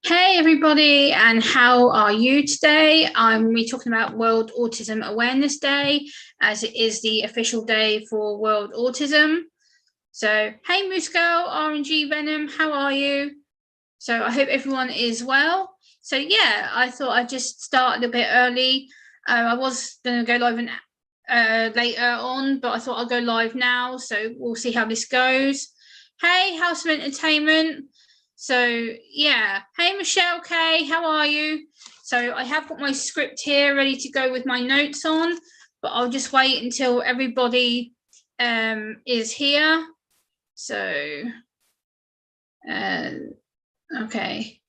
Hey everybody, and how are you today? I'm going to be talking about World Autism Awareness Day, as it is the official day for World Autism. So, hey Moose Girl, RNG Venom, how are you? So I hope everyone is well. So yeah, I thought I'd just start a little bit early. I was going to go live later on, but I thought I'll go live now, so we'll see how this goes. Hey, House of Entertainment. So yeah, hey Michelle K, how are you? So I have got my script here ready to go with my notes on, but I'll just wait until everybody is here. So okay,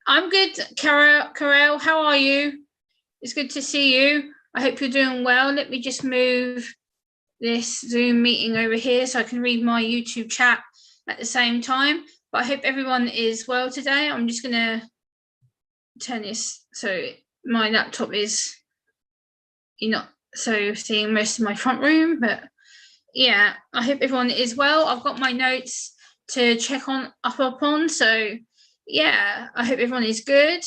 I'm good. Carol, how are you? It's good to see you. I hope you're doing well. Let me just move this Zoom meeting over here so I can read my YouTube chat at the same time. But I hope everyone is well today. I'm just going to turn this so my laptop is, you're not so seeing most of my front room. But yeah, I hope everyone is well. I've got my notes to check up on. So yeah, I hope everyone is good.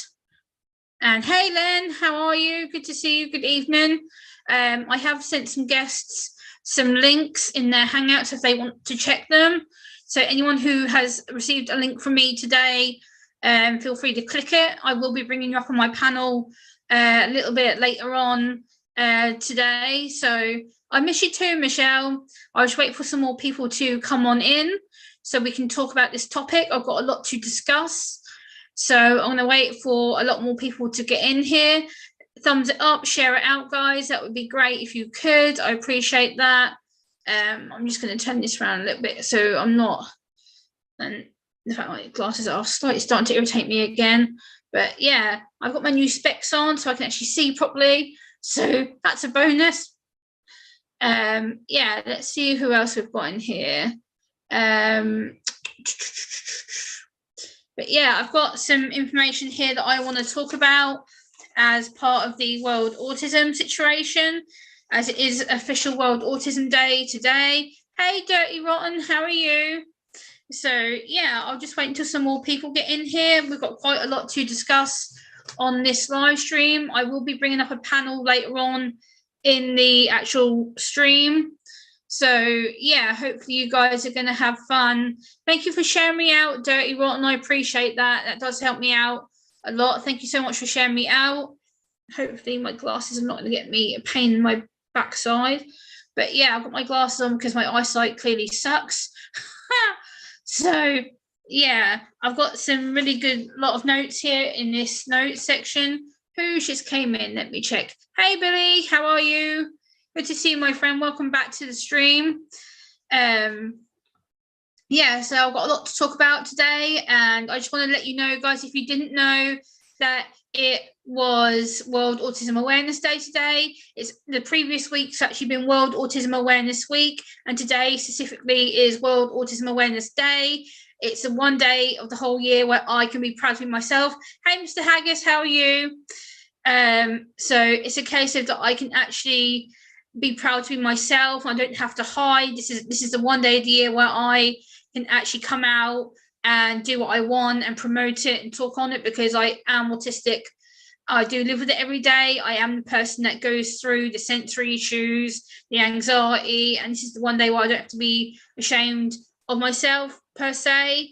And hey Len, how are you? Good to see you. Good evening. I have sent some guests some links in their Hangouts if they want to check them. So anyone who has received a link from me today, feel free to click it. I will be bringing you up on my panel a little bit later on today. So I miss you too, Michelle. I was waiting for some more people to come on in so we can talk about this topic. I've got a lot to discuss. So I'm going to wait for a lot more people to get in here. Thumbs it up, share it out, guys. That would be great if you could. I appreciate that. I'm just going to turn this around a little bit so I'm not, and the fact my glasses are slightly starting to irritate me again. But yeah, I've got my new specs on so I can actually see properly. So that's a bonus. Yeah, let's see who else we've got in here. But yeah, I've got some information here that I want to talk about as part of the World Autism situation, as it is official World Autism Day today. Hey, Dirty Rotten, how are you? So yeah, I'll just wait until some more people get in here. We've got quite a lot to discuss on this live stream. I will be bringing up a panel later on in the actual stream. So yeah, hopefully you guys are going to have fun. Thank you for sharing me out, Dirty Rotten. I appreciate that. That does help me out a lot. Thank you so much for sharing me out. Hopefully my glasses are not going to get me a pain in my backside. But yeah, I've got my glasses on because my eyesight clearly sucks. So yeah, I've got some really good lot of notes here in this notes section. Who just came in? Let me check. Hey Billy, how are you? Good to see you, my friend. Welcome back to the stream. Yeah, so I've got a lot to talk about today, and I just want to let you know, guys, if you didn't know, that it was World Autism Awareness Day today. It's the previous week's actually been World Autism Awareness Week, and today specifically is World Autism Awareness Day. It's the one day of the whole year where I can be proud of myself. Hey, Mr. Haggis, how are you? So it's a case of that I can actually be proud to be myself. I don't have to hide. This is the one day of the year where I can actually come out and do what I want and promote it and talk on it, because I am autistic. I do live with it every day. I am the person that goes through the sensory issues, the anxiety, and this is the one day where I don't have to be ashamed of myself per se.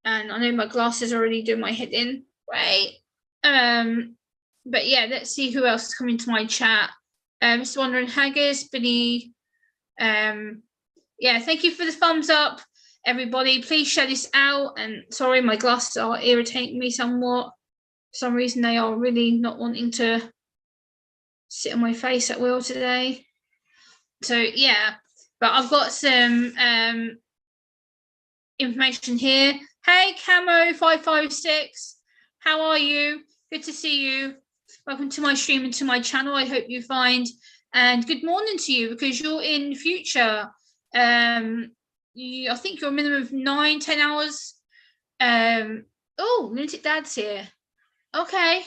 And I know my glasses are already doing my head in. Right. But yeah, let's see who else is coming to my chat. Mr. Wandering Haggis, Billy. Yeah, thank you for the thumbs up, everybody. Please share this out. And sorry, my glasses are irritating me somewhat. For some reason, they are really not wanting to sit on my face at will today. So yeah, but I've got some information here. Hey, Camo556, how are you? Good to see you. Welcome to my stream and to my channel. I hope you find, and good morning to you, because you're in future. I think you're a minimum of 9-10 hours. Oh, Lunatic Dad's here. Okay.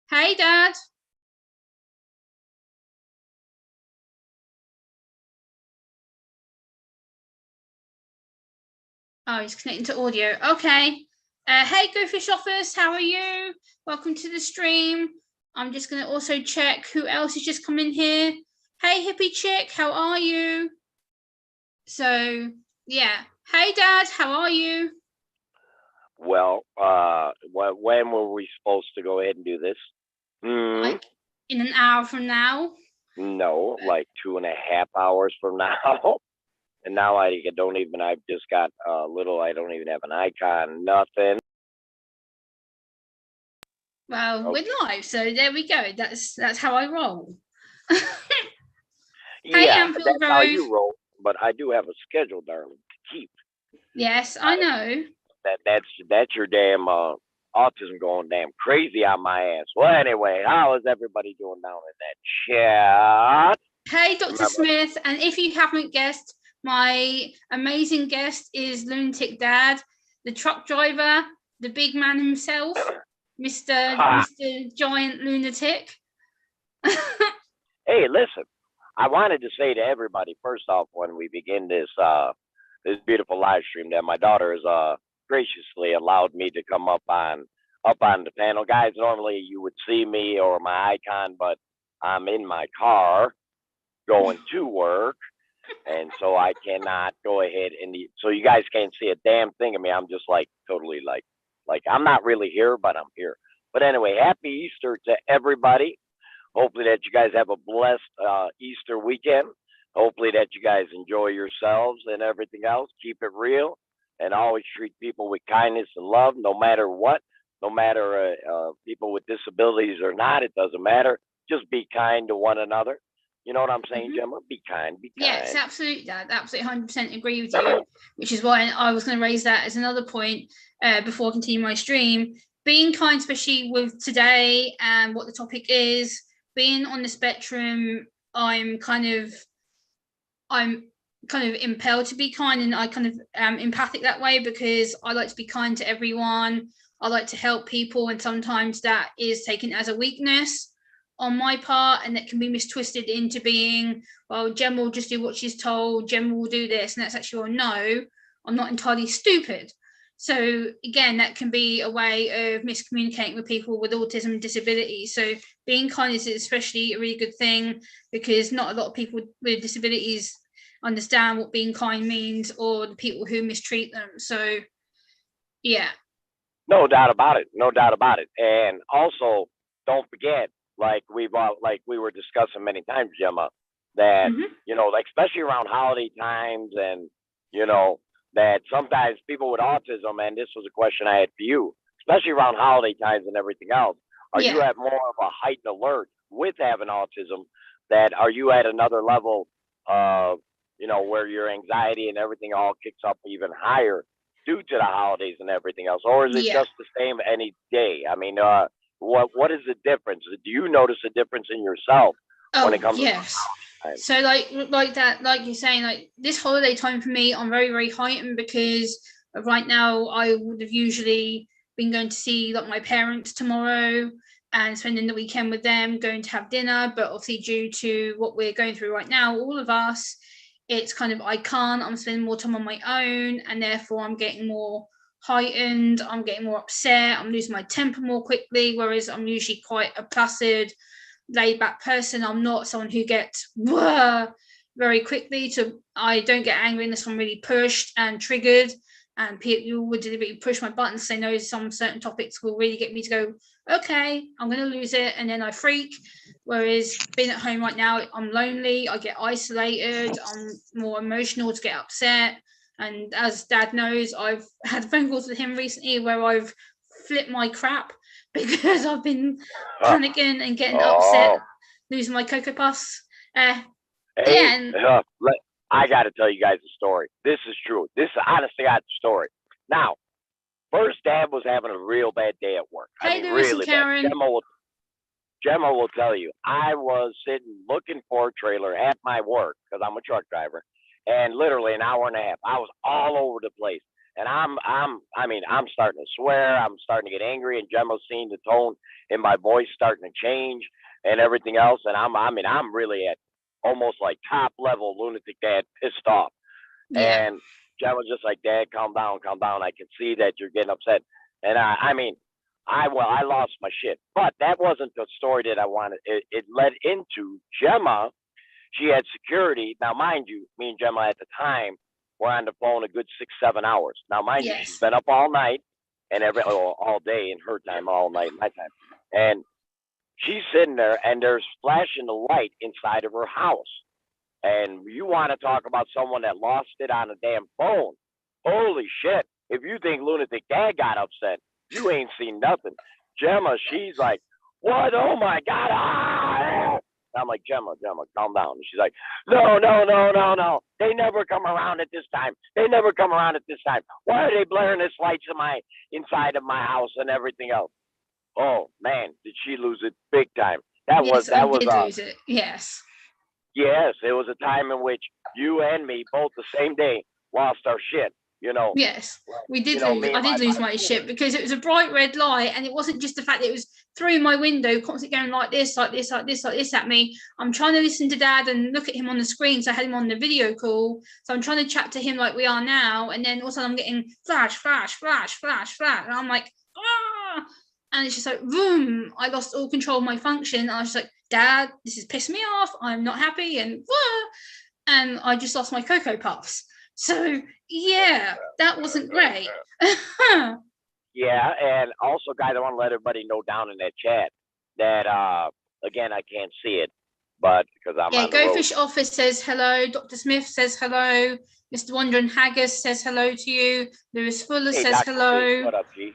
Hey, Dad. Oh, he's connecting to audio. Okay. Hey, Go Fish Office, how are you? Welcome to the stream. I'm just going to also check who else has just come in here. Hey, Hippie Chick, how are you? So, yeah. Hey, Dad, how are you? Well, when were we supposed to go ahead and do this? Like in an hour from now? No, like 2.5 hours from now. And now I've just got a little, I don't even have an icon, nothing. Well, okay. We're live, so there we go. That's how I roll. Yeah, hey, that's how you roll. But I do have a schedule, darling, to keep. Yes, I know. That's your damn autism going damn crazy on my ass. Well, anyway, how is everybody doing down in that chat? Hey, Dr. Smith, and if you haven't guessed, my amazing guest is Lunatic Dad, the truck driver, the big man himself, Mr. Giant Lunatic. Hey, listen, I wanted to say to everybody, first off, when we begin this beautiful live stream, that my daughter has graciously allowed me to come up on the panel. Guys, normally you would see me or my icon, but I'm in my car going to work, and so I cannot go ahead so you guys can't see a damn thing of me. I'm just like totally like I'm not really here, but I'm here. But anyway, happy Easter to everybody. Hopefully that you guys have a blessed Easter weekend. Hopefully that you guys enjoy yourselves and everything else. Keep it real and always treat people with kindness and love, no matter what, no matter people with disabilities or not. It doesn't matter. Just be kind to one another. You know what I'm saying, Gemma? Be kind, be kind. Yes, absolutely, Dad. Absolutely 100% agree with you, which is why I was going to raise that as another point before I continue my stream. Being kind, especially with today and what the topic is, being on the spectrum, I'm kind of impelled to be kind, and I kind of am empathic that way because I like to be kind to everyone. I like to help people, and sometimes that is taken as a weakness on my part, and that can be mistwisted into being, well, Gemma will just do what she's told, Gemma will do this, and that's actually, well, no, I'm not entirely stupid. So again, that can be a way of miscommunicating with people with autism and disabilities. So being kind is especially a really good thing, because not a lot of people with disabilities understand what being kind means, or the people who mistreat them. So yeah, no doubt about it, no doubt about it. And also, don't forget, like we were discussing many times, Gemma, that you know, like especially around holiday times, and you know that sometimes people with autism, and this was a question I had for you, especially around holiday times and everything else, are you at more of a heightened alert with having autism? That are you at another level of, you know, where your anxiety and everything all kicks up even higher due to the holidays and everything else, or is it just the same any day? I mean, what is the difference? Do you notice a difference in yourself when it comes to time? So like that, like you're saying, like this holiday time for me, I'm very, very heightened, because right now I would have usually been going to see like my parents tomorrow and spending the weekend with them, going to have dinner, but obviously due to what we're going through right now, all of us, it's kind of, I can't, I'm spending more time on my own, and therefore I'm getting more heightened, I'm getting more upset, I'm losing my temper more quickly, whereas I'm usually quite a placid, laid back person. I'm not someone who gets very quickly. I don't get angry unless I'm really pushed and triggered, and people would deliberately push my buttons, say no, some certain topics will really get me to go, okay, I'm going to lose it, and then I freak. Whereas being at home right now, I'm lonely, I get isolated, I'm more emotional to get upset. And as Dad knows, I've had phone calls with him recently where I've flipped my crap because I've been panicking and getting upset, losing my Cocoa Puffs. I got to tell you guys a story. This is true. This is honestly God's story. Now, first, Dad was having a real bad day at work. Hey, Lewis and Karen. Gemma will tell you, I was sitting looking for a trailer at my work because I'm a truck driver, and literally an hour and a half, I was all over the place. And I mean, I'm starting to swear. I'm starting to get angry, and Gemma's seeing the tone in my voice starting to change and everything else. And I mean, I'm really at almost like top level lunatic dad, pissed off. Yeah. And Gemma's just like, Dad, calm down, calm down. I can see that you're getting upset. And I mean, I lost my shit. But that wasn't the story that I wanted. It led into Gemma. She had security. Now, mind you, me and Gemma at the time were on the phone a good 6-7 hours. Now, mind you, she's Yes. been up all night and all day in her time, all night in my time. And she's sitting there, and there's flashing the light inside of her house. And you want to talk about someone that lost it on a damn phone? Holy shit! If you think lunatic dad got upset, you ain't seen nothing. Gemma, she's like, what? Oh my god! Ah! I'm like, Gemma, calm down. And she's like, no, no, no, no, no. They never come around at this time. They never come around at this time. Why are they blaring this lights in my inside of my house and everything else? Oh man, did she lose it big time? That Yes, was I did lose it. Yes. yes, it was a time in which you and me both the same day lost our shit. You know, Yes, we did you know, lose. me I and did lose my shit because it was a bright red light, and it wasn't just the fact that it was through my window, constantly going like this, like this, like this, like this at me. I'm trying to listen to Dad and look at him on the screen, so I had him on the video call. So I'm trying to chat to him like we are now, and then also I'm getting flash, flash, flash, flash, flash, and I'm like, ah, and it's just like, boom! I lost all control of my function. I was just like, Dad, this is pissing me off. I'm not happy, and and I just lost my Cocoa Puffs. So yeah, that wasn't great. yeah, and also, guys, I want to let everybody know down in that chat that again, I can't see it, but because I'm Yeah, on the road. Gofish Office says hello. Dr. Smith says hello. Mr. Wandering Haggis says hello to you. Lewis Fuller Hey, says Dr. hello. G, what up, G?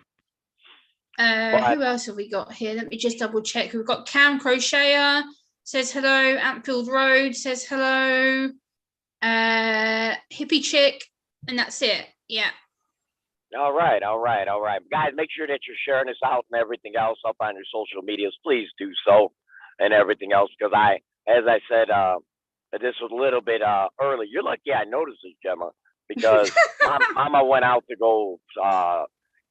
Who else have we got here? Let me just double check. We've got Cam Crocheter says hello. Ampfield Road says hello. Hippie Chick, and that's it. Yeah. All right, all right, all right. Guys, make sure that you're sharing this out and everything else up on your social medias. Please do so and everything else, because as I said, this was a little bit early. You're lucky I noticed this, Gemma, because Mama went out to go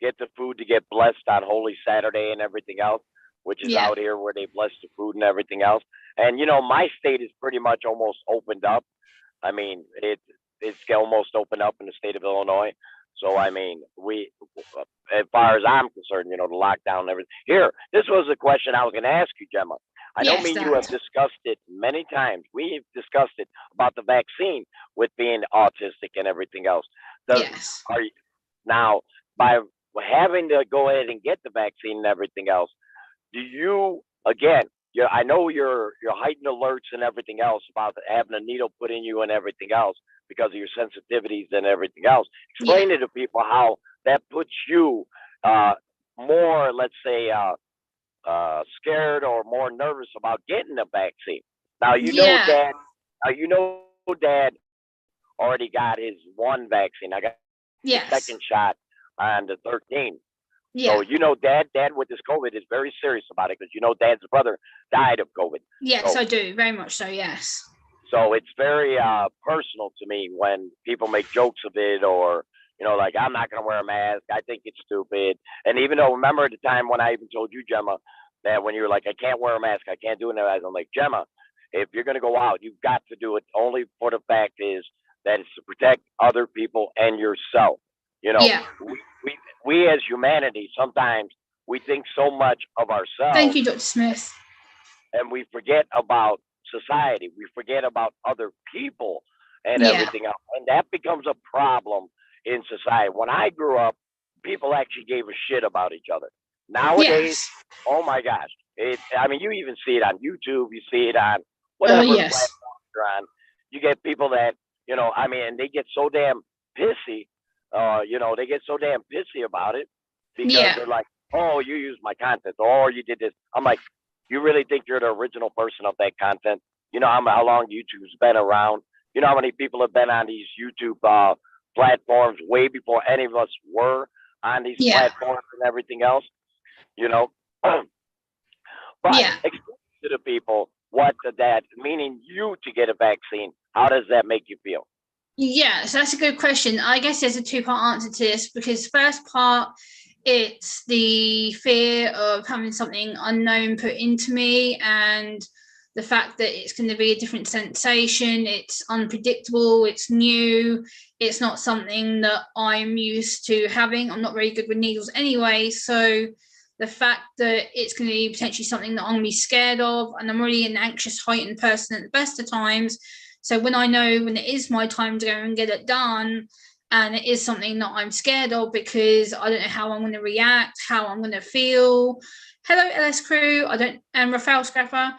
get the food to get blessed on Holy Saturday and everything else, which is out here where they bless the food and everything else. And, you know, my state is pretty much almost opened up. I mean, it's almost opened up in the state of Illinois. So, I mean, as far as I'm concerned, you know, the lockdown and everything. Here, this was a question I was going to ask you, Gemma. I know me and you have discussed it many times. We've discussed it about the vaccine with being autistic and everything else. Now, by having to go ahead and get the vaccine and everything else, do you, again, I know your heightened alerts and everything else about having a needle put in you and everything else because of your sensitivities and everything else. Explain it to people how that puts you more, let's say, scared or more nervous about getting the vaccine. Now you know Dad already got his one vaccine. I got the second shot on the 13th. So you know, Dad with this COVID is very serious about it because you know Dad's brother died of COVID. Yes, so, I do very much so. Yes. So it's very personal to me when people make jokes of it, or you know, like I'm not gonna wear a mask. I think it's stupid. And even though, remember at the time when I even told you, Gemma, that when you were like, I can't wear a mask, I can't do it. I'm like, Gemma, if you're gonna go out, you've got to do it. Only for the fact is that it's to protect other people and yourself. You know, we as humanity, sometimes we think so much of ourselves. Thank you, Dr. Smith. And we forget about society. We forget about other people and everything else. And that becomes a problem in society. When I grew up, people actually gave a shit about each other. Nowadays, oh my gosh. I mean, you even see it on YouTube. You see it on whatever platform you're on. You get people that, you know, I mean, they get so damn pissy. You know, they get so damn pissy about it because they're like, oh, you used my content, or you did this. I'm like, you really think you're the original person of that content? You know how long YouTube's been around? You know how many people have been on these YouTube platforms way before any of us were on these platforms and everything else? You know? But explain to the people what that, meaning you to get a vaccine, how does that make you feel? Yeah, so that's a good question. I guess there's a two-part answer to this, because first part, it's the fear of having something unknown put into me, and the fact that it's going to be a different sensation. It's unpredictable, it's new, it's not something that I'm used to having. I'm not very good with needles anyway, so the fact that it's going to be potentially something that I'm going to be scared of, and I'm really an anxious, heightened person at the best of times. So when I know when it is my time to go and get it done, and it is something that I'm scared of because I don't know how I'm going to react, how I'm going to feel. Hello, LS crew. I don't, and Rafael Scrapper.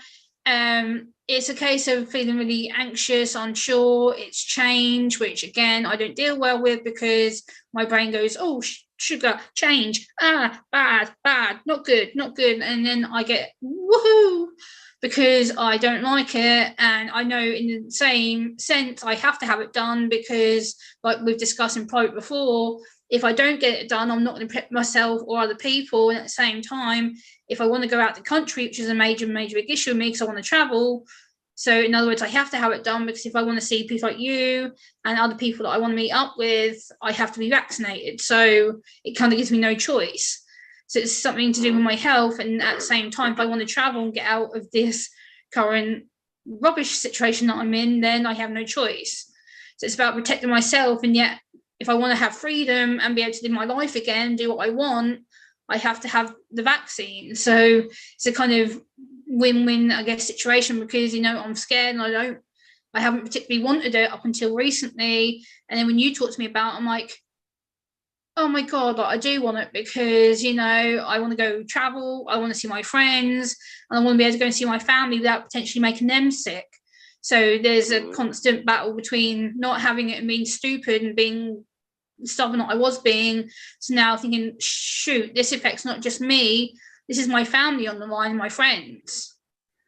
It's a case of feeling really anxious, unsure. It's change, which again I don't deal well with, because my brain goes, "Oh, sugar, change, bad, bad, not good, not good," and then I get woohoo, because I don't like it. And I know in the same sense I have to have it done, because like we've discussed in private before, if I don't get it done, I'm not going to prep myself or other people. And at the same time, if I want to go out the country, which is a major big issue with me because I want to travel. So in other words, I have to have it done, because if I want to see people like you and other people that I want to meet up with, I have to be vaccinated. So it kind of gives me no choice. So it's something to do with my health. And at the same time, if I want to travel and get out of this current rubbish situation that I'm in, then I have no choice. So it's about protecting myself. And yet, if I want to have freedom and be able to live my life again, do what I want, I have to have the vaccine. So it's a kind of win-win, I guess, situation, because, you know, I'm scared and I haven't particularly wanted it up until recently. And then when you talk to me about it, I'm like, oh my God, like, I do want it, because, you know, I want to go travel, I want to see my friends, and I want to be able to go and see my family without potentially making them sick. So there's a constant battle between not having it and being stupid and being stubborn that I was being, to now thinking, shoot, this affects not just me, this is my family on the line, my friends.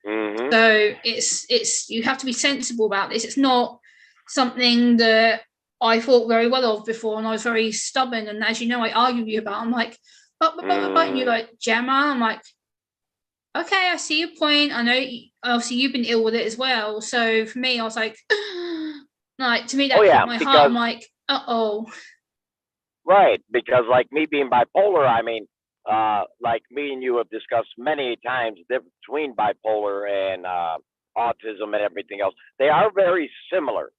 So it's you have to be sensible about this. It's not something that I thought very well of before, and I was very stubborn. And as you know, I argue with you about. I'm like, but, and you're like, Gemma. I'm like, okay, I see your point. I know, obviously, you've been ill with it as well. So for me, I was like, like, to me, that hit my heart. I'm like, Right, because like me being bipolar, I mean, like me and you have discussed many times the difference between bipolar and autism and everything else. They are very similar,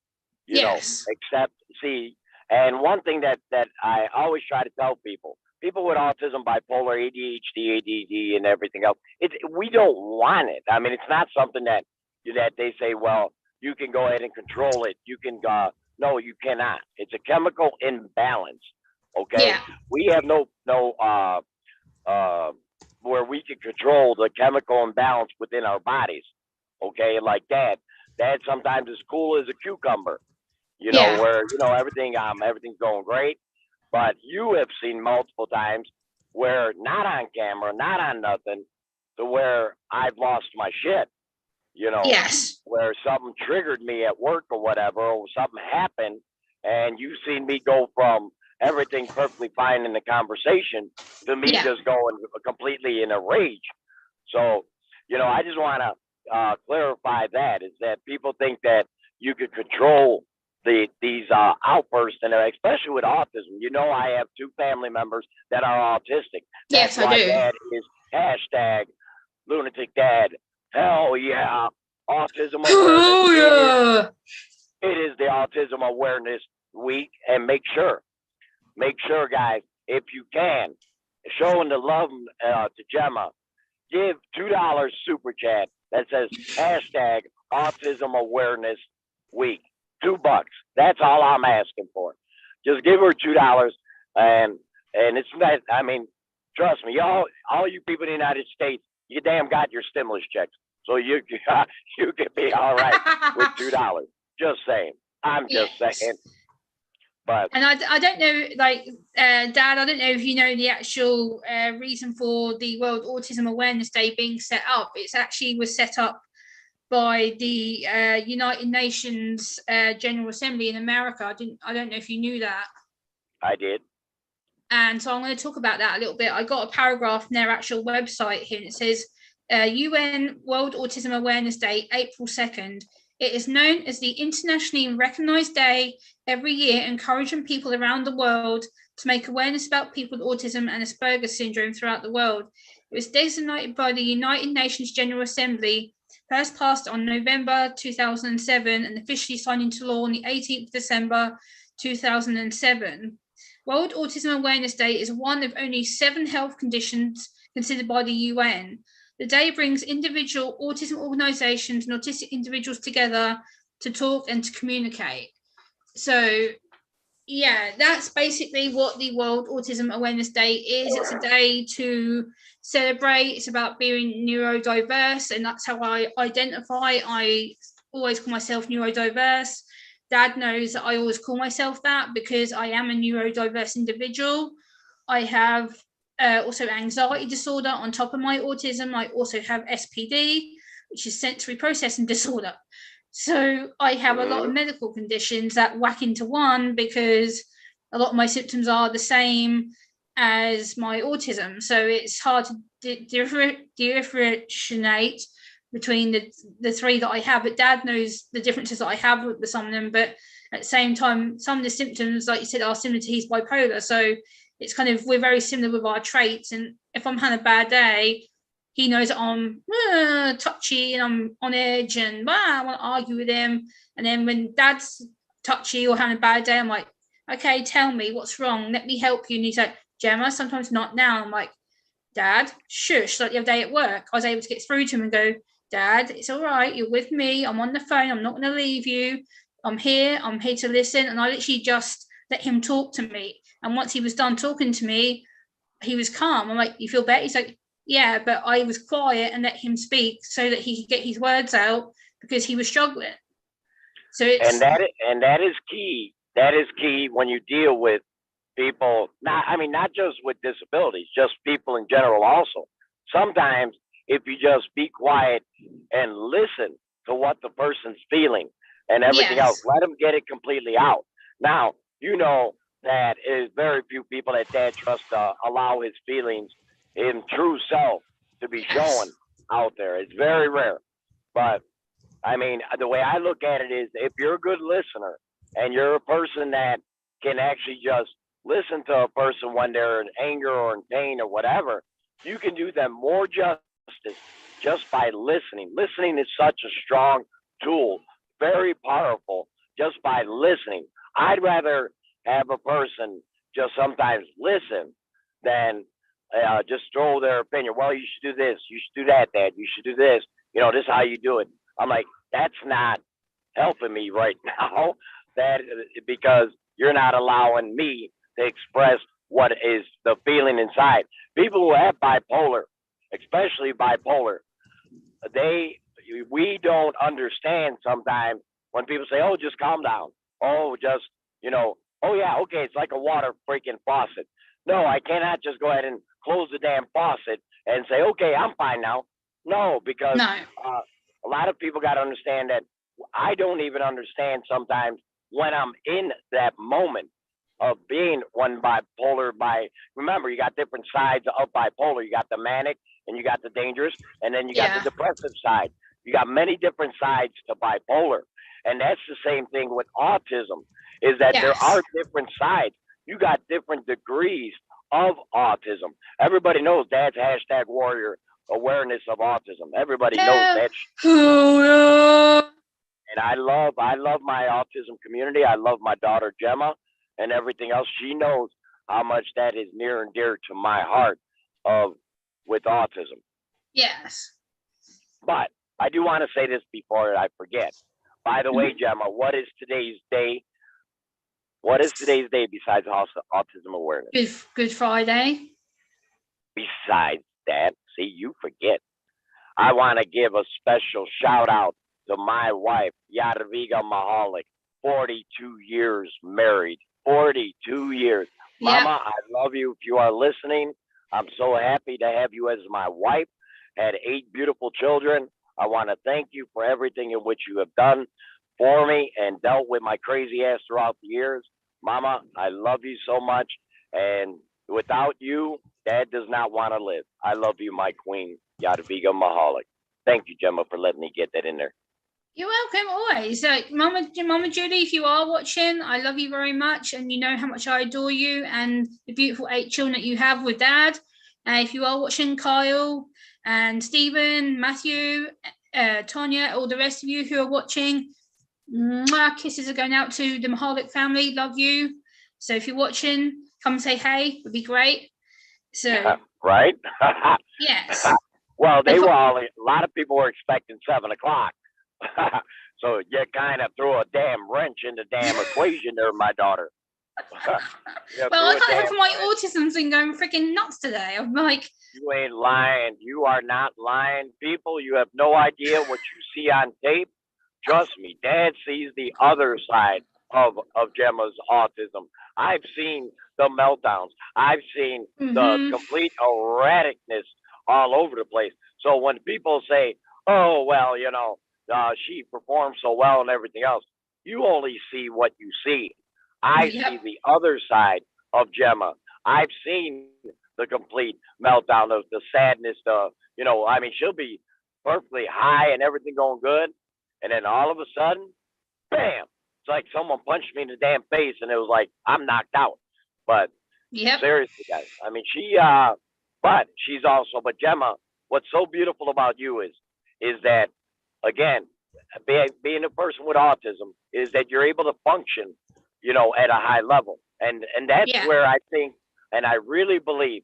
you know, except see, and one thing that I always try to tell people with autism, bipolar, ADHD, ADD, and everything else, we don't want it. I mean, it's not something that they say, well, you can go ahead and control it. You can no, you cannot. It's a chemical imbalance. Okay, we have no where we can control the chemical imbalance within our bodies. Okay, like Dad sometimes is cool as a cucumber. You know, where everything's going great, but you have seen multiple times where not on camera, not on nothing, to where I've lost my shit. You know, where something triggered me at work or whatever, or something happened, and you've seen me go from everything perfectly fine in the conversation to me just going completely in a rage. So, you know, I just want to clarify that, is that people think that you could control these outbursts, and especially with autism. You know, I have 2 family members that are autistic. That's why Dad is hashtag lunatic dad. Hell yeah, autism awareness. It is the Autism Awareness Week, and make sure, guys, if you can, showing the love to Gemma, give $2 super chat that says hashtag Autism Awareness Week. $2. That's all I'm asking for. Just give her $2, and it's not. I mean, trust me, all you people in the United States, you damn got your stimulus checks, so you could be all right with $2. Just saying. I'm just saying. But, and I don't know, like, Dad, I don't know if you know the actual reason for the World Autism Awareness Day being set up. It's actually was set up by the United Nations General Assembly in America. I don't know if you knew that. I did. And so I'm going to talk about that a little bit. I got a paragraph in their actual website here, and it says, UN World Autism Awareness Day, April 2nd. It is known as the internationally recognized day every year, encouraging people around the world to make awareness about people with autism and Asperger's syndrome throughout the world. It was designated by the United Nations General Assembly, first passed on November 2007 and officially signed into law on the 18th of December 2007. World Autism Awareness Day is one of only 7 health conditions considered by the UN. The day brings individual autism organizations and autistic individuals together to talk and to communicate. So, yeah, that's basically what the World Autism Awareness Day is. It's a day to celebrate. It's about being neurodiverse, and that's how I identify. I always call myself neurodiverse. Dad knows that I always call myself that because I am a neurodiverse individual. I have also anxiety disorder on top of my autism. I also have SPD, which is sensory processing disorder. So I have a lot of medical conditions that whack into one because a lot of my symptoms are the same as my autism. So it's hard to differentiate between the 3 that I have. But Dad knows the differences that I have with some of them. But at the same time, some of the symptoms, like you said, are similar to his bipolar. So it's kind of, we're very similar with our traits. And if I'm having a bad day, he knows that I'm touchy and I'm on edge and I want to argue with him. And then when Dad's touchy or having a bad day, I'm like, okay, tell me what's wrong. Let me help you. And he's like, Gemma, sometimes not now. I'm like, Dad, shush. Like the other day at work, I was able to get through to him and go, Dad, it's all right. You're with me. I'm on the phone. I'm not going to leave you. I'm here to listen. And I literally just let him talk to me. And once he was done talking to me, he was calm. I'm like, you feel better? He's like, yeah, but I was quiet and let him speak so that he could get his words out because he was struggling. So it's, and that is key. That is key when you deal with people. Not just with disabilities, just people in general. Also, sometimes if you just be quiet and listen to what the person's feeling and everything else, let them get it completely out. Now, you know that is very few people that Dad trusts to allow his feelings in true self to be shown out there. It's very rare. But I mean, the way I look at it is, if you're a good listener and you're a person that can actually just listen to a person when they're in anger or in pain or whatever, you can do them more justice just by listening. Listening is such a strong tool, very powerful, just by listening. I'd rather have a person just sometimes listen than just throw their opinion. Well, you should do this. You should do that, Dad. You should do this. You know, this is how you do it. I'm like, that's not helping me right now. That because you're not allowing me to express what is the feeling inside. People who have bipolar, especially bipolar, we don't understand sometimes when people say, oh, just calm down. Oh, just, oh yeah, okay, it's like a water freaking faucet. No, I cannot just go ahead and close the damn faucet and say, okay, I'm fine now. No, because a lot of people got to understand that I don't even understand sometimes when I'm in that moment of being one bipolar. Remember, you got different sides of bipolar. You got the manic and you got the dangerous, and then you got the depressive side. You got many different sides to bipolar. And that's the same thing with autism, is that there are different sides. You got different degrees of autism. Everybody knows Dad's hashtag warrior awareness of autism. Everybody knows that. And I love my autism community. I love my daughter Gemma and everything else. She knows how much that is near and dear to my heart with autism. Yes. But I do want to say this before I forget. By the way, Gemma, what is today's day? What is today's day besides autism awareness? Good Friday. Besides that, see, you forget. I want to give a special shout out to my wife, Jadwiga Mahalik, 42 years married, 42 years. Mama, I love you. If you are listening, I'm so happy to have you as my wife. Had 8 beautiful children. I want to thank you for everything in which you have done for me and dealt with my crazy ass throughout the years. Mama, I love you so much. And without you, Dad does not want to live. I love you, my queen, Jadwiga Mahalik. Thank you, Gemma, for letting me get that in there. You're welcome always. Like Mama Judy, if you are watching, I love you very much, and you know how much I adore you and the beautiful 8 children that you have with Dad. If you are watching, Kyle and Stephen, Matthew, Tonya, all the rest of you who are watching, mwah, kisses are going out to the Mahalik family. Love you. So if you're watching, come say hey. Would be great. So right. yes. Well, they were all. A lot of people were expecting 7 o'clock. So you kind of threw a damn wrench in the damn equation there, my daughter. Well, I can't help my autism thing going freaking nuts today. I'm like, you ain't lying. You are not lying, people. You have no idea what you see on tape. Trust me, Dad sees the other side of Gemma's autism. I've seen the meltdowns. I've seen the complete erraticness all over the place. So when people say, "Oh, well, you know, she performs so well and everything else," you only see what you see. I see the other side of Gemma. I've seen the complete meltdown of the sadness. You know, I mean, she'll be perfectly high and everything going good, and then all of a sudden, bam! It's like someone punched me in the damn face, and it was like I'm knocked out. But seriously, guys, I mean, but she's also, but Gemma, what's so beautiful about you is that, again, being a person with autism, is that you're able to function, you know, at a high level, and that's where I think, and I really believe,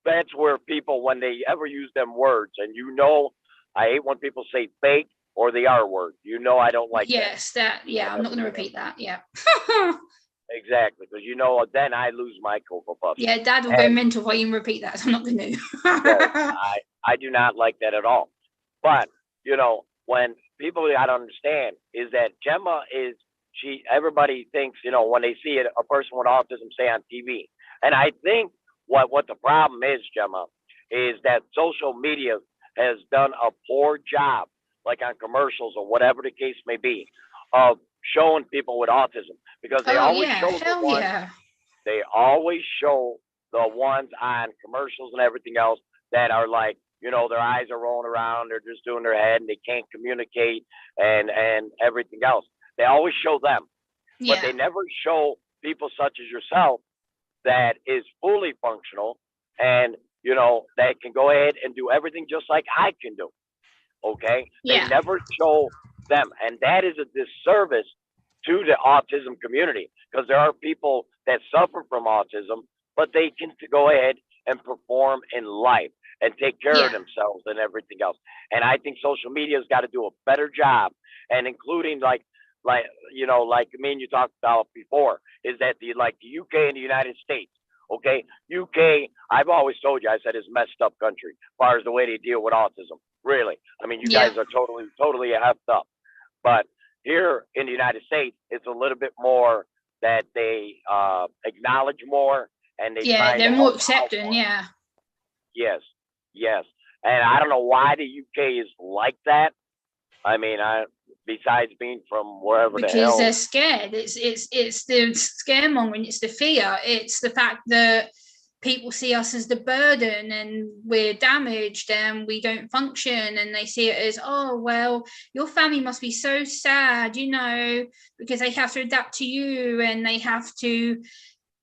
that's where people, when they ever use them words, and you know, I hate when people say fake or the R word. You know, I don't like that. I'm not going to repeat that. Yeah. Exactly, because you know, then I lose my Cocoa Puffs. Yeah, Dad will go mental if I even repeat that. So I'm not going to. I do not like that at all. But you know, when people got to understand is that Gemma is, everybody thinks, you know, when they see a person with autism, say on TV, and I think what the problem is, Gemma, is that social media has done a poor job, like on commercials or whatever the case may be, of showing people with autism, because they always show the ones, they always show the ones on commercials and everything else that are like, you know, their eyes are rolling around, they're just doing their head and they can't communicate and everything else. They always show them, but they never show people such as yourself that is fully functional and, you know, that can go ahead and do everything just like I can do. Okay? They never show them. And that is a disservice to the autism community, because there are people that suffer from autism, but they can go ahead and perform in life and take care of themselves and everything else. And I think social media has got to do a better job, and including like you know, like me and you talked about before, is that the UK and the United States. Okay, UK, I've always told you, I said, is messed up country as far as the way they deal with autism. Really, I mean, you guys are totally effed up. But here in the United States, it's a little bit more that they acknowledge more, and they're more accepting. Yes, and I don't know why the UK is like that. I mean, besides being from wherever the hell. Because they're scared. It's the scaremongering. It's the fear. It's the fact that people see us as the burden and we're damaged and we don't function, and they see it as, oh, well, your family must be so sad, you know, because they have to adapt to you and they have to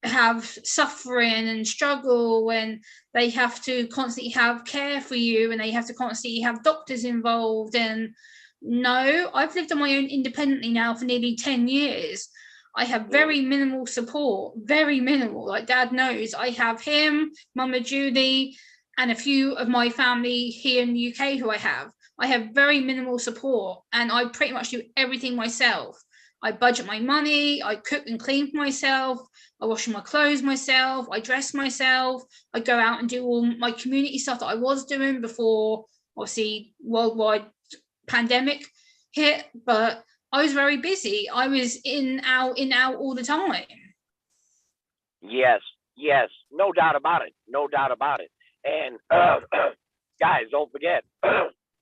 have suffering and struggle, and they have to constantly have care for you, and they have to constantly have doctors involved. And no, I've lived on my own independently now for nearly 10 years. I have very minimal support, very minimal. Like Dad knows, I have him, Mama Judy, and a few of my family here in the UK who I have. I have very minimal support, and I pretty much do everything myself. I budget my money, I cook and clean for myself, I wash my clothes myself, I dress myself, I go out and do all my community stuff that I was doing before, obviously, worldwide pandemic hit. But I was very busy. I was in out all the time. Yes, no doubt about it. And guys, don't forget.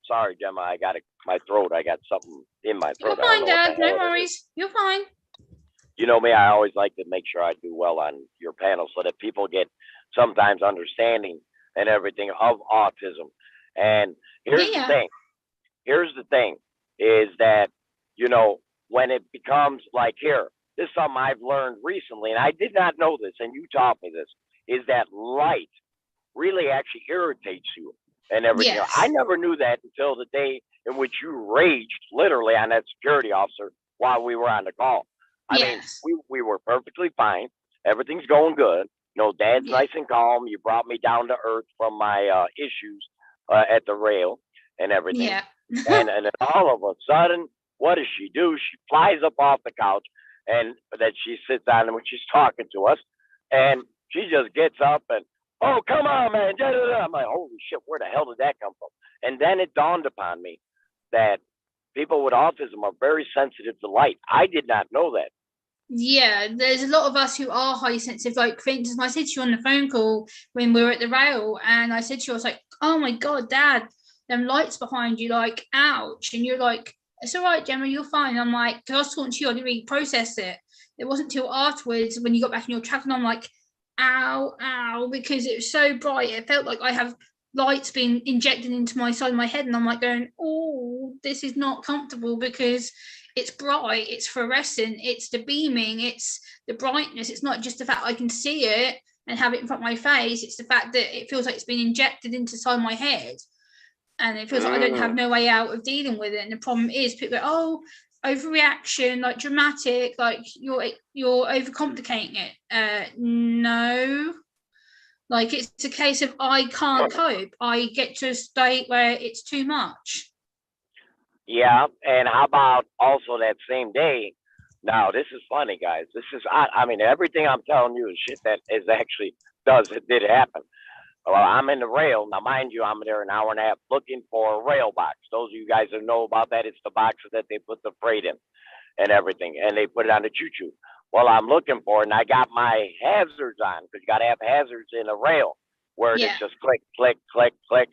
Sorry, Gemma, I got my throat. I got something in my throat. You're fine, Dad. No worries. You're fine. You know me, I always like to make sure I do well on your panel so that people get sometimes understanding and everything of autism. And here's the thing. is that, you know, when it becomes like here, this is something I've learned recently, and I did not know this, and you taught me this, is that light really actually irritates you and everything. I Yes. never knew that until the day in which you raged literally on that security officer while we were on the call. I mean, Yes. we were perfectly fine. Everything's going good. You know, Dad's Yeah. nice and calm. You brought me down to earth from my issues at the rail and everything. Yeah. And then all of a sudden, what does she do? She flies up off the couch and that she sits on when she's talking to us, and she just gets up and, oh, come on, man. Da, da, da. I'm like, holy shit, where the hell did that come from? And then it dawned upon me that people with autism are very sensitive to light. I did not know that. Yeah, there's a lot of us who are highly sensitive. Like, for instance, I said to you on the phone call when we were at the rail, and I said to you, I was like, oh my God, Dad, them lights behind you, like, ouch. And you're like, it's all right, Gemma, you're fine. I'm like, because I was talking to you, I didn't really process it. It wasn't till afterwards when you got back in your truck, and I'm like, ow, ow, because it was so bright. It felt like I have lights being injected into my side of my head, and I'm like going, oh, this is not comfortable because it's bright, it's fluorescent, it's the beaming, it's the brightness. It's not just the fact I can see it and have it in front of my face. It's the fact that it feels like it's been injected into inside my head, and it feels like I don't have no way out of dealing with it. And the problem is people go, oh, overreaction, like dramatic, like you're overcomplicating it. No, like it's a case of I can't cope. I get to a state where it's too much. Yeah, and how about also that same day? Now, this is funny, guys. This is, I mean, everything I'm telling you is shit that is actually did happen. Well, I'm in the rail. Now, mind you, I'm there an hour and a half looking for a rail box. Those of you guys who know about that, it's the boxes that they put the freight in and everything, and they put it on the choo-choo. Well, I'm looking for it, and I got my hazards on because you got to have hazards in a rail where Yeah. it's just click, click, click, click.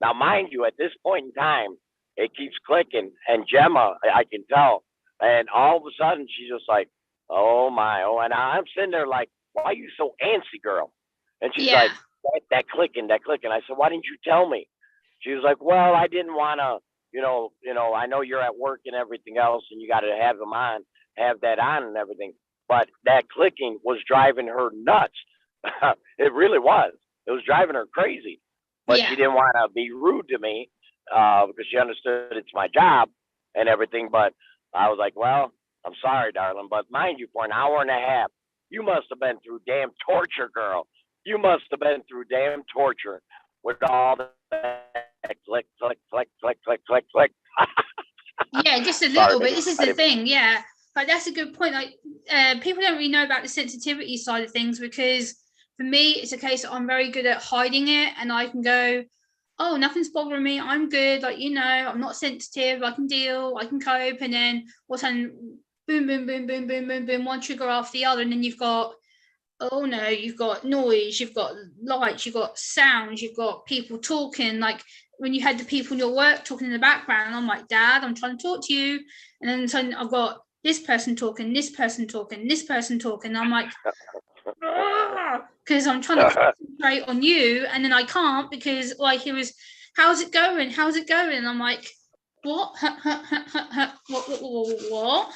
Now, mind you, at this point in time, it keeps clicking, and Gemma, I can tell, and all of a sudden she's just like, oh my, oh, and I'm sitting there like, why are you so antsy, girl? And she's Yeah. like, that clicking, that clicking. I said, why didn't you tell me? She was like, well, I didn't want to, I know you're at work and everything else, and you got to have them on, have that on and everything. But that clicking was driving her nuts. It really was. It was driving her crazy. But Yeah. she didn't want to be rude to me because she understood it's my job and everything. But I was like, well, I'm sorry, darling. But mind you, for an hour and a half, you must have been through damn torture, girl. You must have been through damn torture with all the click, click, click, click, click, click, click. Yeah, just a Sorry, little bit. baby. This is the thing. Yeah, but that's a good point. Like, people don't really know about the sensitivity side of things, because for me, it's a case that I'm very good at hiding it, and I can go, oh, nothing's bothering me. I'm good. Like, I'm not sensitive. I can deal. I can cope. And then all of a sudden, boom, boom, boom, boom, boom, boom, boom, one trigger after the other, and then you've got, oh no, you've got noise, you've got lights, you've got sounds, you've got people talking. Like when you had the people in your work talking in the background, I'm like, Dad, I'm trying to talk to you. And then suddenly I've got this person talking, this person talking, this person talking. I'm like, because I'm trying to concentrate on you, and then I can't because all I hear is, how's it going? How's it going? And I'm like, what? What?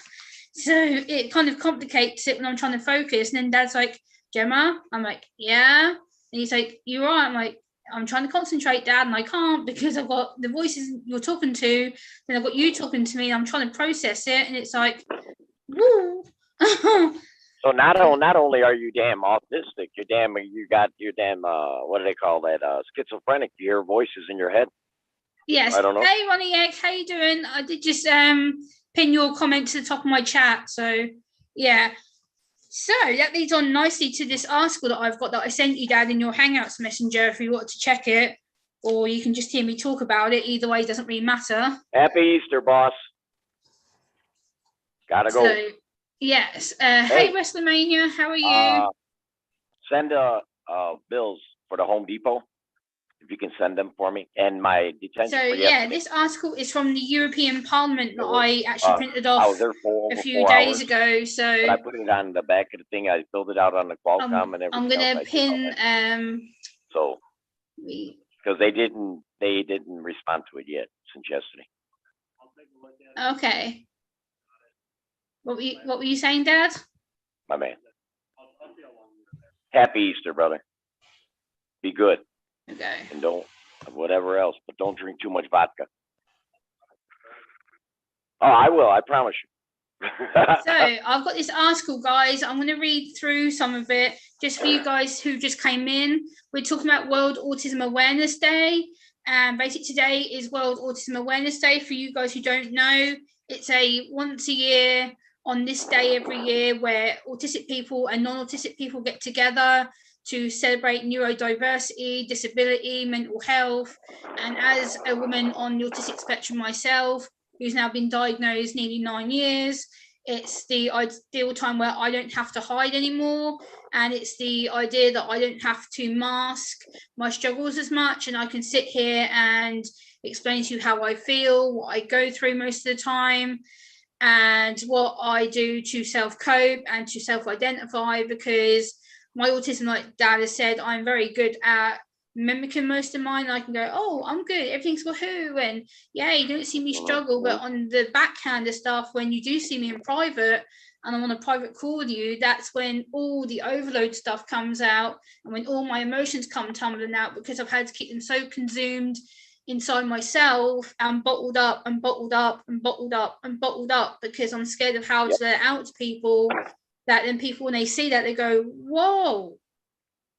So it kind of complicates it when I'm trying to focus. And then Dad's like, Gemma? I'm like, yeah. And he's like, you're right. I'm like, I'm trying to concentrate, Dad, and I can't because I've got the voices you're talking to, then I've got you talking to me, and I'm trying to process it, and it's like, woo. So not only are you damn autistic, you got your damn what do they call that? Schizophrenic. You hear voices in your head. Yes. I don't know. Hey, Ronnie Egg, how you doing? I did just pin your comment to the top of my chat. So yeah. So that leads on nicely to this article that I've got that I sent you, Dad, in your Hangouts messenger if you want to check it, or you can just hear me talk about it. Either way, it doesn't really matter. Happy Easter, boss. Gotta go. So yes. Hey, WrestleMania, how are you? Send bills for the Home Depot if you can send them for me, and my detention. So yeah, this article is from the European Parliament that I actually printed off I was there for a few days ago. So I put it on the back of the thing. I filled it out on the Qualcomm and everything. I'm gonna pin so because they didn't respond to it yet since yesterday. Okay. What were you saying, Dad? My man. Happy Easter, brother. Be good. Okay. And don't, whatever else, but don't drink too much vodka. Oh, I will. I promise you. So I've got this article, guys. I'm going to read through some of it just for you guys who just came in. We're talking about World Autism Awareness Day. And basically today is World Autism Awareness Day. For you guys who don't know, it's a once a year on this day every year where autistic people and non-autistic people get together to celebrate neurodiversity, disability, mental health. And as a woman on the autistic spectrum myself, who's now been diagnosed nearly 9 years, it's the ideal time where I don't have to hide anymore. And it's the idea that I don't have to mask my struggles as much. And I can sit here and explain to you how I feel, what I go through most of the time, and what I do to self-cope and to self-identify, because my autism, like Dad has said, I'm very good at mimicking most of mine. I can go, oh, I'm good, everything's woohoo, and yeah, you don't see me struggle. But on the backhand of stuff, when you do see me in private and I'm on a private call with you, that's when all the overload stuff comes out, and when all my emotions come tumbling out, because I've had to keep them so consumed inside myself and bottled up and bottled up and bottled up and bottled up, because I'm scared of how to let it out to people, that then people, when they see that, they go, whoa,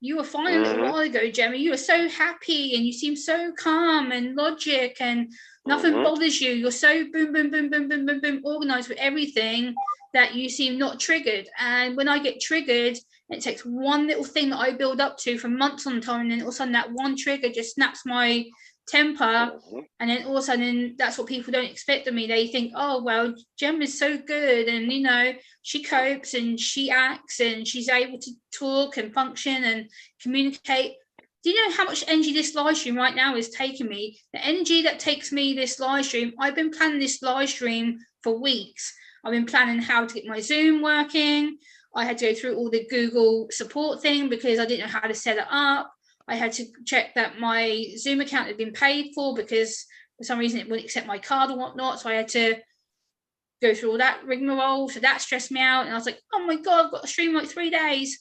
you were fine a little while ago, Gemma. You were so happy and you seem so calm and logic and nothing bothers you. You're so boom, boom, boom, boom, boom, boom, boom, organized with everything, that you seem not triggered. And when I get triggered, it takes one little thing that I build up to for months on time, and then all of a sudden that one trigger just snaps my temper, and then all of a sudden that's what people don't expect of me. They think, oh well, Jem is so good, and you know, she copes and she acts and she's able to talk and function and communicate. Do you know how much energy this live stream right now is taking me? The energy that takes me this live stream, I've been planning this live stream for weeks. I've been planning how to get my Zoom working. I had to go through all the Google support thing because I didn't know how to set it up. I had to check that my Zoom account had been paid for, because for some reason it wouldn't accept my card or whatnot. So I had to go through all that rigmarole. So that stressed me out. And I was like, oh my God, I've got to stream like 3 days.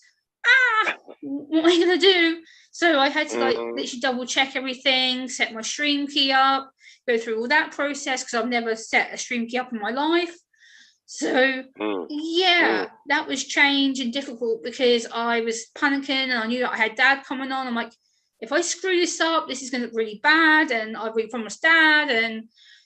What am I going to do? So I had to like literally double check everything, set my stream key up, go through all that process, because I've never set a stream key up in my life. So yeah, that was strange and difficult, because I was panicking and I knew that I had Dad coming on. I'm like, if I screw this up, this is going to look really bad, and I've really promised Dad. And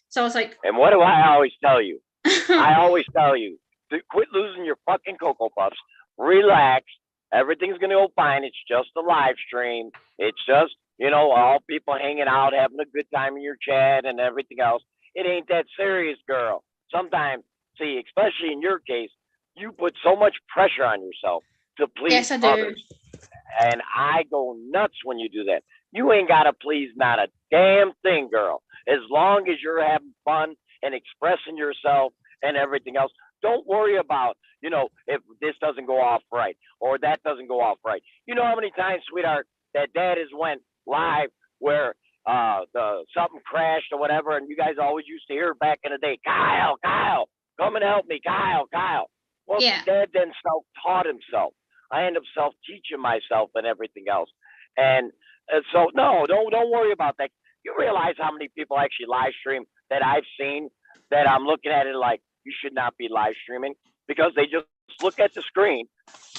so I was like, and what do I always tell you? I always tell you to quit losing your fucking Cocoa Puffs. Relax. Everything's going to go fine. It's just a live stream. It's just, you know, all people hanging out, having a good time in your chat and everything else. It ain't that serious, girl. Sometimes, see, especially in your case, you put so much pressure on yourself to please others. And I go nuts when you do that. You ain't got to please not a damn thing, girl. As long as you're having fun and expressing yourself and everything else, don't worry about, you know, if this doesn't go off right or that doesn't go off right. You know how many times, sweetheart, that Dad has went live where something crashed or whatever, and you guys always used to hear back in the day, Kyle, come and help me, Kyle. Well, Dad then self-taught himself. I end up self-teaching myself and everything else. And so, no, don't worry about that. You realize how many people actually live stream that I've seen that I'm looking at it like, you should not be live streaming, because they just look at the screen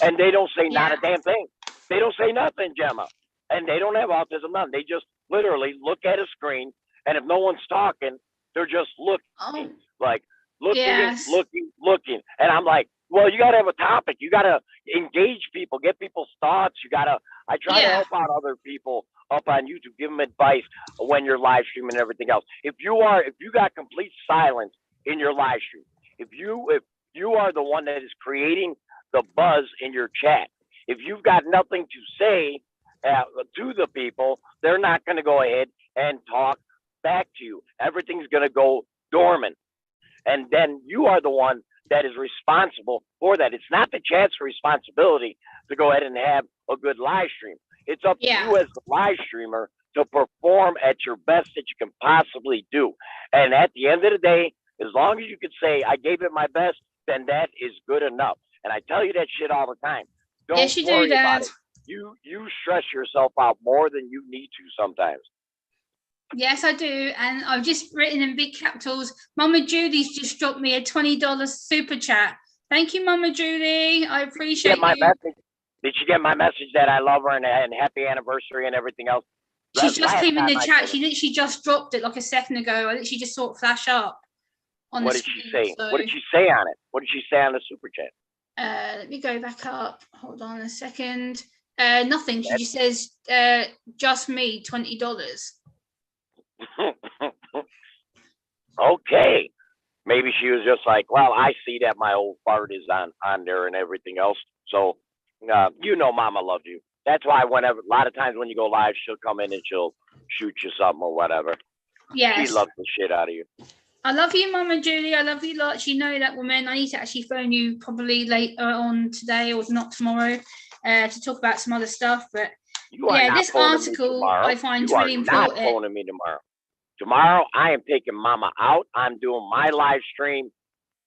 and they don't say not a damn thing. They don't say nothing, Gemma. And they don't have autism, none. They just literally look at a screen, and if no one's talking, they're just looking, like looking. And I'm like, well, you got to have a topic. You got to engage people, get people's thoughts. I try to help out other people up on YouTube, give them advice when you're live streaming and everything else. If you got complete silence in your live stream, if you are the one that is creating the buzz in your chat, if you've got nothing to say to the people, they're not going to go ahead and talk back to you. Everything's going to go dormant. And then you are the one that is responsible for that. It's not the chat's responsibility to go ahead and have a good live stream. It's up to you as the live streamer to perform at your best that you can possibly do. And at the end of the day, As long as you could say, I gave it my best, then that is good enough. And I tell you that shit all the time. Don't Yes, you do, worry about Dad. it. You stress yourself out more than you need to sometimes. Yes, I do. And I've just written in big capitals, Mama Judy's just dropped me a $20 super chat. Thank you, Mama Judy. I appreciate Get my you. message. Did she get my message that I love her and happy anniversary and everything else? She just came in the chat. She literally just dropped it like a second ago. I literally just saw it flash up on the screen. What did she say? So. What did she say on it? What did she say on the super chat? Let me go back up. Hold on a second. Nothing. She just says, just me, $20. Okay. Maybe she was just like, well, I see that my old fart is on there and everything else. So, you know, Mama loved you. That's why whenever, a lot of times when you go live, she'll come in and she'll shoot you something or whatever. Yes. She loves the shit out of you. I love you, Mama Julie. I love you lots. You know that, woman. I need to actually phone you probably later on today or not tomorrow to talk about some other stuff. But yeah, this article I find really important. You are not phoning me tomorrow. Tomorrow, I am taking Mama out. I'm doing my live stream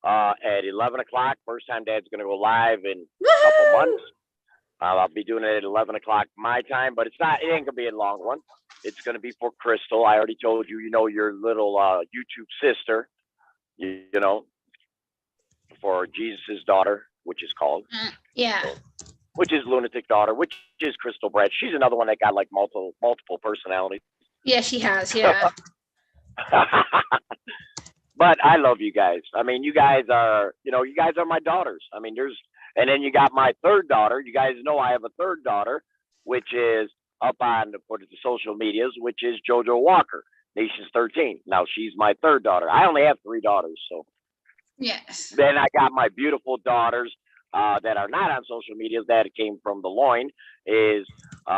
at 11 o'clock. First time Dad's going to go live in a couple months. I'll be doing it at 11 o'clock my time, but it ain't going to be a long one. It's going to be for Crystal. I already told you, you know, your little YouTube sister, you know, for Jesus's daughter, which is called. Yeah. Which is Lunatic Daughter, which is Crystal Brett. She's another one that got like multiple personalities. Yeah, she has. Yeah. But I love you guys. I mean, you guys are, you know, you guys are my daughters. I mean, and then you got my third daughter. You guys know I have a third daughter, which is up on the social medias, which is JoJo Walker, Nation's 13. Now she's my third daughter. I only have 3 daughters, so. Yes. Then I got my beautiful daughters that are not on social medias that came from the loin, is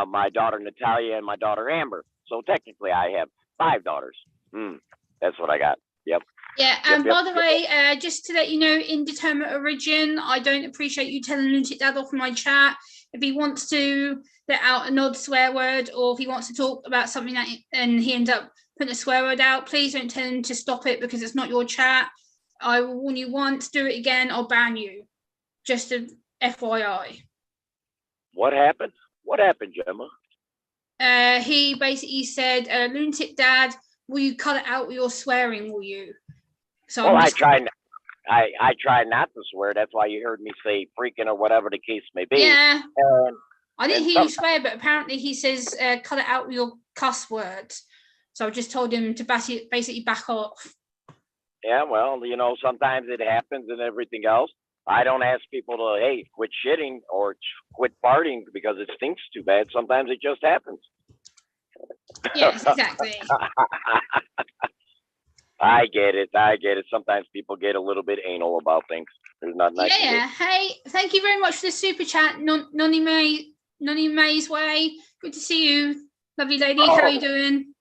my daughter Natalia and my daughter Amber. So technically I have 5 daughters. That's what I got. Yep. Yeah, and by the way, just to let you know, Indeterminate Origin, I don't appreciate you telling Lunatic Dad off in my chat. If he wants to let out an odd swear word, or if he wants to talk about something and he ends up putting a swear word out, please don't tell him to stop it because it's not your chat. I will warn you once, do it again, I'll ban you. Just a FYI. What happened? What happened, Gemma? He basically said, Lunatic Dad, will you cut it out with your swearing, will you? So well, I try not to swear. That's why you heard me say freaking or whatever the case may be. Yeah. I didn't hear you swear, but apparently he says cut it out with your cuss words. So I just told him to basically back off. Yeah, well, you know, sometimes it happens and everything else. I don't ask people to, hey, quit shitting or quit farting because it stinks too bad. Sometimes it just happens. Yes, exactly. I get it. Sometimes people get a little bit anal about things. There's nothing I can do. Yeah. Hey, thank you very much for the super chat, Nonny May's way. Good to see you, lovely lady. How are you doing?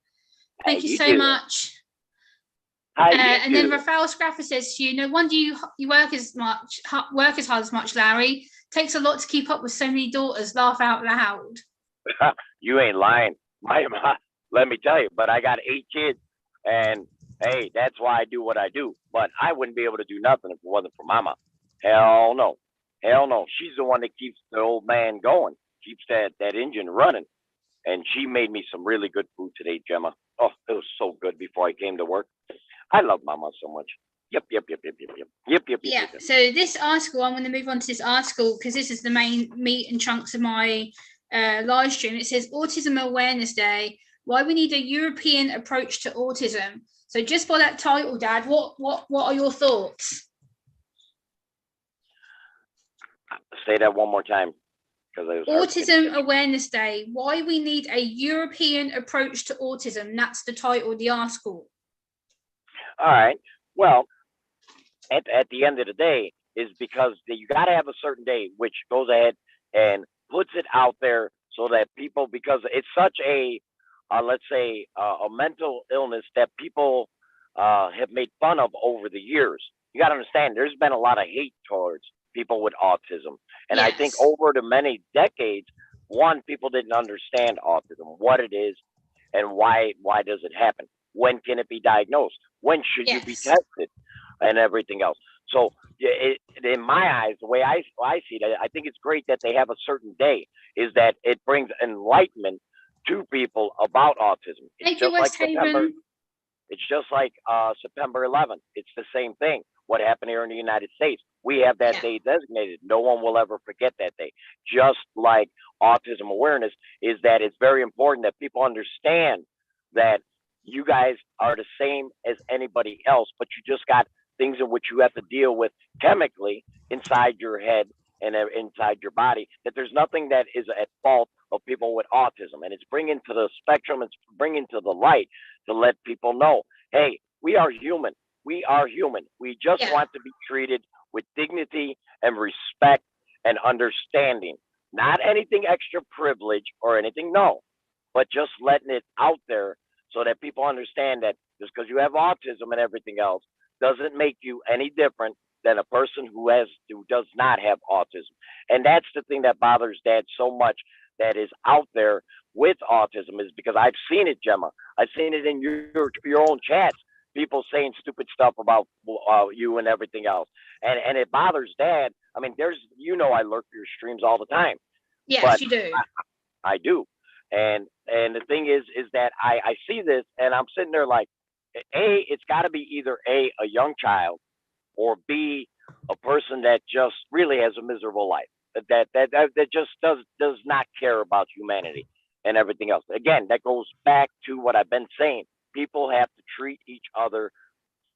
Thank you so much. And then Rafael Scraffer says to you, no wonder you work as hard as much, Larry. Takes a lot to keep up with so many daughters. Laugh out loud. You ain't lying. Let me tell you, but I got 8 kids, and hey, that's why I do what I do. But I wouldn't be able to do nothing if it wasn't for Mama. Hell no. She's the one that keeps the old man going, keeps that engine running. And she made me some really good food today, Gemma. Oh, it was so good before I came to work. I love Mama so much. Yep. Yeah. So this article, I'm going to move on to this article because this is the main meat and chunks of my live stream. It says Autism Awareness Day. Why we need a European approach to autism. So just by that title, Dad, what are your thoughts? Say that one more time. Autism Awareness Day. Why we need a European approach to autism. That's the title of the article. All right. Well, at the end of the day, is because you got to have a certain day which goes ahead and puts it out there so that people, because it's such a let's say a mental illness that people have made fun of over the years. You got to understand, there's been a lot of hate towards people with autism. And yes. I think over the many decades, people didn't understand autism, what it is, and why does it happen? When can it be diagnosed? When should you be tested? and everything else. So in my eyes, the way I see it, I think it's great that they have a certain day. Is that it brings enlightenment to people about autism. It's Thank you, just like West Haven. It's just like September 11th. It's the same thing. What happened here in the United States? We have that Yeah. day designated. No one will ever forget that day. Just like autism awareness is that it's very important that people understand that you guys are the same as anybody else, but you just got things in which you have to deal with chemically inside your head and inside your body. That there's nothing that is at fault of people with autism, and it's bringing to the spectrum, it's bringing to the light to let people know, hey, we are human. We are human. We just Yeah. want to be treated with dignity and respect and understanding. Not anything extra privilege or anything, no, but just letting it out there so that people understand that just because you have autism and everything else doesn't make you any different than a person who does not have autism. And that's the thing that bothers Dad so much that is out there with autism, is because I've seen it, Gemma. I've seen it in your own chats. People saying stupid stuff about you and everything else, and it bothers Dad. I mean, I lurk your streams all the time, Yes, but you do. I do, and the thing is that I see this and I'm sitting there like, it's got to be either a young child, or B, a person that just really has a miserable life, that just does not care about humanity and everything else. Again, that goes back to what I've been saying. People have to treat each other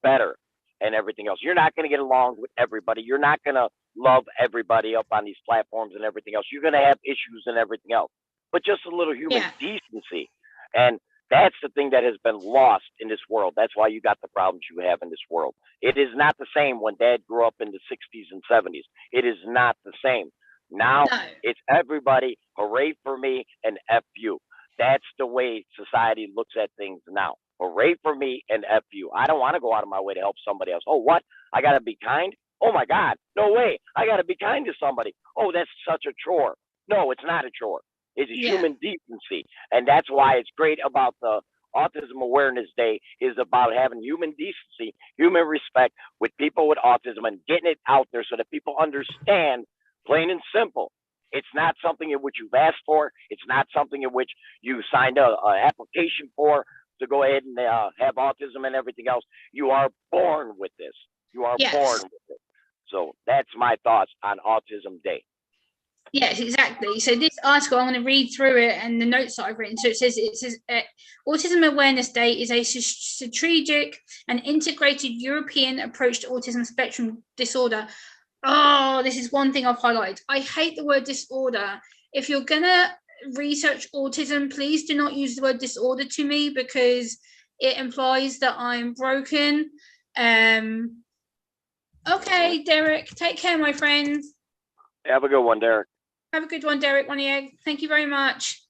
better and everything else. You're not going to get along with everybody. You're not going to love everybody up on these platforms and everything else. You're going to have issues and everything else, but just a little human Yeah. decency. And that's the thing that has been lost in this world. That's why you got the problems you have in this world. It is not the same when Dad grew up in the 60s and 70s. It is not the same. Now No. it's everybody, hooray for me and F you. That's the way society looks at things now. Hooray for me and F you. I don't want to go out of my way to help somebody else. Oh, what? I got to be kind? Oh, my God. No way. I got to be kind to somebody. Oh, that's such a chore. No, it's not a chore. It's a Yeah. human decency. And that's why it's great about the Autism Awareness Day, is about having human decency, human respect with people with autism, and getting it out there so that people understand, plain and simple. It's not something in which you've asked for. It's not something in which you signed a application for to go ahead and have autism and everything else. You are born with this. You are Yes. born with it. So that's my thoughts on Autism Day. Yes, exactly. So this article, I'm going to read through it and the notes that I've written. So it says Autism Awareness Day is a strategic and integrated European approach to autism spectrum disorder. Oh, this is one thing I've highlighted. I hate the word disorder. If you're going to research autism, please do not use the word disorder to me, because it implies that I'm broken. Okay, Derek, take care, my friend. Have a good one, Derek. Have a good one, Derek. One egg. Thank you very much.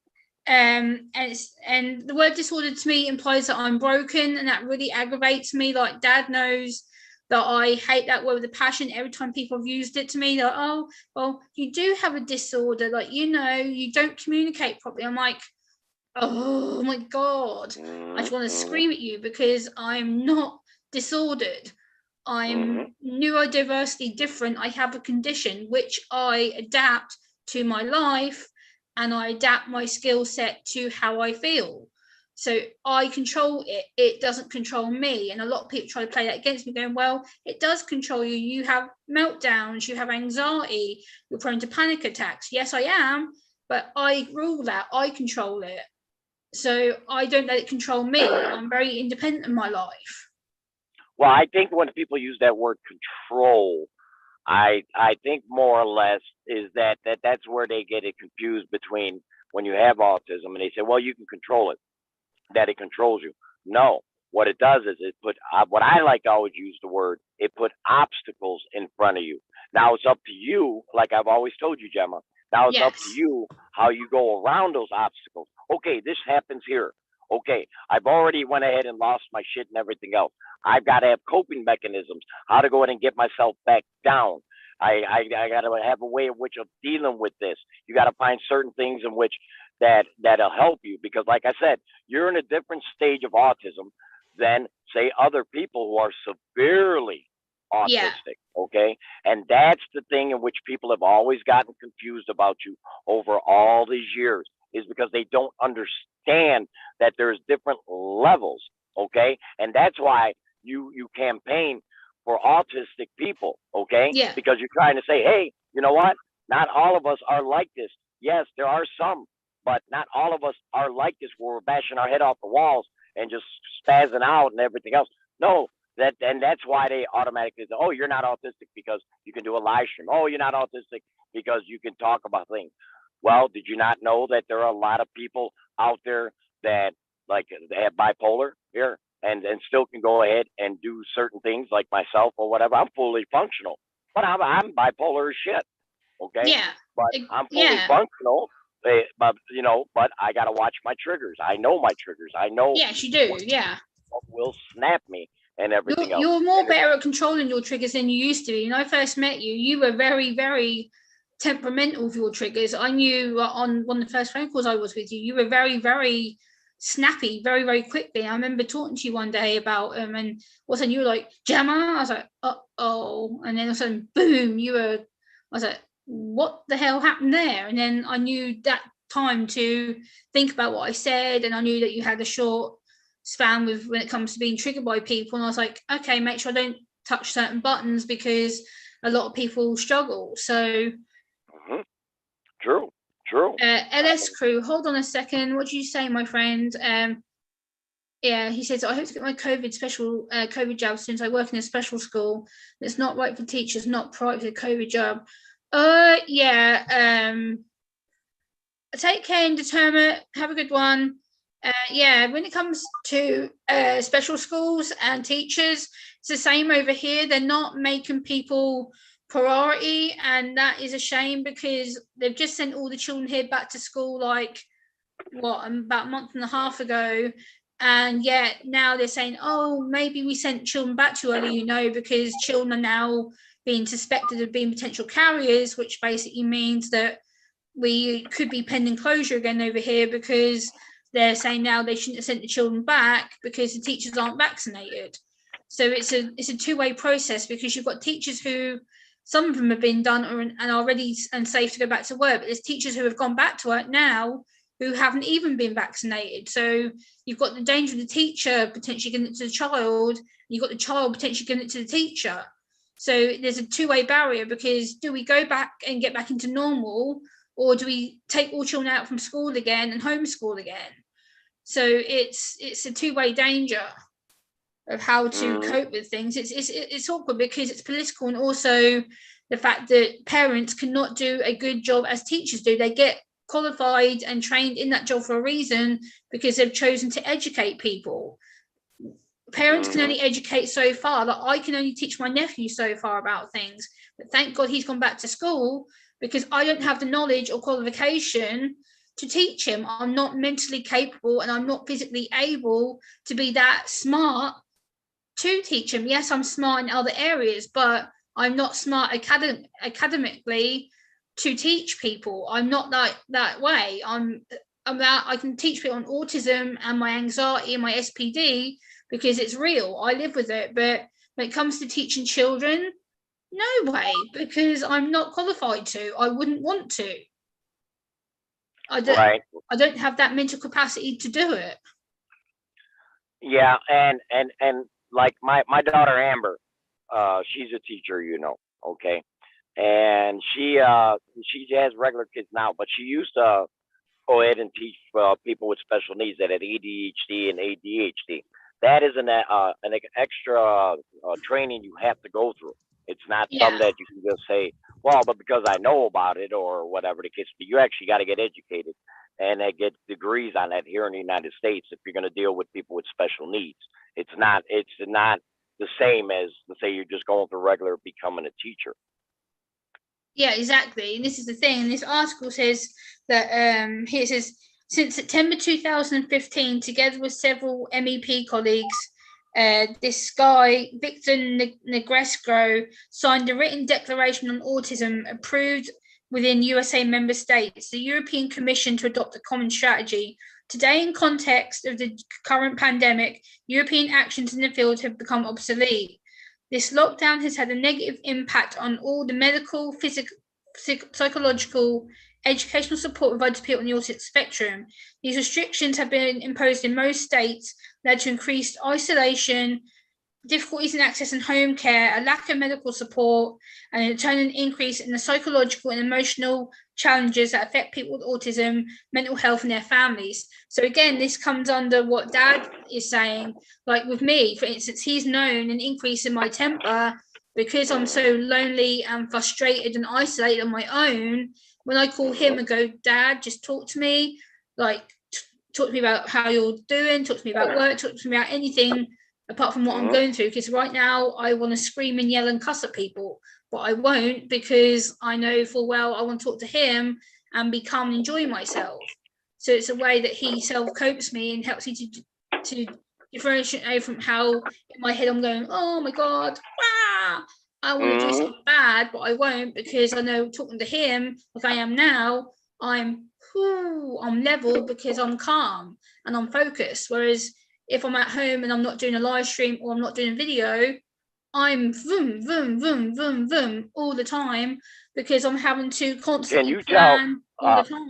And the word disorder to me implies that I'm broken, and that really aggravates me. Like, Dad knows that I hate that word with a passion. Every time people have used it to me, they're like, oh, well, you do have a disorder. Like, you don't communicate properly. I'm like, oh my God. I just want to scream at you, because I'm not disordered. I'm neurodiversity different. I have a condition which I adapt to my life, and I adapt my skill set to how I feel. So I control it. It doesn't control me. And a lot of people try to play that against me, going, well, it does control you. You have meltdowns, you have anxiety, you're prone to panic attacks. Yes, I am, but I rule that. I control it. So I don't let it control me. I'm very independent in my life. Well, I think when people use that word control, I think more or less is that's where they get it confused between when you have autism and they say, well, you can control it, that it controls you. No, what it does is it put what I like to always use the word, it put obstacles in front of you. Now it's up to you, like I've always told you, Gemma. Now it's up to you how you go around those obstacles. Okay, this happens here. Okay, I've already went ahead and lost my shit and everything else. I've got to have coping mechanisms, how to go ahead and get myself back down. I got to have a way in which of dealing with this. You got to find certain things in which that'll help you, because like I said, you're in a different stage of autism than say other people who are severely Yeah. autistic, okay? And that's the thing in which people have always gotten confused about you over all these years, is because they don't understand that there's different levels, okay? And that's why you campaign for autistic people, okay? Yeah. Because you're trying to say, hey, you know what? Not all of us are like this. Yes, there are some, but not all of us are like this where we're bashing our head off the walls and just spazzing out and everything else. No, that's why they automatically say, oh, you're not autistic because you can do a live stream. Oh, you're not autistic because you can talk about things. Well, did you not know that there are a lot of people out there that like they have bipolar here and still can go ahead and do certain things like myself or whatever? I'm fully functional, but I'm bipolar as shit. Okay, Yeah. but I'm fully Yeah. functional. But but I gotta watch my triggers. I know my triggers. I know Yes, you do. what, Yeah. what will snap me and everything else. You're more better at controlling your triggers than you used to be. When I first met you, you were very, very temperamental with your triggers. I knew on one of the first phone calls I was with you, you were very, very snappy, very, very quickly. I remember talking to you one day about and all of a sudden you were like, Gemma. I was like, oh, and then all of a sudden, boom, I was like, what the hell happened there? And then I knew that time to think about what I said, and I knew that you had a short span with when it comes to being triggered by people, and I was like, okay, make sure I don't touch certain buttons because a lot of people struggle. So True. LS crew, hold on a second, what did you say, my friend? Yeah, he says, I hope to get my COVID jab since I work in a special school. It's not right for teachers, not private for the COVID jab. Take care and determine. Have a good one. When it comes to special schools and teachers, it's the same over here. They're not making people priority, and that is a shame because they've just sent all the children here back to school about a month and a half ago, and yet now they're saying, oh, maybe we sent children back too early, because children are now being suspected of being potential carriers, which basically means that we could be pending closure again over here because they're saying now they shouldn't have sent the children back because the teachers aren't vaccinated. So it's a two-way process, because you've got teachers who, some of them have been done and are ready and safe to go back to work, but there's teachers who have gone back to work now who haven't even been vaccinated. So you've got the danger of the teacher potentially giving it to the child, and you've got the child potentially giving it to the teacher. So there's a two-way barrier, because do we go back and get back into normal, or do we take all children out from school again and homeschool again? So it's a two-way danger of how to cope with things. It's awkward because it's political, and also the fact that parents cannot do a good job as teachers do. They get qualified and trained in that job for a reason, because they've chosen to educate people. Parents can only educate so far. Like, I can only teach my nephew so far about things, but thank God he's gone back to school, because I don't have the knowledge or qualification to teach him. I'm not mentally capable, and I'm not physically able to be that smart to teach him. Yes, I'm smart in other areas, but I'm not smart academically to teach people. I'm not that way. I can teach people on autism and my anxiety and my SPD because it's real. I live with it. But when it comes to teaching children, no way, because I'm not qualified to. I wouldn't want to. I don't have that mental capacity to do it. Yeah, and like my daughter Amber, she's a teacher, okay, and she has regular kids now, but she used to go ahead and teach people with special needs that had ADHD and ADHD. That is an extra training you have to go through. It's not something that you can just say, well, but because I know about it or whatever the case. But you actually got to get educated and get degrees on that here in the United States if you're going to deal with people with special needs. It's not the same as, let's say, you're just going through regular becoming a teacher. Yeah, exactly. And this is the thing. And this article says that here it says, since September 2015, together with several MEP colleagues, this guy, Victor Negresco, signed a written declaration on autism approved within USA member states, the European Commission to adopt a common strategy. Today, in context of the current pandemic, European actions in the field have become obsolete. This lockdown has had a negative impact on all the medical, physical, psychological, educational support provided to people on the autistic spectrum. These restrictions have been imposed in most states, led to increased isolation, difficulties in accessing home care, a lack of medical support, and in turn an increase in the psychological and emotional challenges that affect people with autism, mental health, and their families. So again, this comes under what Dad is saying. Like with me, for instance, he's known an increase in my temper because I'm so lonely and frustrated and isolated on my own. When I call him and go, Dad, just talk to me, like talk to me about how you're doing, talk to me about work, talk to me about anything apart from what I'm going through, because right now I want to scream and yell and cuss at people, but I won't, because I know full well I want to talk to him and be calm and enjoy myself. So it's a way that he self-copes me and helps me to differentiate from how in my head I'm going, oh my God, I want to do something bad, but I won't, because I know talking to him like I am now, I'm level because I'm calm and I'm focused. Whereas if I'm at home and I'm not doing a live stream or I'm not doing a video, I'm vroom, vroom, vroom, vroom, vroom all the time, because I'm having to constantly plan all the time.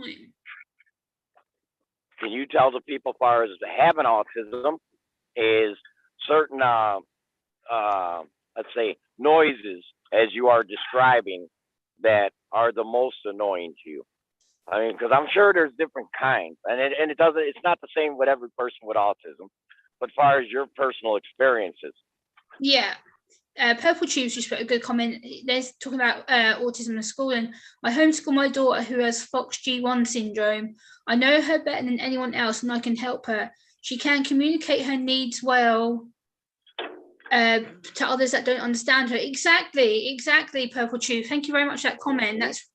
Can you tell the people, as far as having autism, is certain, let's say, noises, as you are describing, that are the most annoying to you? I mean, because I'm sure there's different kinds, and it doesn't. It's not the same with every person with autism. But as far as your personal experiences. Yeah. Purple Tubes just put a good comment. They're talking about autism in school, and I homeschool my daughter who has Fox G1 syndrome. I know her better than anyone else, and I can help her. She can communicate her needs well to others that don't understand her. Exactly, Purple Tube. Thank you very much for that comment. That's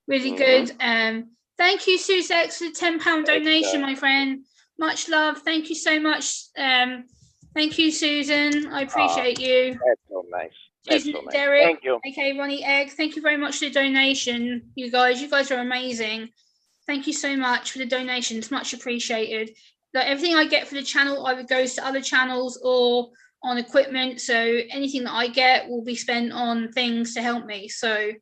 really good. Thank you, Suzex, for the £10 donation, my friend. Much love. Thank you so much. Thank you, Susan. I appreciate you. That's so nice. That's so nice. Derek. Thank you. Okay, Ronnie Egg. Thank you very much for the donation, you guys. You guys are amazing. Thank you so much for the donations. Much appreciated. Like, everything I get for the channel either goes to other channels or on equipment. So anything that I get will be spent on things to help me. So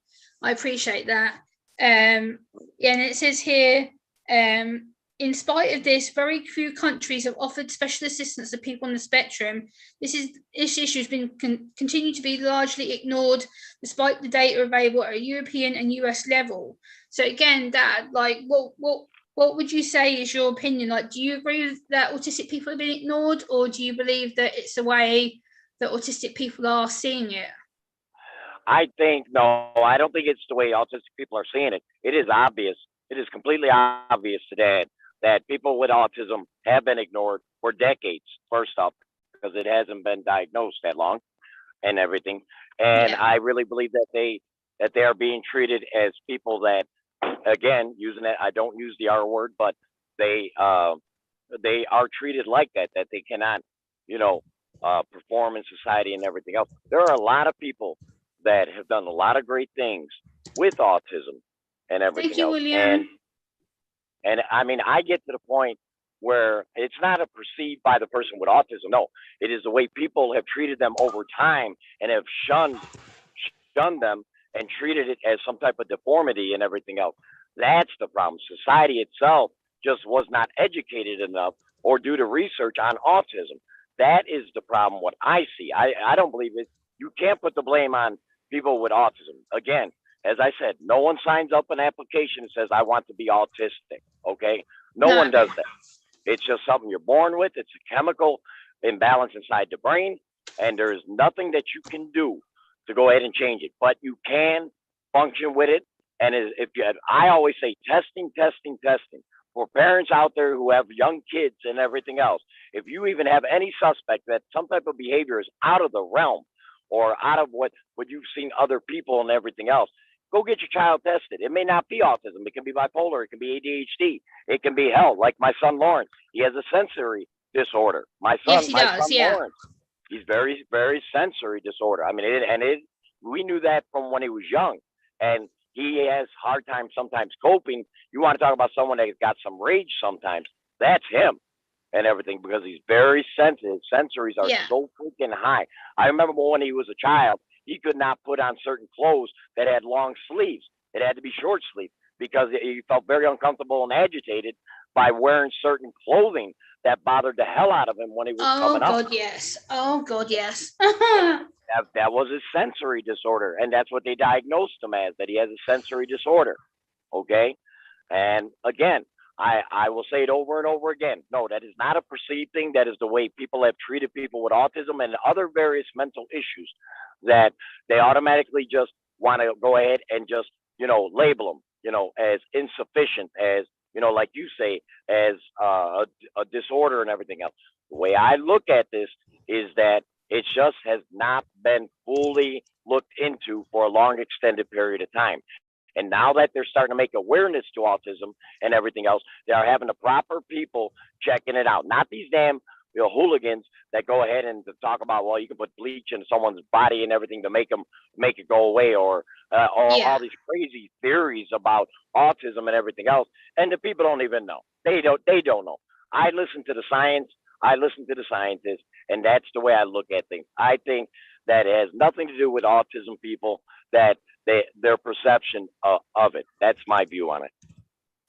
I appreciate that. And it says here, in spite of this, very few countries have offered special assistance to people on the spectrum. This issue has been continued to be largely ignored, despite the data available at a European and US level. So again, Dad, like, what would you say is your opinion? Like, do you agree that autistic people are being ignored, or do you believe that it's the way that autistic people are seeing it? I think, no, I don't think it's the way autistic people are seeing it. It is obvious. It is completely obvious today that people with autism have been ignored for decades, first off, because it hasn't been diagnosed that long and everything. And I really believe that they are being treated as people that, again, using it, I don't use the R word, but they are treated like that they cannot, perform in society and everything else. There are a lot of people that have done a lot of great things with autism and everything Thank you, else. William. And I mean, I get to the point where it's not a perceived by the person with autism. No, it is the way people have treated them over time and have shunned them and treated it as some type of deformity and everything else. That's the problem. Society itself just was not educated enough or due to research on autism. That is the problem, what I see. I don't believe it. You can't put the blame on people with autism. Again, as I said, no one signs up an application and says, I want to be autistic, okay? No one does that. It's just something you're born with. It's a chemical imbalance inside the brain, and there's nothing that you can do to go ahead and change it. But you can function with it, and I always say testing. For parents out there who have young kids and everything else, if you even have any suspect that some type of behavior is out of the realm or out of what you've seen other people and everything else, go get your child tested. It may not be autism. It can be bipolar. It can be ADHD. It can be hell, like my son Lawrence. He has a sensory disorder. My son Lawrence, he's very, very sensory disorder. I mean, we knew that from when he was young, and he has hard time sometimes coping. You want to talk about someone that's got some rage sometimes? That's him. and everything because he's very sensitive. Sensories are Yeah. so freaking high. I remember when he was a child, he could not put on certain clothes that had long sleeves. It had to be short sleeve because he felt very uncomfortable and agitated by wearing certain clothing that bothered the hell out of him when he was Oh coming up. God, yes. Oh God, yes. That was his sensory disorder, and that's what they diagnosed him as, that he has a sensory disorder. Okay, and again, I will say it over and over again. No, that is not a perceived thing. That is the way people have treated people with autism and other various mental issues, that they automatically just want to go ahead and just, label them, as insufficient, as, like you say, as a disorder and everything else. The way I look at this is that it just has not been fully looked into for a long extended period of time. And now that they're starting to make awareness to autism and everything else, they are having the proper people checking it out. Not these damn hooligans that go ahead and talk about, well, you can put bleach in someone's body and everything to make it go away, or all these crazy theories about autism and everything else. And the people don't even know. They don't know. I listen to the science. I listen to the scientists, and that's the way I look at things. I think that it has nothing to do with autism people, that their perception of it. That's my view on it.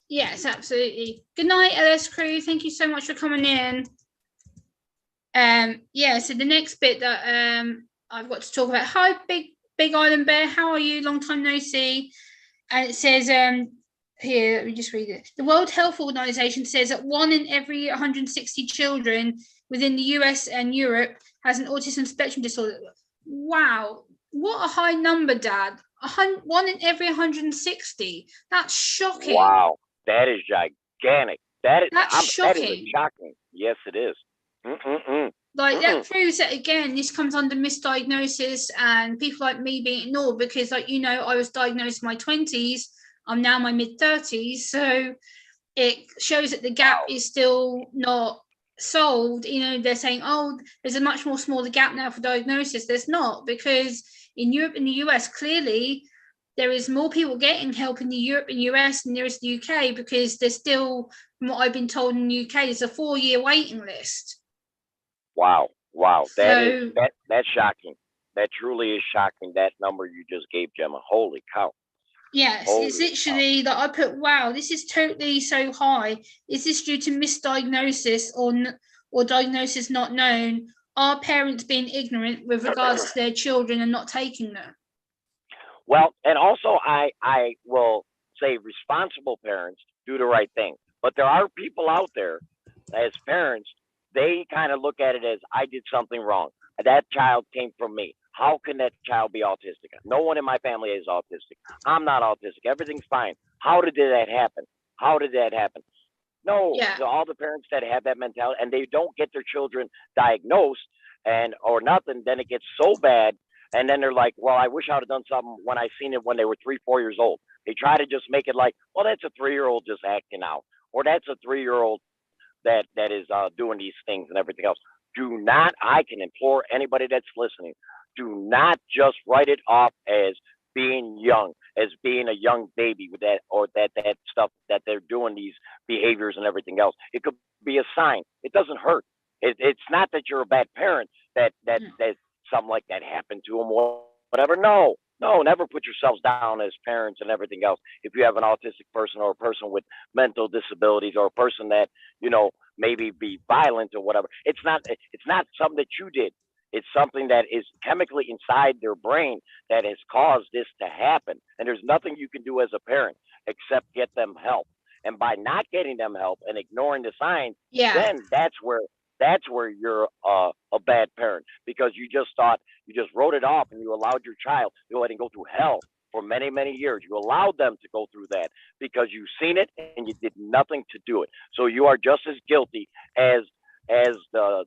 Yes, absolutely. Good night, LS Crew. Thank you so much for coming in. So the next bit that I've got to talk about. Hi, Big Island Bear. How are you? Long time no see. And it says here, let me just read it. The World Health Organization says that 1 in every 160 children within the US and Europe has an autism spectrum disorder. Wow, what a high number, Dad. 1 in every 160. That's shocking. Wow, that is gigantic. That's shocking. That is shocking. Yes, it is. That proves that, again, this comes under misdiagnosis and people like me being ignored, because I was diagnosed in my 20s. I'm now in my mid-30s, so it shows that the gap is still not solved. They're saying, oh, there's a much more smaller gap now for diagnosis. There's not, because in Europe and the US, clearly there is more people getting help in the Europe and US than there is the UK, because there's still, from what I've been told in the UK, there's a 4-year waiting list. Wow. That's shocking. That truly is shocking, that number you just gave, Gemma. Holy cow. Yes, it's literally that I put, wow, this is totally so high. Is this due to misdiagnosis or diagnosis not known? Are parents being ignorant with regards to their children and not taking them? Well, and also I will say responsible parents do the right thing. But there are people out there, as parents, they kind of look at it as, I did something wrong. That child came from me. How can that child be autistic? No one in my family is autistic. I'm not autistic. Everything's fine. How did that happen? No, all the parents that have that mentality and they don't get their children diagnosed or nothing, then it gets so bad. And then they're like, well, I wish I would have done something when I seen it when they were 3, 4 years old. They try to just make it like, well, that's a 3-year-old just acting out, or that's a 3-year-old that is doing these things and everything else. I can implore anybody that's listening, do not just write it off as being young, as being a young baby with that, or that stuff that they're doing, these behaviors and everything else. It could be a sign. It doesn't hurt. It's not that you're a bad parent, that something like that happened to them or whatever. No, never put yourselves down as parents and everything else. If you have an autistic person or a person with mental disabilities or a person that, maybe be violent or whatever, it's not something that you did. It's something that is chemically inside their brain that has caused this to happen. And there's nothing you can do as a parent except get them help. And by not getting them help and ignoring the signs, then that's where you're a bad parent, because you just wrote it off and you allowed your child to go ahead and go through hell for many, many years. You allowed them to go through that because you've seen it and you did nothing to do it. So you are just as guilty as the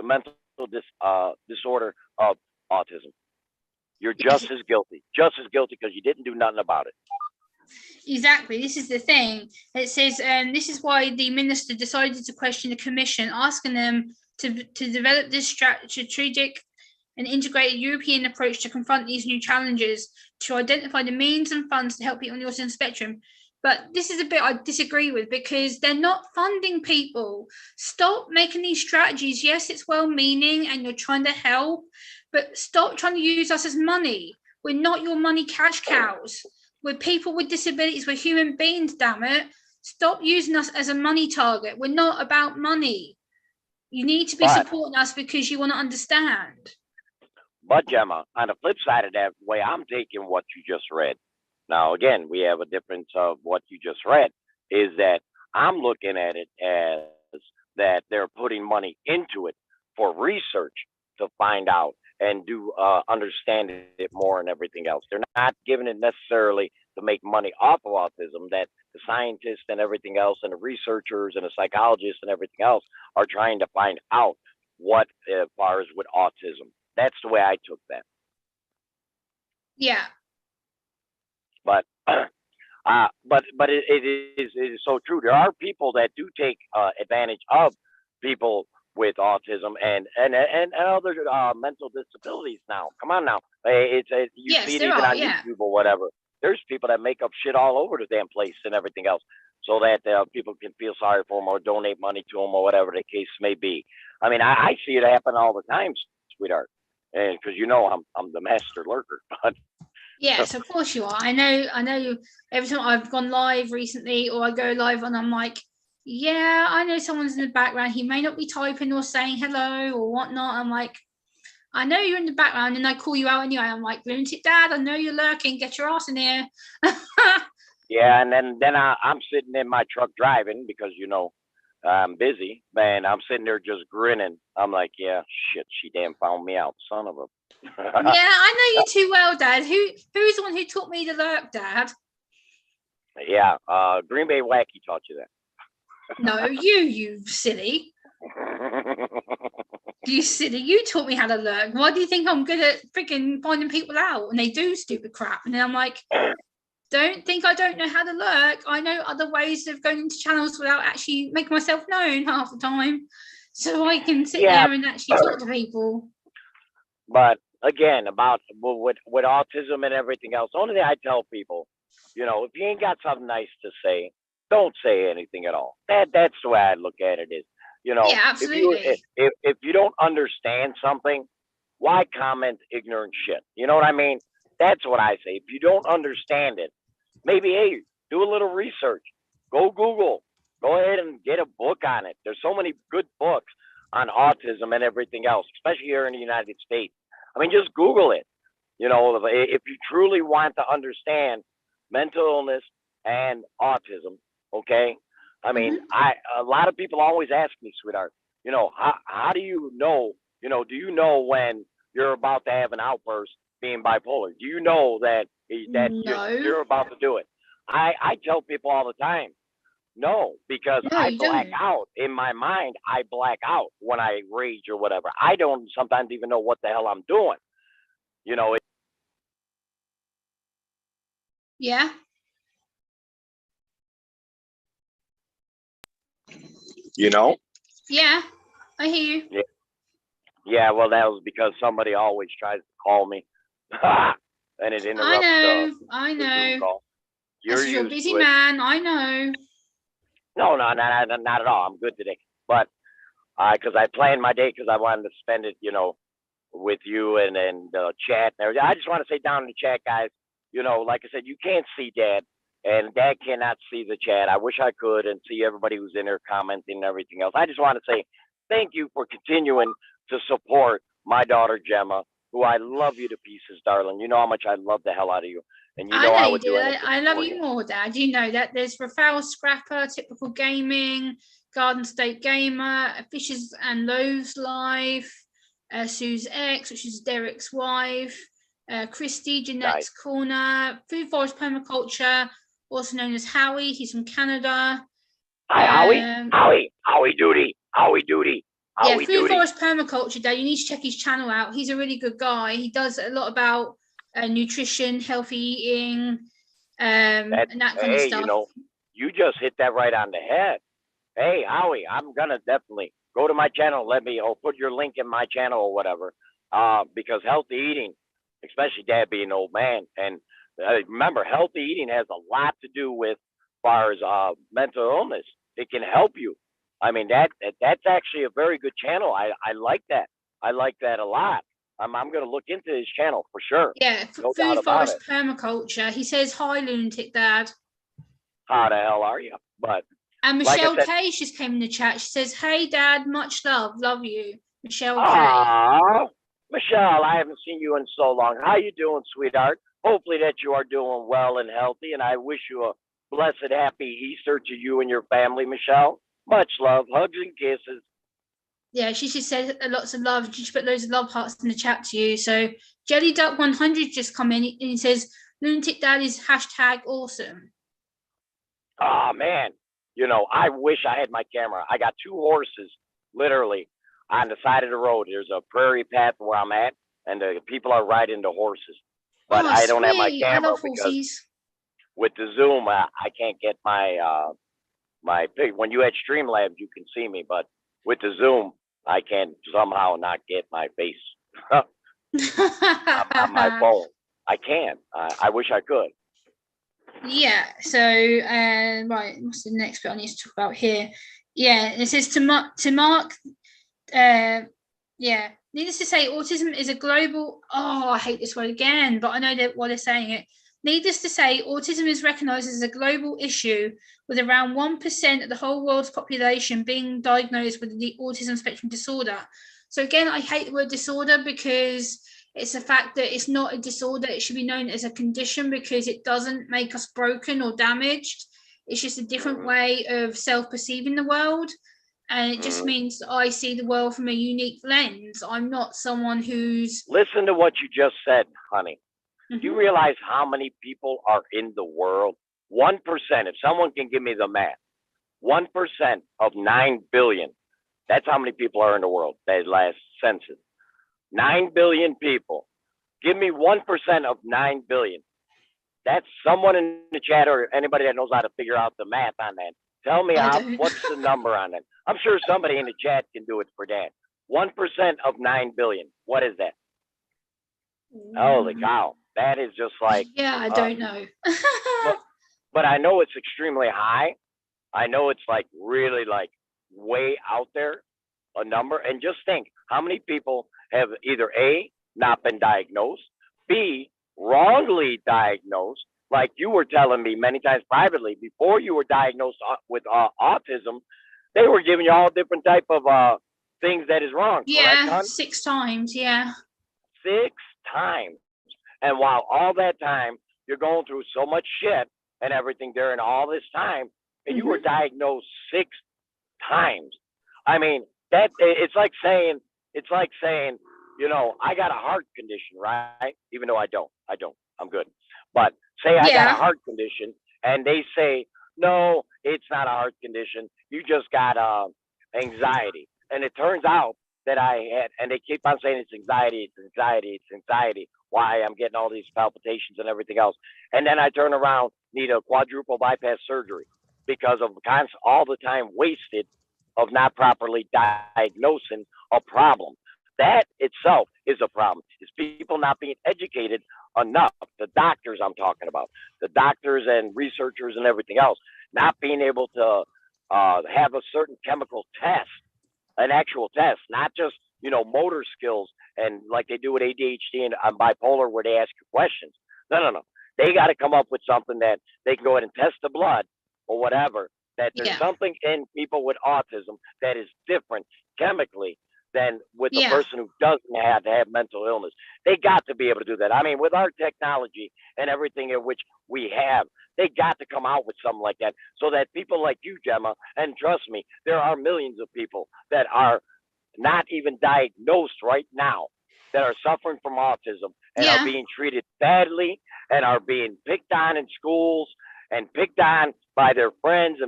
mental disorder of autism. You're just as guilty because you didn't do nothing about it. Exactly. This is the thing. It says, this is why the minister decided to question the commission, asking them to develop this strategic and integrated European approach to confront these new challenges, to identify the means and funds to help people on the autism spectrum. But this is a bit I disagree with, because they're not funding people. Stop making these strategies. Yes, it's well-meaning and you're trying to help, but stop trying to use us as money. We're not your money cash cows. We're people with disabilities. We're human beings, damn it. Stop using us as a money target. We're not about money. You need to be supporting us because you want to understand. But Gemma, on the flip side of that, way I'm taking what you just read. Now, again, we have a difference of what you just read, is that I'm looking at it as that they're putting money into it for research to find out and do understand it more and everything else. They're not giving it necessarily to make money off of autism, that the scientists and everything else and the researchers and the psychologists and everything else are trying to find out what as far as with autism. That's the way I took that. Yeah. But it is so true. There are people that do take advantage of people with autism and other mental disabilities. Now, come on now, you see it even on YouTube or whatever. There's people that make up shit all over the damn place and everything else, so that people can feel sorry for them or donate money to them or whatever the case may be. I mean, I see it happen all the time, sweetheart, and because I'm the master lurker. But yes, of course you are. I know. Every time I've gone live recently, or I go live and I'm like, yeah, I know someone's in the background. He may not be typing or saying hello or whatnot. I'm like, I know you're in the background, and I call you out anyway. I'm like, Lunatic Dad, I know you're lurking. Get your ass in here. Yeah, and then I'm sitting in my truck driving because I'm busy, man. I'm sitting there just grinning. I'm like, yeah, shit, she damn found me out, son of a. Yeah, I know you too well, Dad. Who's the one who taught me to lurk, Dad? Yeah, Green Bay Wacky taught you that. No, you silly. You silly. You taught me how to lurk. Why do you think I'm good at freaking finding people out when they do stupid crap? And then I'm like, don't think I don't know how to lurk. I know other ways of going into channels without actually making myself known half the time, so I can sit there and actually talk to people. But again, about with autism and everything else, the only thing I tell people, if you ain't got something nice to say, don't say anything at all. That's the way I look at it. Is yeah, absolutely. If you don't understand something, why comment ignorant shit? You know what I mean? That's what I say. If you don't understand it, maybe, hey, do a little research. Go Google. Go ahead and get a book on it. There's so many good books on autism and everything else, especially here in the United States. I mean, just Google it. If you truly want to understand mental illness and autism, okay? I mean, a lot of people always ask me, sweetheart, how do you know, do you know when you're about to have an outburst being bipolar? Do you know that No. you're about to do it? I tell people all the time, no, because I black out in my mind. I black out when I rage or whatever. I don't sometimes even know what the hell I'm doing. Yeah. Yeah, I hear you. Yeah, well, that was because somebody always tries to call me, and it interrupts. I know. Call. You're a busy man. I know. No, not at all. I'm good today, but because I planned my day because I wanted to spend it, with you and chat and everything. I just want to say down in the chat, guys. Like I said, you can't see Dad, and Dad cannot see the chat. I wish I could and see everybody who's in there commenting and everything else. I just want to say thank you for continuing to support my daughter Gemma, who I love you to pieces, darling. You know how much I love the hell out of you, and you know I would do anything. I love you more, Dad. You know that. There's Rafael Scrapper, Typical Gaming, Garden State Gamer, Fishes and Loaves Live, Sue's X, which is Derek's wife, Christy, Jeanette's Corner, Food Forest Permaculture, also known as Howie. He's from Canada. Hi, Howie Duty. Yeah, Food Forest Permaculture, Dad. You need to check his channel out. He's a really good guy. He does a lot about nutrition, healthy eating, and that kind of stuff. You just hit that right on the head. Hey, Howie, I'm gonna definitely go to my channel. Put your link in my channel or whatever. Because healthy eating, especially Dad being an old man, and remember, healthy eating has a lot to do with far as mental illness. It can help you. I mean, that's actually a very good channel. I like that. I like that a lot. I'm going to look into his channel for sure. Yeah, No doubt Food about Forest it. Permaculture. He says, "Hi, lunatic dad." How the hell are you? But And like I Michelle said, K just came in the chat. She says, "Hey, dad, much love you." Michelle K. ah, Michelle, I haven't seen you in so long. How you doing, sweetheart? Hopefully that you are doing well and healthy, and I wish you a blessed, happy Easter to you and your family, Michelle. Much love, hugs and kisses. Yeah, she just said lots of love. She just put loads of love hearts in the chat to you. So Jelly Duck 100 just come in and he says, "Lunatic dad is #awesome." Oh man, I wish I had my camera. I got 2 horses, literally, on the side of the road. There's a prairie path where I'm at, and the people are riding the horses. But Oh, I don't have my sweet. I camera love because horsies. with the Zoom, I can't get my pic. When you had Streamlabs, you can see me, but with the Zoom, I can somehow not get my face on my phone. I can't. I wish I could. Yeah, so right, what's the next bit I need to talk about here? Yeah, it says to Mark, yeah, needless to say, autism is a global, I hate this word again, but I know that why they're saying it. Needless to say, autism is recognized as a global issue, with around 1% of the whole world's population being diagnosed with the autism spectrum disorder. So again, I hate the word disorder because it's a fact that it's not a disorder. It should be known as a condition because it doesn't make us broken or damaged. It's just a different way of self-perceiving the world. And it just means that I see the world from a unique lens. I'm not someone who's... Listen to what you just said, honey. Do you realize how many people are in the world? 1%, if someone can give me the math, 1% of 9 billion. That's how many people are in the world, that last census. 9 billion people. Give me 1% of 9 billion. That's someone in the chat or anybody that knows how to figure out the math on that. Tell me what's the number on it. I'm sure somebody in the chat can do it for that. 1% of 9 billion. What is that? Holy cow. That is just like... Yeah, I don't know. but I know it's extremely high. I know it's like really like way out there, a number. And just think how many people have either A, not been diagnosed, B, wrongly diagnosed, like you were telling me many times privately, before you were diagnosed with autism, they were giving you all different type of things that is wrong, correct, hon? 6 times, yeah. 6 times. And while all that time, you're going through so much shit and everything during all this time, and you were diagnosed 6 times. I mean, it's like saying, I got a heart condition, right? Even though I don't, I'm good. But say I got a heart condition and they say, no, it's not a heart condition. You just got anxiety. And it turns out that I had, and they keep on saying it's anxiety, why I'm getting all these palpitations and everything else. And then I turn around, need a quadruple bypass surgery because of all the time wasted of not properly diagnosing a problem. That itself is a problem. Is people not being educated enough. The doctors I'm talking about, the doctors and researchers and everything else, not being able to have a certain chemical test, an actual test, not just motor skills and like they do with ADHD and bipolar where they ask you questions. No. They got to come up with something that they can go ahead and test the blood or whatever, that there's something in people with autism that is different chemically than with a person who doesn't have to have mental illness. They got to be able to do that. I mean, with our technology and everything in which we have, they got to come out with something like that so that people like you, Gemma, and trust me, there are millions of people that are not even diagnosed right now that are suffering from autism and are being treated badly and are being picked on in schools and picked on by their friends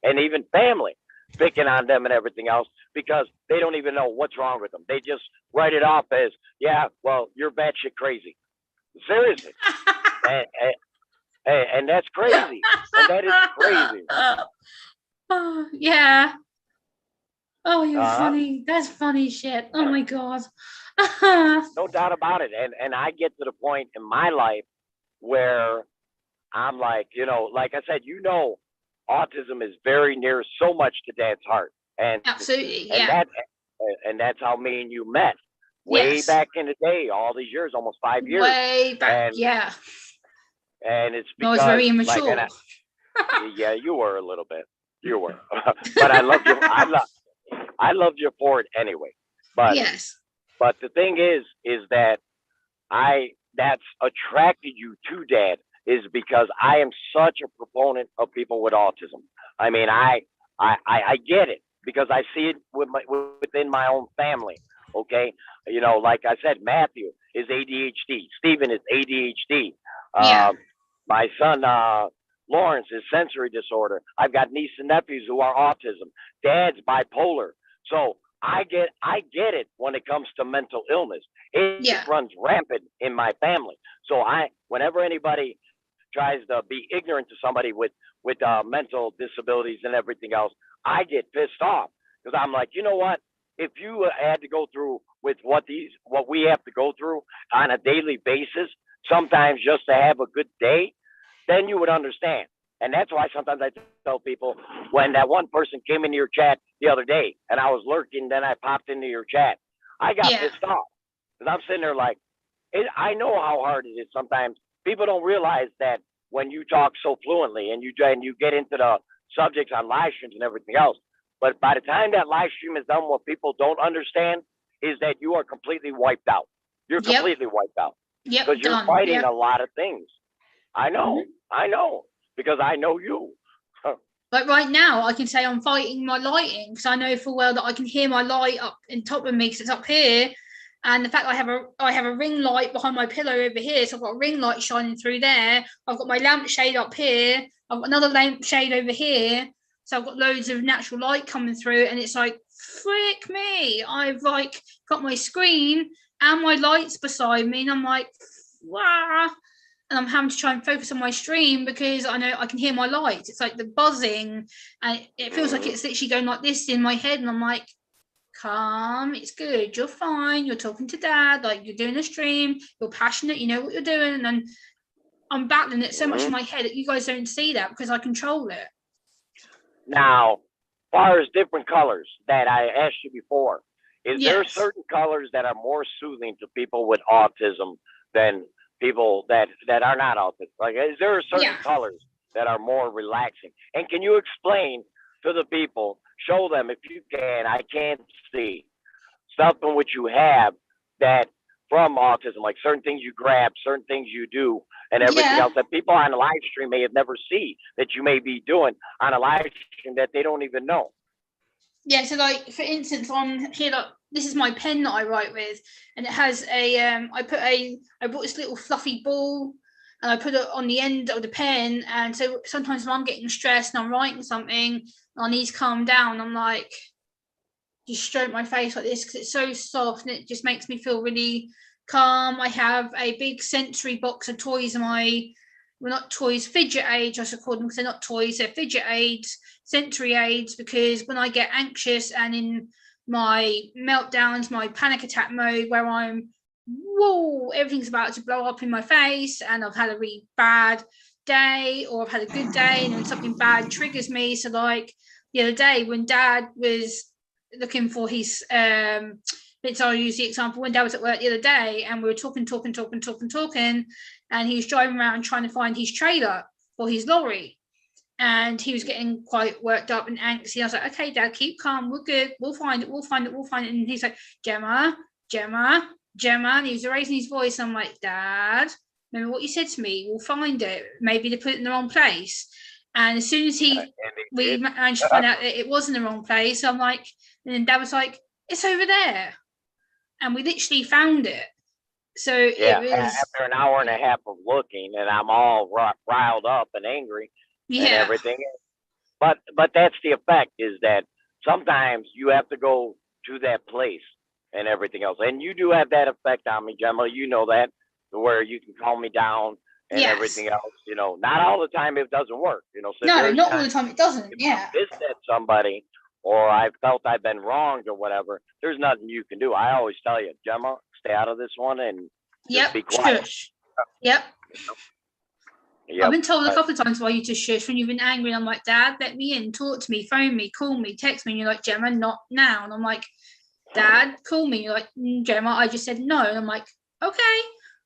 and even family, picking on them and everything else because they don't even know what's wrong with them. They just write it off as, yeah, well, you're batshit crazy. Seriously. and that's crazy. And that is crazy. Oh, yeah. Oh, you're funny. That's funny shit. Oh my God. No doubt about it. And I get to the point in my life where I'm like, like I said, autism is very near so much to Dad's heart, and Absolutely. and Yeah. that and that's how me and you met way Yes. back in the day, all these years, almost 5 years, Way back. and Yeah. it's I was because very like, immature. yeah, you were a little bit, you were, but I loved you. I loved you for it anyway. But Yes. the thing is that that's attracted you to Dad is because I am such a proponent of people with autism. I mean, I get it because I see it within my own family. Okay, like I said, Matthew is ADHD. Stephen is ADHD. Yeah. My son Lawrence is sensory disorder. I've got nieces and nephews who are autism. Dad's bipolar. So I get it when it comes to mental illness. It Yeah. runs rampant in my family. So whenever anybody tries to be ignorant to somebody with mental disabilities and everything else, I get pissed off because I'm like, you know what? If you had to go through with what we have to go through on a daily basis, sometimes just to have a good day, then you would understand. And that's why sometimes I tell people when that one person came into your chat the other day and I was lurking, then I popped into your chat, I got Yeah. pissed off because I'm sitting there like, I know how hard it is sometimes. People don't realize that when you talk so fluently and you get into the subjects on live streams and everything else, but by the time that live stream is done, what people don't understand is that you are completely wiped out. You're Yep. completely wiped out Yep. because you're Done. fighting Yep. a lot of things. I know, because I know you. Like right now, I can say I'm fighting my lighting because I know full well that I can hear my light up in top of me because it's up here, and the fact that I have a ring light behind my pillow over here, so I've got a ring light shining through there. I've got my lampshade up here. I've got another lampshade over here, so I've got loads of natural light coming through, and it's like, frick me! I've like got my screen and my lights beside me, and I'm like, wow. And I'm having to try and focus on my stream because I know I can hear my lights. It's like the buzzing, and it feels like it's literally going like this in my head. And I'm like, calm, it's good, you're fine, you're talking to Dad, like you're doing a stream, you're passionate, you know what you're doing. And then I'm battling it so much in my head that you guys don't see that because I control it. Now, as far as different colors that I asked you before, is there certain colors that are more soothing to people with autism than people that are not autistic? Like, is there certain colors that are more relaxing? And can you explain to the people, show them if you can, I can't see, stuff in which you have that from autism, like certain things you grab, certain things you do, and everything else that people on the live stream may have never seen that you may be doing on a live stream that they don't even know. Yeah, so like for instance, on here, like this is my pen that I write with, and it has a I bought this little fluffy ball, and I put it on the end of the pen, and so sometimes when I'm getting stressed and I'm writing something, and I need to calm down, I'm like, just stroke my face like this because it's so soft and it just makes me feel really calm. I have a big sensory box of toys in my, well, not toys, fidget aids, I should call them, because they're not toys, they're fidget aids, sensory aids, because when I get anxious and in my meltdowns, my panic attack mode where I'm, whoa, everything's about to blow up in my face and I've had a really bad day or I've had a good day and then something bad triggers me. So like the other day when Dad was looking for his I'll use the example when Dad was at work the other day and we were talking, and he was driving around trying to find his trailer for his lorry, and he was getting quite worked up and anxious. I was like, okay, Dad, keep calm, we're good, we'll find it. And he's like, Gemma, and he was raising his voice, and I'm like, Dad, remember what you said to me, we'll find it, maybe they put it in the wrong place. And as soon as we managed to find out that it was in the wrong place, I'm like, and then Dad was like, it's over there. And we literally found it. So it was after an hour and a half of looking, and I'm all riled up and angry and everything. But that's the effect, is that sometimes you have to go to that place and everything else. And you do have that effect on me, Gemma. You know that, where you can calm me down and everything else. You know, not all the time it doesn't work. You know, so no, not all the time it doesn't. If I pissed at somebody or I felt I've been wronged or whatever, there's nothing you can do. I always tell you, Gemma, stay out of this one and just be quiet. Shush. Yep. Yep. I've been told a couple of times why you just shush when you've been angry. And I'm like, Dad, let me in, talk to me, phone me, call me, text me. And you're like, Gemma, not now. And I'm like, Dad, call me. You're like, Gemma, I just said no. And I'm like, okay,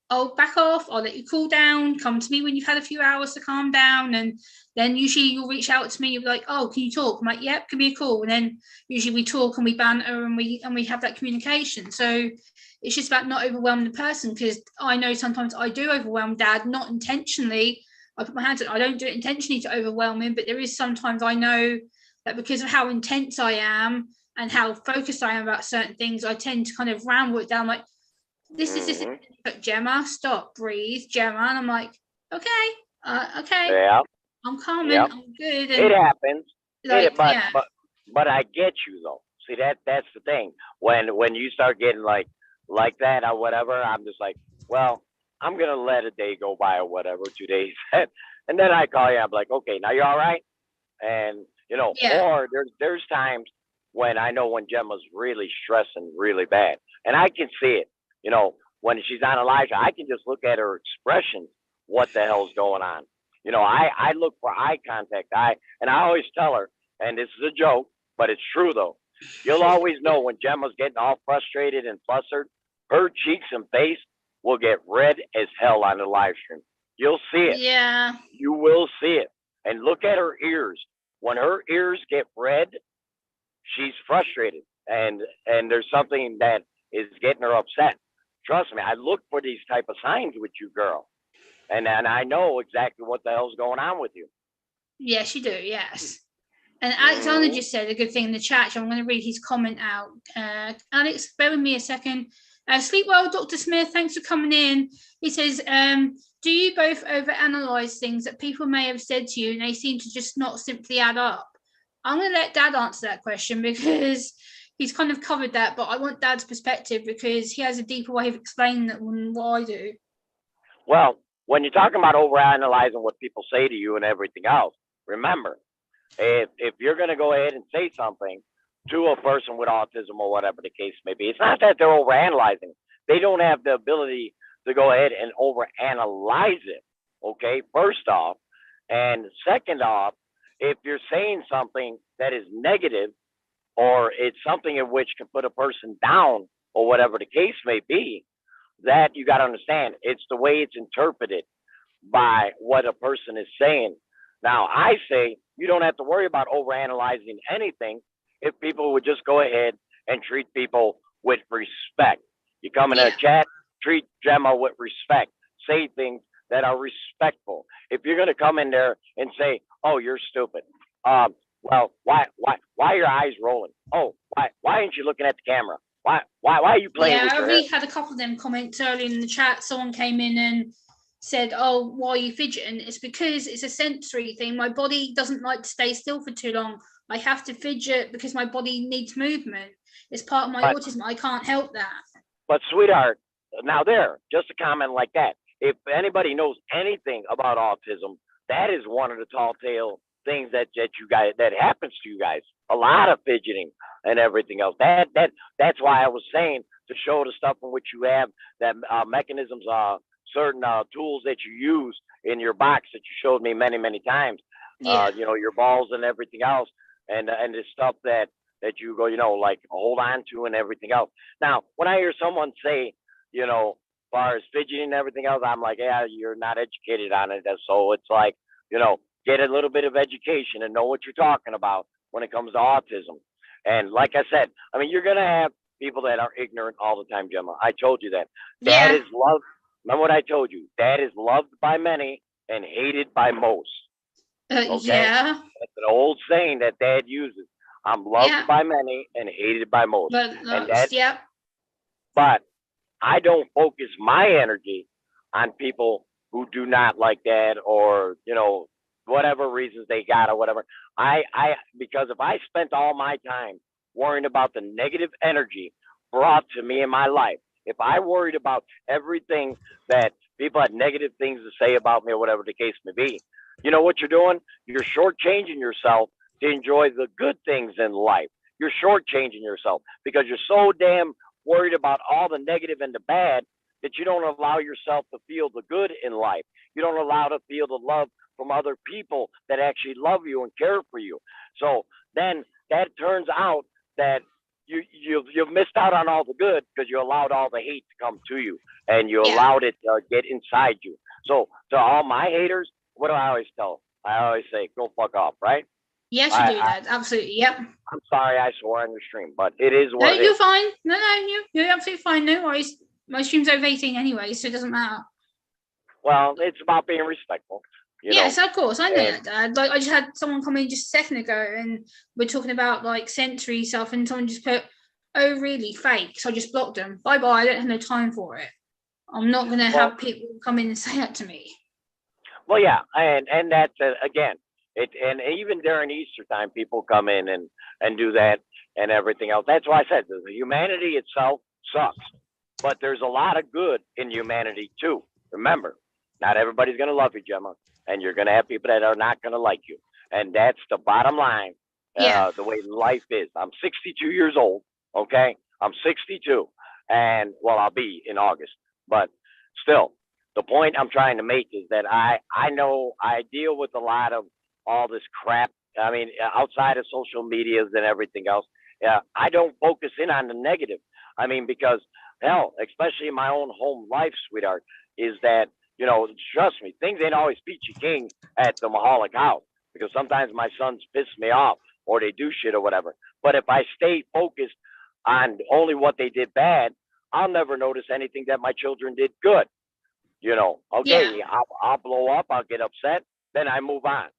I'll back off. I'll let you cool down. Come to me when you've had a few hours to calm down. And then usually you'll reach out to me. You'll be like, oh, can you talk? I'm like, yep, give me a call. And then usually we talk and we banter and we have that communication. So it's just about not overwhelming the person, because I know sometimes I do overwhelm Dad, not intentionally. I put my hands up. I don't do it intentionally to overwhelm him, but there is sometimes I know that because of how intense I am and how focused I am about certain things, I tend to kind of ramble it down like, this is like, Gemma, stop, breathe, Gemma. And I'm like, okay, Yeah. I'm calming, Yep. I'm good. And it happens. Like, But I get you though. See, that's the thing. When you start getting like that or whatever, I'm just like, well, I'm gonna let a day go by or whatever, 2 days, and then I call you. I'm like, okay, now you all right? And or there's times when I know when Gemma's really stressing really bad, and I can see it. When she's on Elijah, I can just look at her expressions. What the hell's going on? I look for eye contact. And I always tell her, and this is a joke, but it's true though. You'll always know when Gemma's getting all frustrated and flustered. Her cheeks and face will get red as hell on the live stream. You'll see it. Yeah. You will see it. And look at her ears. When her ears get red, she's frustrated, and there's something that is getting her upset. Trust me, I look for these type of signs with you, girl, and I know exactly what the hell's going on with you. Yes, you do. Yes. And Alexander just said a good thing in the chat. So I'm going to read his comment out. Alex, bear with me a second. Sleep well, Dr. Smith. Thanks for coming in. He says, do you both overanalyze things that people may have said to you and they seem to just not simply add up? I'm going to let Dad answer that question because he's kind of covered that, but I want Dad's perspective because he has a deeper way of explaining it than what I do. Well, when you're talking about overanalyzing what people say to you and everything else, remember, if you're going to go ahead and say something to a person with autism or whatever the case may be, it's not that they're overanalyzing. They don't have the ability to go ahead and overanalyze it, okay, first off. And second off, if you're saying something that is negative or it's something in which can put a person down or whatever the case may be, that you got to understand, it's the way it's interpreted by what a person is saying. Now, I say you don't have to worry about overanalyzing anything if people would just go ahead and treat people with respect. You come in a chat, treat Gemma with respect. Say things that are respectful. If you're going to come in there and say, oh, you're stupid. Well, why are your eyes rolling? Oh, why aren't you looking at the camera? Why are you playing with your hair? Yeah, we had a couple of them comments earlier in the chat. Someone came in and said, oh, why are you fidgeting? It's because it's a sensory thing. My body doesn't like to stay still for too long. I have to fidget because my body needs movement. It's part of my autism. I can't help that. But sweetheart, now just a comment like that. If anybody knows anything about autism, that is one of the tall tale things that you guys, that happens to you guys. A lot of fidgeting and everything else. That's why I was saying to show the stuff in which you have that mechanisms, certain tools that you use in your box that you showed me many times. Your balls and everything else, and the stuff that you go, like hold on to and everything else. Now, when I hear someone say, as far as fidgeting and everything else, I'm like, yeah, you're not educated on it. So it's like, get a little bit of education and know what you're talking about when it comes to autism. And like I said, I mean, you're going to have people that are ignorant all the time, Gemma. I told you that. Dad is loved. Remember what I told you? Dad is loved by many and hated by most. Okay? Yeah. That's an old saying that Dad uses. I'm loved by many and hated by most. But I don't focus my energy on people who do not like Dad or, whatever reasons they got or whatever. Because if I spent all my time worrying about the negative energy brought to me in my life, if I worried about everything that people had negative things to say about me or whatever the case may be, you know what you're doing? You're shortchanging yourself to enjoy the good things in life. You're shortchanging yourself because you're so damn worried about all the negative and the bad that you don't allow yourself to feel the good in life. You don't allow to feel the love from other people that actually love you and care for you. So then that turns out that you've missed out on all the good because you allowed all the hate to come to you and you Yeah. allowed it to get inside you. So to all my haters, what do I always tell? I always say, go fuck off, right? Yes, you do that. Absolutely. Yep. I'm sorry I swore on the stream, but it is No, what it you're is. fine. No, you're absolutely fine. No worries. My stream's over 18 anyway, so it doesn't matter. Well, it's about being respectful. Yes, of course. I know and that, Dad. Like, I just had someone come in just a second ago and we're talking about like sensory stuff, and someone just put, "Oh, really? Fake." So I just blocked them. Bye bye. I don't have no time for it. I'm not going to have people come in and say that to me. Well, yeah, and that's again, it, and even during Easter time, people come in and do that and everything else. That's why I said the humanity itself sucks, but there's a lot of good in humanity too. Remember, not everybody's gonna love you, Gemma, and you're gonna have people that are not gonna like you, and that's the bottom line. Yeah. The way life is. I'm 62 years old. Okay, I'm 62, and well, I'll be in August, but still, the point I'm trying to make is that I know I deal with a lot of all this crap. I mean, outside of social medias and everything else, I don't focus in on the negative. I mean, because hell, especially in my own home life, sweetheart, is that trust me, things ain't always peachy keen at the Mahalik house because sometimes my sons piss me off or they do shit or whatever. But if I stay focused on only what they did bad, I'll never notice anything that my children did good. Okay, Yeah. I'll blow up, I'll get upset, then I move on,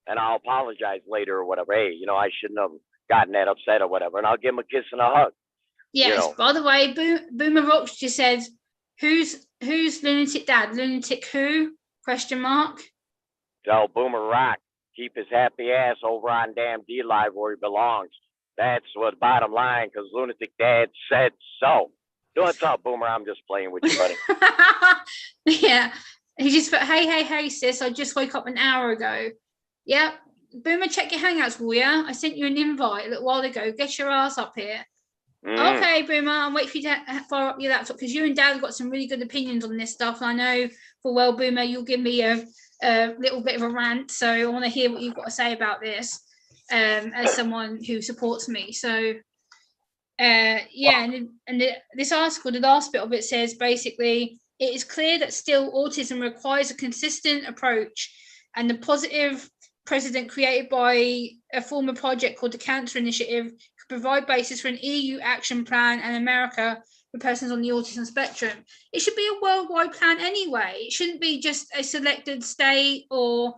and I'll apologize later or whatever. Hey, I shouldn't have gotten that upset or whatever, and I'll give him a kiss and a hug. Yes. By the way, Boomer Rocks just said, "Who's lunatic dad? Lunatic who? Question mark." Tell Boomer Rock keep his happy ass over on damn D Live where he belongs. That's what bottom line, because lunatic dad said so. What's up, Boomer? I'm just playing with you, buddy. Yeah. He just put, hey, sis, I just woke up an hour ago. Yep. Boomer, check your hangouts, will ya? I sent you an invite a little while ago. Get your ass up here. Okay, Boomer, I'm waiting for you to fire up your laptop because you and Dad have got some really good opinions on this stuff. And I know for well, Boomer, you'll give me a little bit of a rant. So I want to hear what you've got to say about this as someone who supports me. So this article, the last bit of it says basically, it is clear that still autism requires a consistent approach, and the positive precedent created by a former project called the Cancer Initiative could provide basis for an EU action plan in America for persons on the autism spectrum. It should be a worldwide plan anyway. It shouldn't be just a selected state or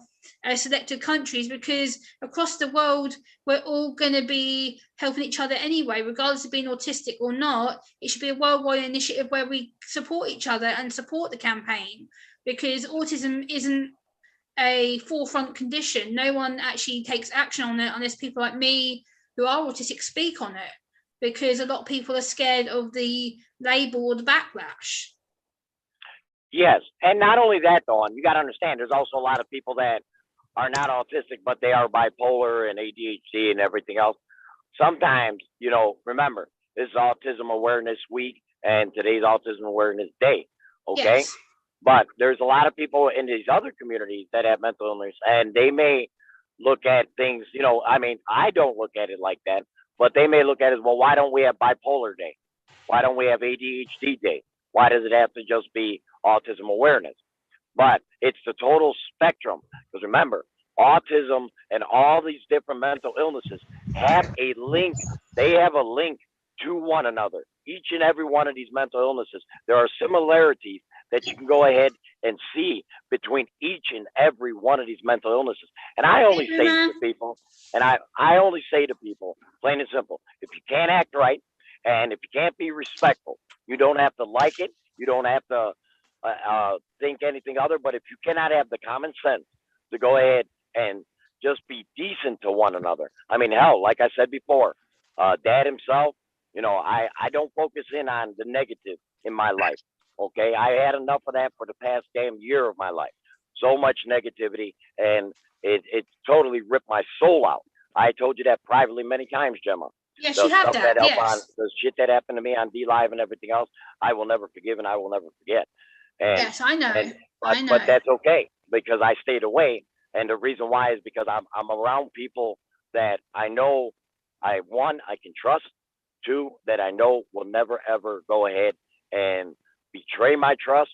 selected countries, because across the world we're all going to be helping each other anyway, regardless of being autistic or not. It should be a worldwide initiative where we support each other and support the campaign, because autism isn't a forefront condition. No one actually takes action on it unless people like me who are autistic speak on it, because a lot of people are scared of the label or the backlash. Yes, and not only that, though, you got to understand, there's also a lot of people that are not autistic, but they are bipolar and ADHD and everything else. Sometimes, remember, this is Autism Awareness Week and today's Autism Awareness Day, okay? Yes. But there's a lot of people in these other communities that have mental illness, and they may look at things, I don't look at it like that, but they may look at it as, well, why don't we have Bipolar Day? Why don't we have ADHD Day? Why does it have to just be autism awareness? But it's the total spectrum. Because remember, autism and all these different mental illnesses have a link. They have a link to one another. Each and every one of these mental illnesses, there are similarities that you can go ahead and see between each and every one of these mental illnesses. And I only say to people, plain and simple, if you can't act right and if you can't be respectful, you don't have to like it. You don't have to think anything other. But if you cannot have the common sense to go ahead and just be decent to one another. I mean, hell, like I said before, Dad himself, I don't focus in on the negative in my life. Okay, I had enough of that for the past damn year of my life. So much negativity, and it totally ripped my soul out. I told you that privately many times, Gemma. Yes, The you have stuff that. that up on Yes. the shit that happened to me on D Live and everything else, I will never forgive and I will never forget. And Yes, I know. and I know. but that's okay because I stayed away. And the reason why is because I'm around people that I know I can trust, two, that I know will never ever go ahead and betray my trust.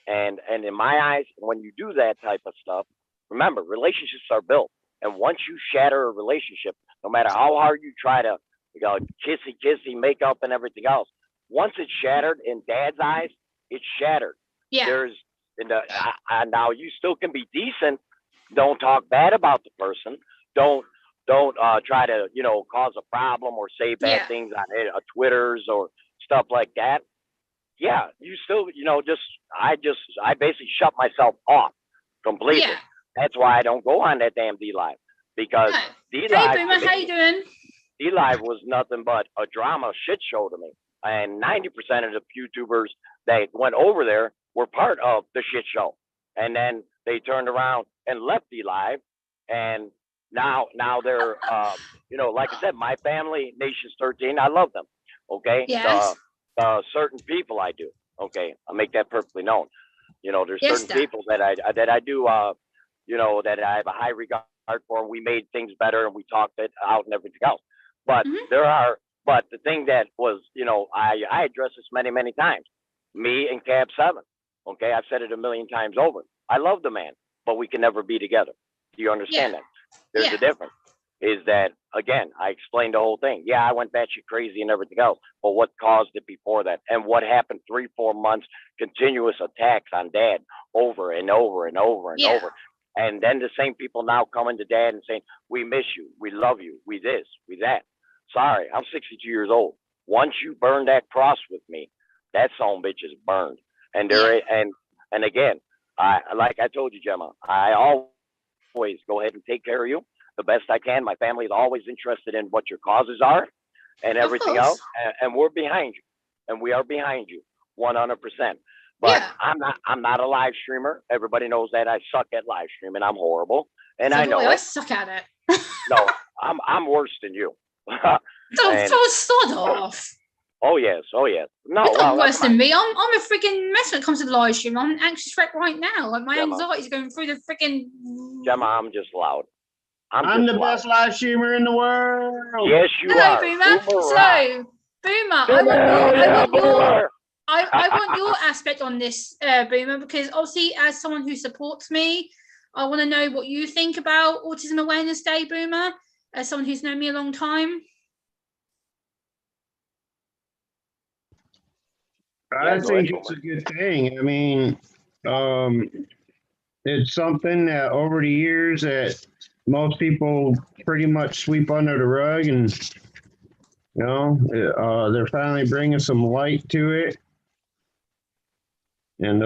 And in my eyes, when you do that type of stuff, remember, relationships are built. And once you shatter a relationship, no matter how hard you try to, kissy kissy, make up and everything else, once it's shattered in Dad's eyes, it's shattered. Yeah. There's now you still can be decent. Don't talk bad about the person. Don't try to cause a problem or say bad things on Twitters or stuff like that. Yeah, you still I basically shut myself off completely. Yeah. That's why I don't go on that damn D Live, because D Hey, Live Boomer, how you doing? D Live was nothing but a drama shit show to me. And 90% of the YouTubers that went over there were part of the shit show. And then they turned around and left D Live. And now they're, like I said, my family, Nation's 13, I love them. Okay. Yes. Certain people I do. Okay. I'll make that perfectly known. There's certain people that I do, that I have a high regard for. We made things better and we talked it out and everything else. But but the thing that was, I addressed this many, many times. Me and Cab 7. Okay, I've said it a million times over. I love the man, but we can never be together. Do you understand that? There's a difference. Is that, again, I explained the whole thing. Yeah, I went batshit crazy and everything else, but what caused it before that? And what happened 3-4 months, continuous attacks on Dad over and over and over and over. And then the same people now coming to Dad and saying, we miss you, we love you, we this, we that. Sorry, I'm 62 years old. Once you burn that cross with me, that son of a bitch is burned. And and again, like I told you, Gemma, I always go ahead and take care of you the best I can. My family is always interested in what your causes are and everything else. And we're behind you. And we are behind you 100%. But I'm not a live streamer. Everybody knows that I suck at live streaming. I'm horrible. And I know I suck at it. No, I'm worse than you. Don't start off. Oh yes. No, you're not worse than me. I'm a freaking mess when it comes to the live stream. I'm an anxious wreck right now. Like my anxiety's going through the freaking. Gemma, I'm just loud. I'm the best live streamer in the world. Yes, you are. Boomer. Boomer, I want your aspect on this, Boomer, because obviously, as someone who supports me, I want to know what you think about Autism Awareness Day, Boomer, as someone who's known me a long time. I think it's a good thing. I mean, it's something that over the years that most people pretty much sweep under the rug, and they're finally bringing some light to it, and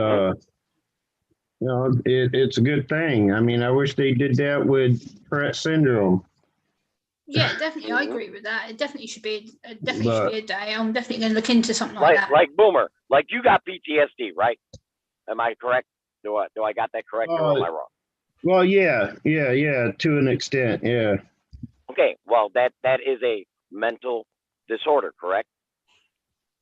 it's a good thing. I mean, I wish they did that with Tourette syndrome. Yeah, definitely. I agree with that. It definitely should be a day. I'm definitely going to look into something like that. Like Boomer, like you got PTSD, right? Am I correct? Do I got that correct or am I wrong? Well, yeah, to an extent, yeah. Okay, well that is a mental disorder, correct?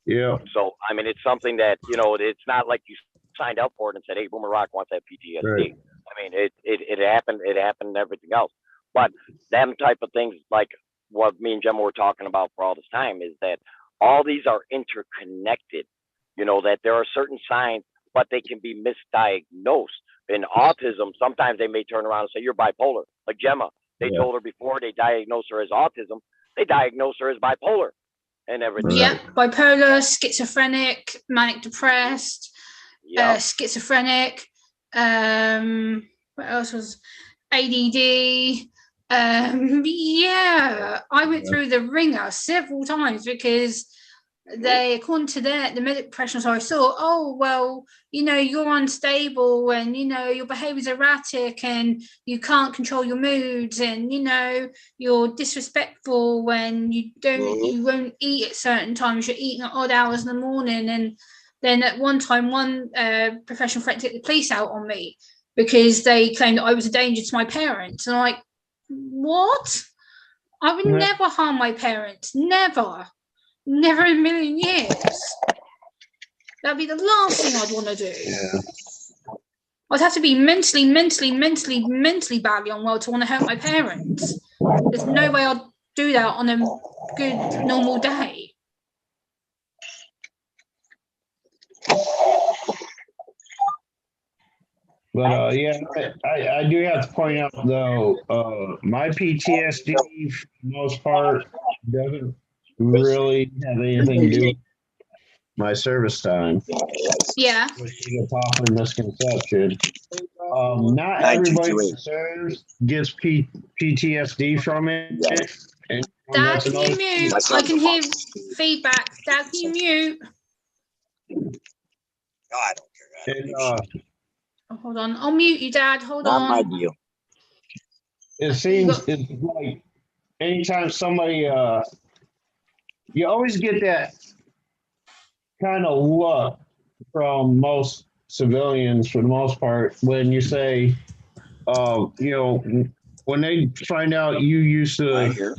Yeah. So I mean, it's something that it's not like you signed up for it and said, "Hey, Boomer Rock wants that PTSD." Right. I mean, it happened. It happened and everything else. But them type of things, like what me and Gemma were talking about for all this time, is that all these are interconnected. That there are certain signs, but they can be misdiagnosed. In autism, sometimes they may turn around and say, you're bipolar. Like Gemma, they told her before they diagnosed her as autism, they diagnosed her as bipolar and everything. Yeah, bipolar, schizophrenic, manic depressed, schizophrenic. What else was ADD? I went through the ringer several times because they, according to the medical professionals I saw, oh, well, you're unstable and, your behavior's erratic and you can't control your moods and, you're disrespectful when you won't eat at certain times, you're eating at odd hours in the morning. And then at one time, one professional threatened to get the police out on me because they claimed that I was a danger to my parents. And I'm like, what? I would never harm my parents. Never. Never in a million years. That'd be the last thing I'd want to do. Yeah. I'd have to be mentally badly unwell to want to hurt my parents. There's no way I'd do that on a good, normal day. But yeah, I do have to point out though, my PTSD for the most part doesn't really have anything to do with my service time. Yeah. Which is a popular misconception. Not everybody that serves gets PTSD from it. And Dad, can you mute? I can hear feedback. Dad, can you mute? No, I don't care. And, oh, hold on. I'll mute you, Dad. Hold Not on. my deal. it seems it's like anytime somebody, you always get that kind of look from most civilians for the most part when you say, you know, when they find out you used to,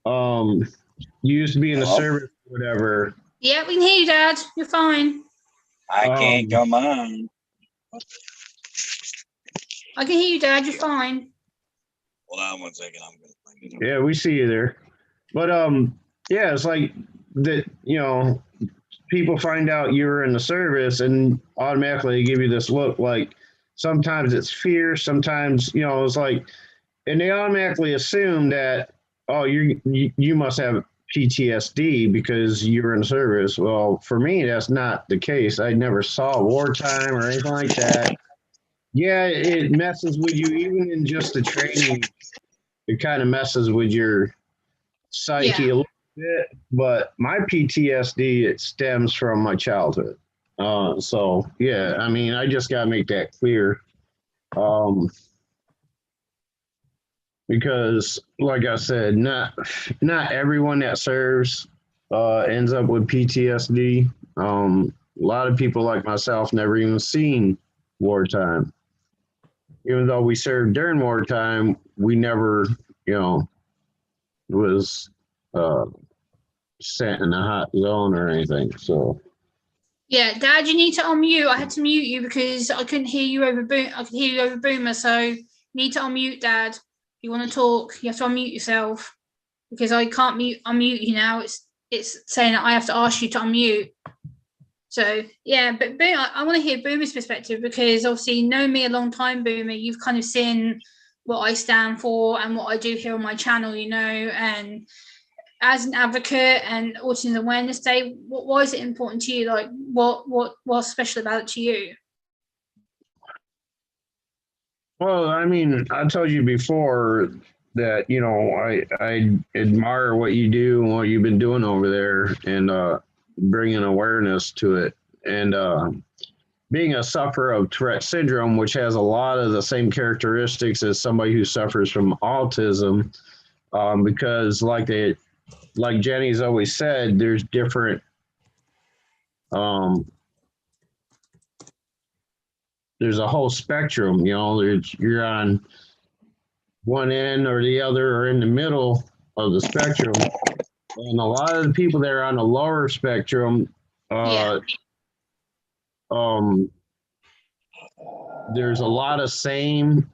you used to be in the service or whatever. Yeah, we can hear you, Dad. You're fine. I can't come on. I can hear you, Dad. You're fine. Hold on 1 second. I'm gonna find it. Yeah, we see you there. But yeah, it's like that, you know, people find out you're in the service and automatically give you this look. Like sometimes it's fear, sometimes, you know, it's like, and they automatically assume that, oh, you must have PTSD because you were in the service. Well, for me, that's not the case. I never saw wartime or anything like that. Yeah, it messes with you even in just the training. It kind of messes with your psyche a little bit, but my PTSD, it stems from my childhood. So yeah, I mean, I just gotta make that clear. Because like I said, not everyone that serves ends up with PTSD. A lot of people like myself never even seen wartime. Even though we served during wartime, we never, you know, was sent in a hot zone or anything. So yeah, Dad, you need to unmute. I had to mute you because I couldn't hear you over I could hear you over Boomer. So you need to unmute, Dad. If you want to talk, you have to unmute yourself because I can't unmute you now. It's saying that I have to ask you to unmute. So yeah, but Boomer, I want to hear Boomer's perspective because obviously you know me a long time, Boomer. You've kind of seen what I stand for and what I do here on my channel, you know, and as an advocate and Autism Awareness Day, why is it important to you? Like, what's special about it to you? well, I mean, I told you before that, you know, I admire what you do and what you've been doing over there and bringing awareness to it. And being a sufferer of Tourette syndrome, which has a lot of the same characteristics as somebody who suffers from autism, because like Jenny's always said, there's different there's a whole spectrum, you know, you're on one end or the other or in the middle of the spectrum. And a lot of the people that are on the lower spectrum, there's a lot of same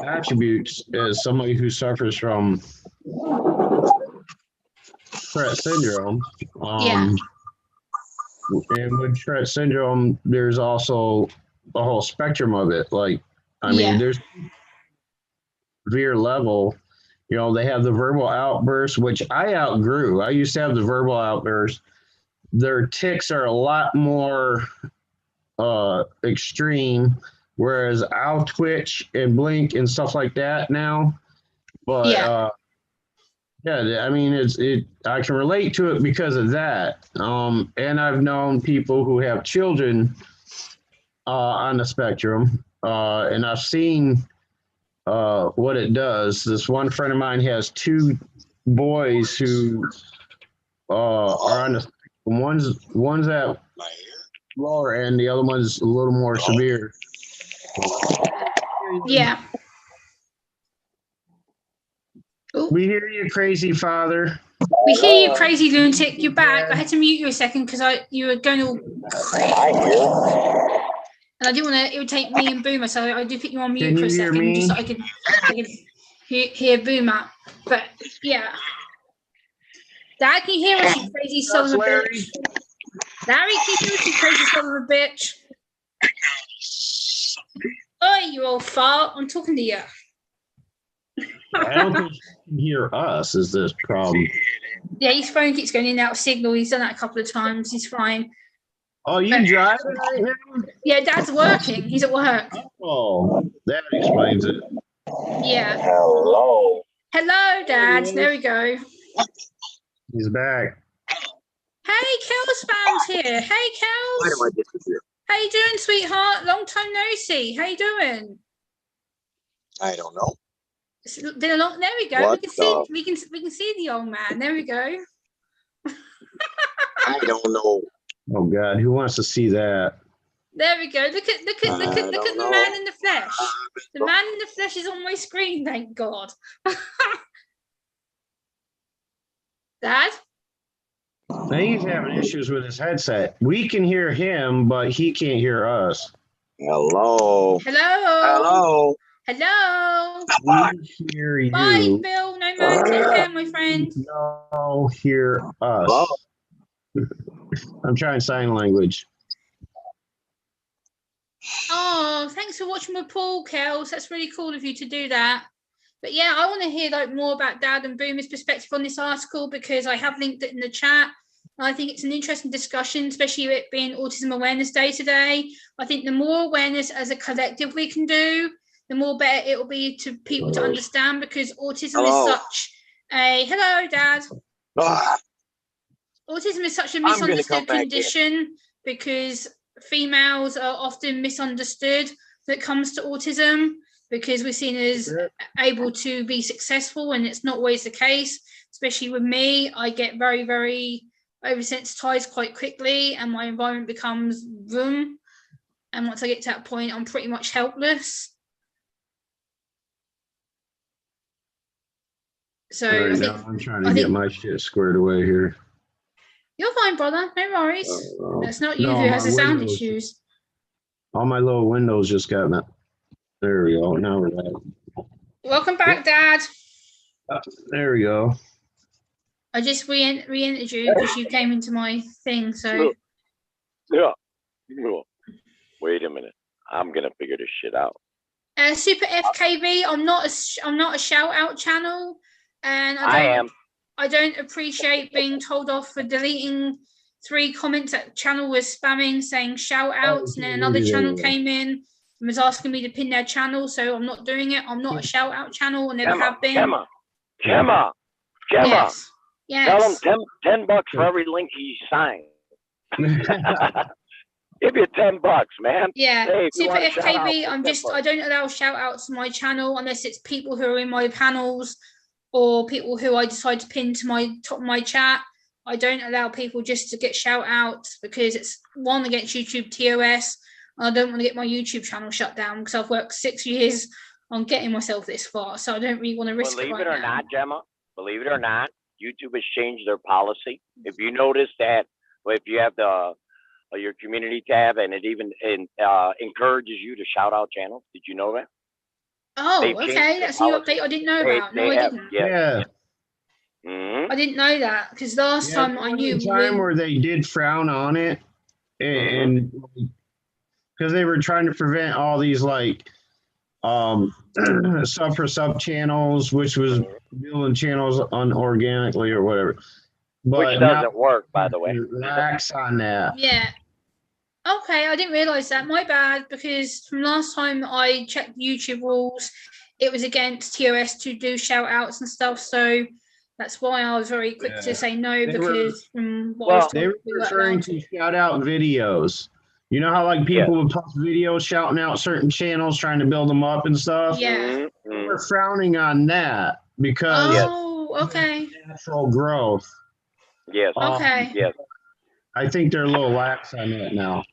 attributes as somebody who suffers from Tourette syndrome. And with Tourette syndrome, there's also a whole spectrum of it. Like, I mean, there's severe level, you know, they have the verbal outbursts, which I outgrew. I used to have the verbal outbursts. Their tics are a lot more extreme, whereas I'll twitch and blink and stuff like that now. But yeah, I mean, I can relate to it because of that. And I've known people who have children on the spectrum, and I've seen what it does. This one friend of mine has two boys who are on the spectrum. One's at lower end, the other one's a little more severe. Yeah. Oh, We hear you, crazy father. we hear you, crazy lunatic. You're back. I had to mute you a second because you were going all. And I didn't want to irritate me and Boomer, so I did put you on mute Can for a you hear second, me? just so I could hear Boomer. But yeah, Dad, can you hear us, you crazy son of a bitch? Larry, can you hear us, you crazy son of a bitch? Oi, you old fart! I'm talking to you. I don't think you can hear us. Is this problem? Yeah, his phone keeps going in and out of signal. He's done that a couple of times. He's fine. Oh, you driving right now? Yeah, Dad's working. He's at work. Oh, that explains it. Yeah. Hello. Hello, Dad. There we go. He's back. Hey, Kel's found here. Hey, Why do I Kels. disappear? How you doing, sweetheart? Long time no see. How you doing? I don't know. It's been a long. There we go. What We can see the old man. There we go. I don't know. Oh God, who wants to see that? There we go. Look at the know. man in the flesh. The man in the flesh is on my screen. Thank God. Dad. I think he's having issues with his headset. We can hear him, but he can't hear us. Hello. Hello. Hello. Hello. We hear you. Bye, Bill. No man. Take care, my friend. No, hear us. Hello. I'm trying sign language. Oh, thanks for watching my pool, Kels. That's really cool of you to do that. But yeah, I want to hear more about Dad and Boomer's perspective on this article because I have linked it in the chat. I think it's an interesting discussion, especially it being Autism Awareness Day today. I think the more awareness as a collective we can do, the more better it will be to people to understand because autism is such a hello, Dad. Autism is such a misunderstood condition because females are often misunderstood when it comes to autism because we're seen as able to be successful and it's not always the case, especially with me. I get very, very oversensitized quite quickly and my environment becomes vroom. And once I get to that point, I'm pretty much helpless. So I'm trying to get my shit squared away here. You're fine, brother. No worries. That's not you No, who has the sound windows, issues. All my little windows just got that. There we go. Now we're back. Welcome back, Dad. There we go. I just re-entered you because you came into my thing. So Yeah. Wait a minute. I'm gonna figure this shit out. Super FKB. I'm not a shout out channel, and I don't appreciate being told off for deleting 3 comments that channel was spamming saying shout outs, and then another channel came in and was asking me to pin their channel. So I'm not doing it. I'm not a shout out channel. I never have been. Gemma. Yes. Tell him $10 for every link he signed. Give you $10, man. Yeah, hey, Super FKB. I don't allow shout outs to my channel unless it's people who are in my panels or people who I decide to pin to my top of my chat. I don't allow people just to get shout outs because it's one against YouTube TOS. I don't want to get my YouTube channel shut down because I've worked 6 years on getting myself this far, so I don't really want to risk it right now. Believe it or not, Gemma, believe it or not, YouTube has changed their policy. If you notice that, if you have your community tab and it even encourages you to shout out channels, did you know that? Oh, okay, that's a new update I didn't know about. No, I didn't. Yeah. Mm-hmm. I didn't know that because last time I knew. Time where they did frown on it, and because they were trying to prevent all these like sub for sub channels, which was building channels unorganically or whatever. But which doesn't work, by the way. Relax on that. Yeah. Okay, I didn't realise that. My bad, because from last time I checked YouTube rules, it was against TOS to do shout outs and stuff. So that's why I was very quick to say no, because from what I was told, they were referring to shout out videos. You know how like people would post videos shouting out certain channels, trying to build them up and stuff? Yeah. We're frowning on that because natural growth. Yes. Okay. Yes. I think they're a little lax on that now.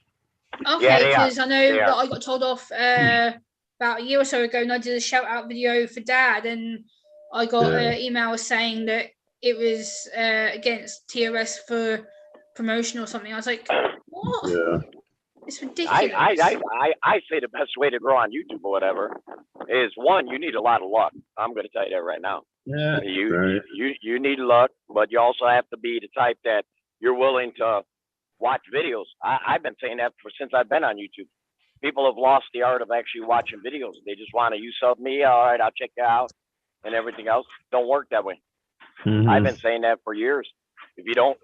Okay, because I know that I got told off about a year or so ago, and I did a shout out video for Dad, and I got an email saying that it was against TOS for promotion or something. I was like, what? Yeah. It's ridiculous. I say the best way to grow on YouTube or whatever is, one, you need a lot of luck. I'm going to tell you that right now. Yeah. You need luck, but you also have to be the type that you're willing to watch videos. I've been saying that since I've been on YouTube. People have lost the art of actually watching videos. They just want to, you sub me, all right, I'll check it out, and everything else. Don't work that way. I've been saying that for years. If you don't,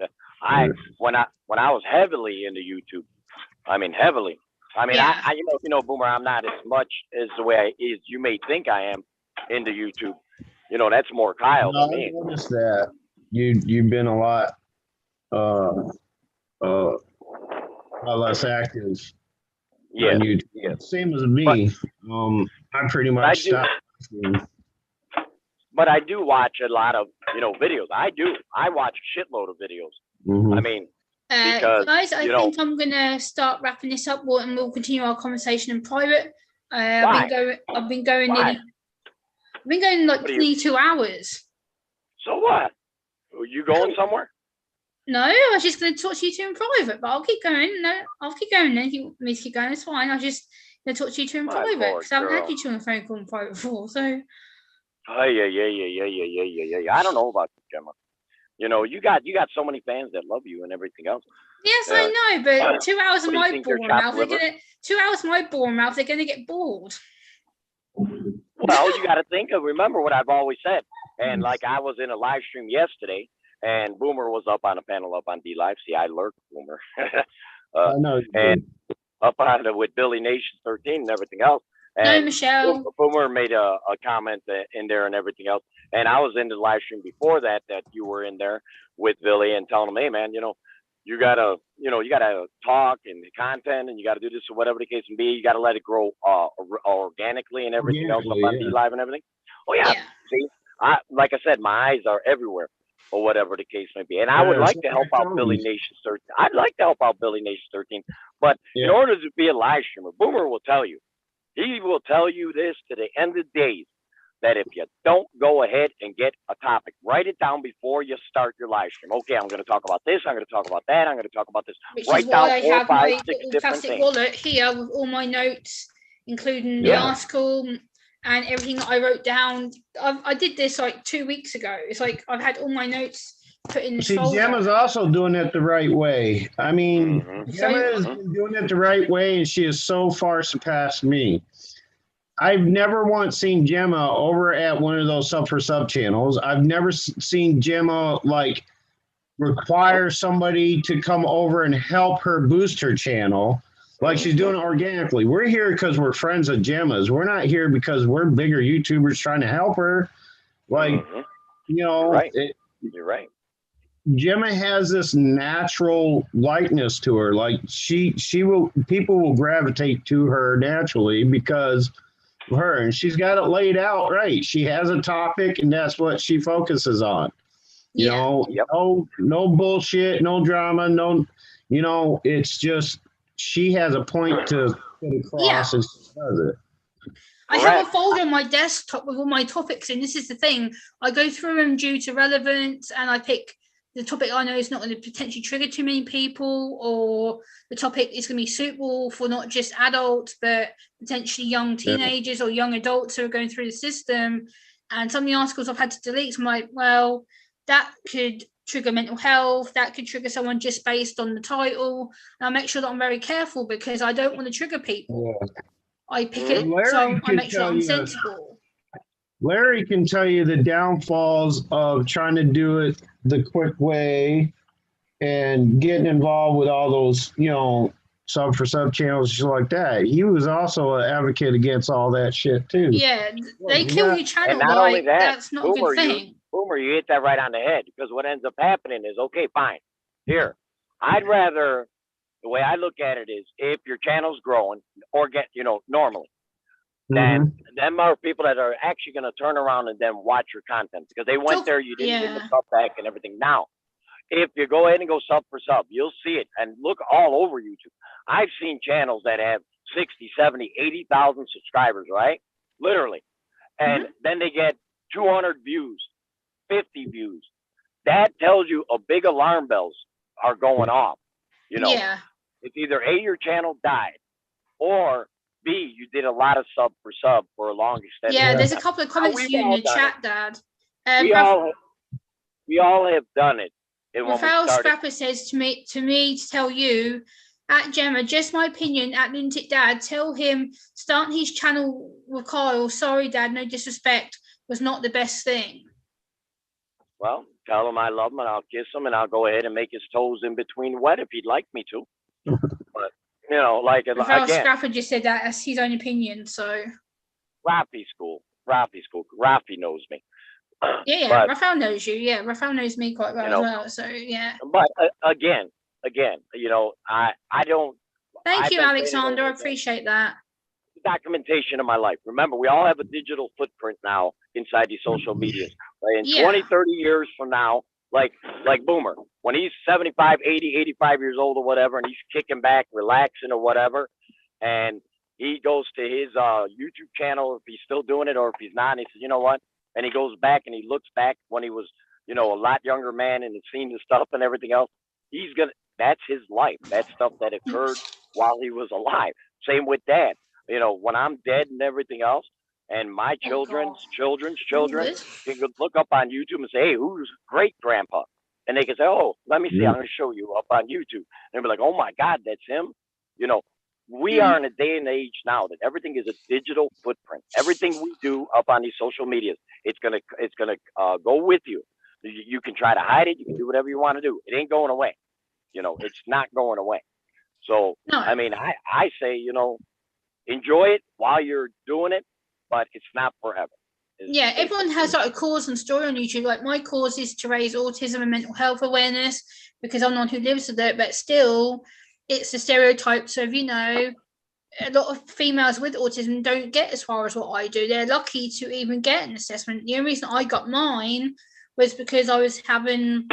when I was heavily into YouTube, I mean heavily. I mean, Yeah. you know, Boomer, I'm not as much as the way as you may think I am into YouTube. You know, that's more Kyle than me. I noticed that you've been a lot less active on YouTube. Yeah. Same as me. I pretty much stopped. But I do watch a lot of, you know, videos. I watch a shitload of videos. I mean, because, guys, I think I'm gonna start wrapping this up, and we'll continue our conversation in private. I've been going like 22 hours. So what? Are you going somewhere? No, I was just going to talk to you two in private, but I'll keep going. No, I'll keep going then. If you want me to keep going, it's fine. I'll just going to talk to you two in private because I haven't had you two on a phone call in private before. So. Yeah. I don't know about you, Gemma. You know, you got so many fans that love you and everything else. Yes, I know, but 2 hours of my boring mouth, 2 hours of my boring mouth, they're gonna get bored. Well, you got to remember what I've always said. And like I was in a live stream yesterday, and Boomer was up on a panel up on D Live. See, I lurked, Boomer. I know. And up on with Billy Nation 13 and everything else. And no, Michelle. Boomer made a comment in there and everything else. And I was in the live stream before that you were in there with Billy and telling him, hey man, you gotta talk and the content, and you gotta do this or whatever the case may be. You gotta let it grow organically and everything else up on D Live and everything. Oh yeah. See, like I said, my eyes are everywhere or whatever the case may be. And I would like to help out Billy Nation 13. I'd like to help out Billy Nation 13, but in order to be a live streamer, Boomer will tell you. He will tell you this to the end of the days, that if you don't go ahead and get a topic, write it down before you start your live stream. Okay, I'm going to talk about this. I'm going to talk about that. I'm going to talk about this. Write down 4, 5, 6 different things. Wallet here with all my notes, including the article and everything that I wrote down. I did this like 2 weeks ago. It's like I've had all my notes put in this folder. Gemma's also doing it the right way. I mean, Gemma has been doing it the right way, and she has so far surpassed me. I've never once seen Gemma over at one of those sub for sub channels. I've never seen Gemma like require somebody to come over and help her boost her channel. Like she's doing it organically. We're here because we're friends of Gemma's. We're not here because we're bigger YouTubers trying to help her. Like, You're right. Gemma has this natural likeness to her. Like people will gravitate to her naturally because of her, and she's got it laid out right. She has a topic, and that's what she focuses on. You know, no bullshit, no drama, no. It's just she has a point to put across, and she does it. I have a folder on my desktop with all my topics, and this is the thing. I go through them due to relevance, and I pick the topic I know is not going to potentially trigger too many people, or the topic is going to be suitable for not just adults, but potentially young teenagers or young adults who are going through the system. And some of the articles I've had to delete, so I'm like, well, that could trigger mental health, that could trigger someone just based on the title. And I make sure that I'm very careful because I don't want to trigger people. I pick it, so I make sure I'm sensible. Larry can tell you the downfalls of trying to do it the quick way and getting involved with all those, sub for sub channels, shit like that. He was also an advocate against all that shit too. Yeah, they kill your channel. And not only that, that's not Boomer, a good thing. Boomer, you hit that right on the head, because what ends up happening is, okay, fine. Here, I'd rather, the way I look at it is, if your channel's growing or normally, then them are people that are actually going to turn around and then watch your content, because they went there, you didn't get the sub back and everything. Now, if you go ahead and go sub for sub, you'll see it, and look all over YouTube. I've seen channels that have 60, 70, 80,000 subscribers, right? Literally. And then they get 200 views, 50 views. That tells you a big alarm bells are going off. You know, Yeah. it's either A, your channel died, or B, you did a lot of sub for a long extended Yeah, time. there's a couple of comments we've here in all the done chat, it. Dad. We all have done it. And when we Rafael started, Scrapper says to me to tell you, at Gemma, just my opinion, at Lunatic Dad, tell him start his channel with Kyle. Sorry, Dad, no disrespect, was not the best thing. well, tell him I love him and I'll kiss him and I'll go ahead and make his toes in between wet if he'd like me to. But, you know, like, Rafael again, Scrapper just said that as his own opinion, so. Rafi school. Rafi knows me. Yeah, But, Rafael knows you. Yeah, Rafael knows me quite well as well. So yeah. But again, you know, I don't. Thank you, been saying it Alexander. I over again. appreciate that. Documentation of my life. Remember, we all have a digital footprint now inside these social medias. Right? In Yeah. 20, 30 years from now, like Boomer, when he's 75, 80, 85 years old or whatever, and he's kicking back, relaxing or whatever, and he goes to his YouTube channel, if he's still doing it or if he's not, and he says, you know what? And he goes back and he looks back when he was, you know, a lot younger man and has seen the stuff and everything else. That's his life. That's stuff that occurred while he was alive. Same with Dad. You know, when I'm dead and everything else, and my children's children can go look up on YouTube and say, hey, who's great grandpa? And they can say, oh, let me see, I'm going to show you up on YouTube. And they'll be like, oh my God, that's him. You know, we are in a day and age now that everything is a digital footprint. Everything we do up on these social medias, it's gonna go with you. You can try to hide it. You can do whatever you want to do. It ain't going away. You know, it's not going away. So, No. I mean, I say, you know, enjoy it while you're doing it, but it's not forever. Yeah, everyone has like a cause and story on YouTube. Like my cause is to raise autism and mental health awareness because I'm the one who lives with it, but still it's a stereotype. So, you know, a lot of females with autism don't get as far as what I do. They're lucky to even get an assessment. The only reason I got mine was because I was having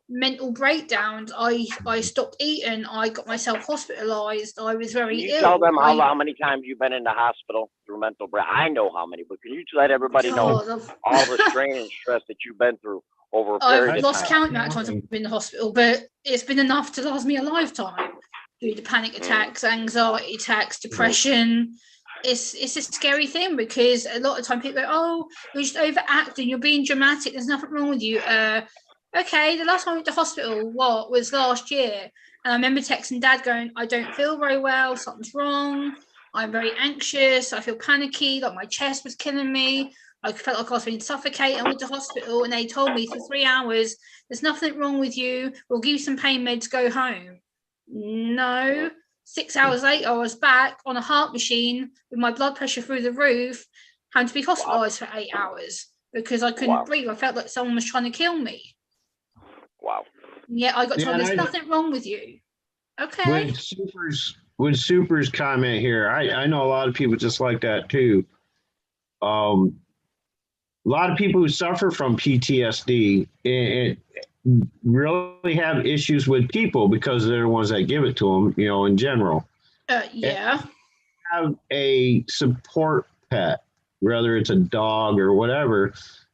mental breakdowns. I stopped eating. I got myself hospitalized. I was very ill. Can you tell them how many times you've been in the hospital through mental break? I know how many, but can you let everybody know all the strain and stress that you've been through over a period of time? I've lost count amount of times I've been in the hospital, but it's been enough to last me a lifetime. Due to panic attacks, anxiety attacks, depression. It's a scary thing because a lot of time people go, oh, you're just overacting, you're being dramatic, there's nothing wrong with you. Okay, the last time I went to hospital, was last year. And I remember texting Dad going, I don't feel very well, something's wrong. I'm very anxious, I feel panicky, like my chest was killing me. I felt like I was being suffocated. I went to hospital and they told me for 3 hours, there's nothing wrong with you. We'll give you some pain meds, go home. No. 6 hours later, I was back on a heart machine with my blood pressure through the roof, having to be hospitalized for 8 hours because I couldn't breathe. I felt like someone was trying to kill me. Wow. Yeah, I got told there's nothing wrong with you. Okay. With Super's comment here, I know a lot of people just like that too. A lot of people who suffer from PTSD and really have issues with people because they're the ones that give it to them, you know, in general. Yeah. Have a support pet, whether it's a dog or whatever.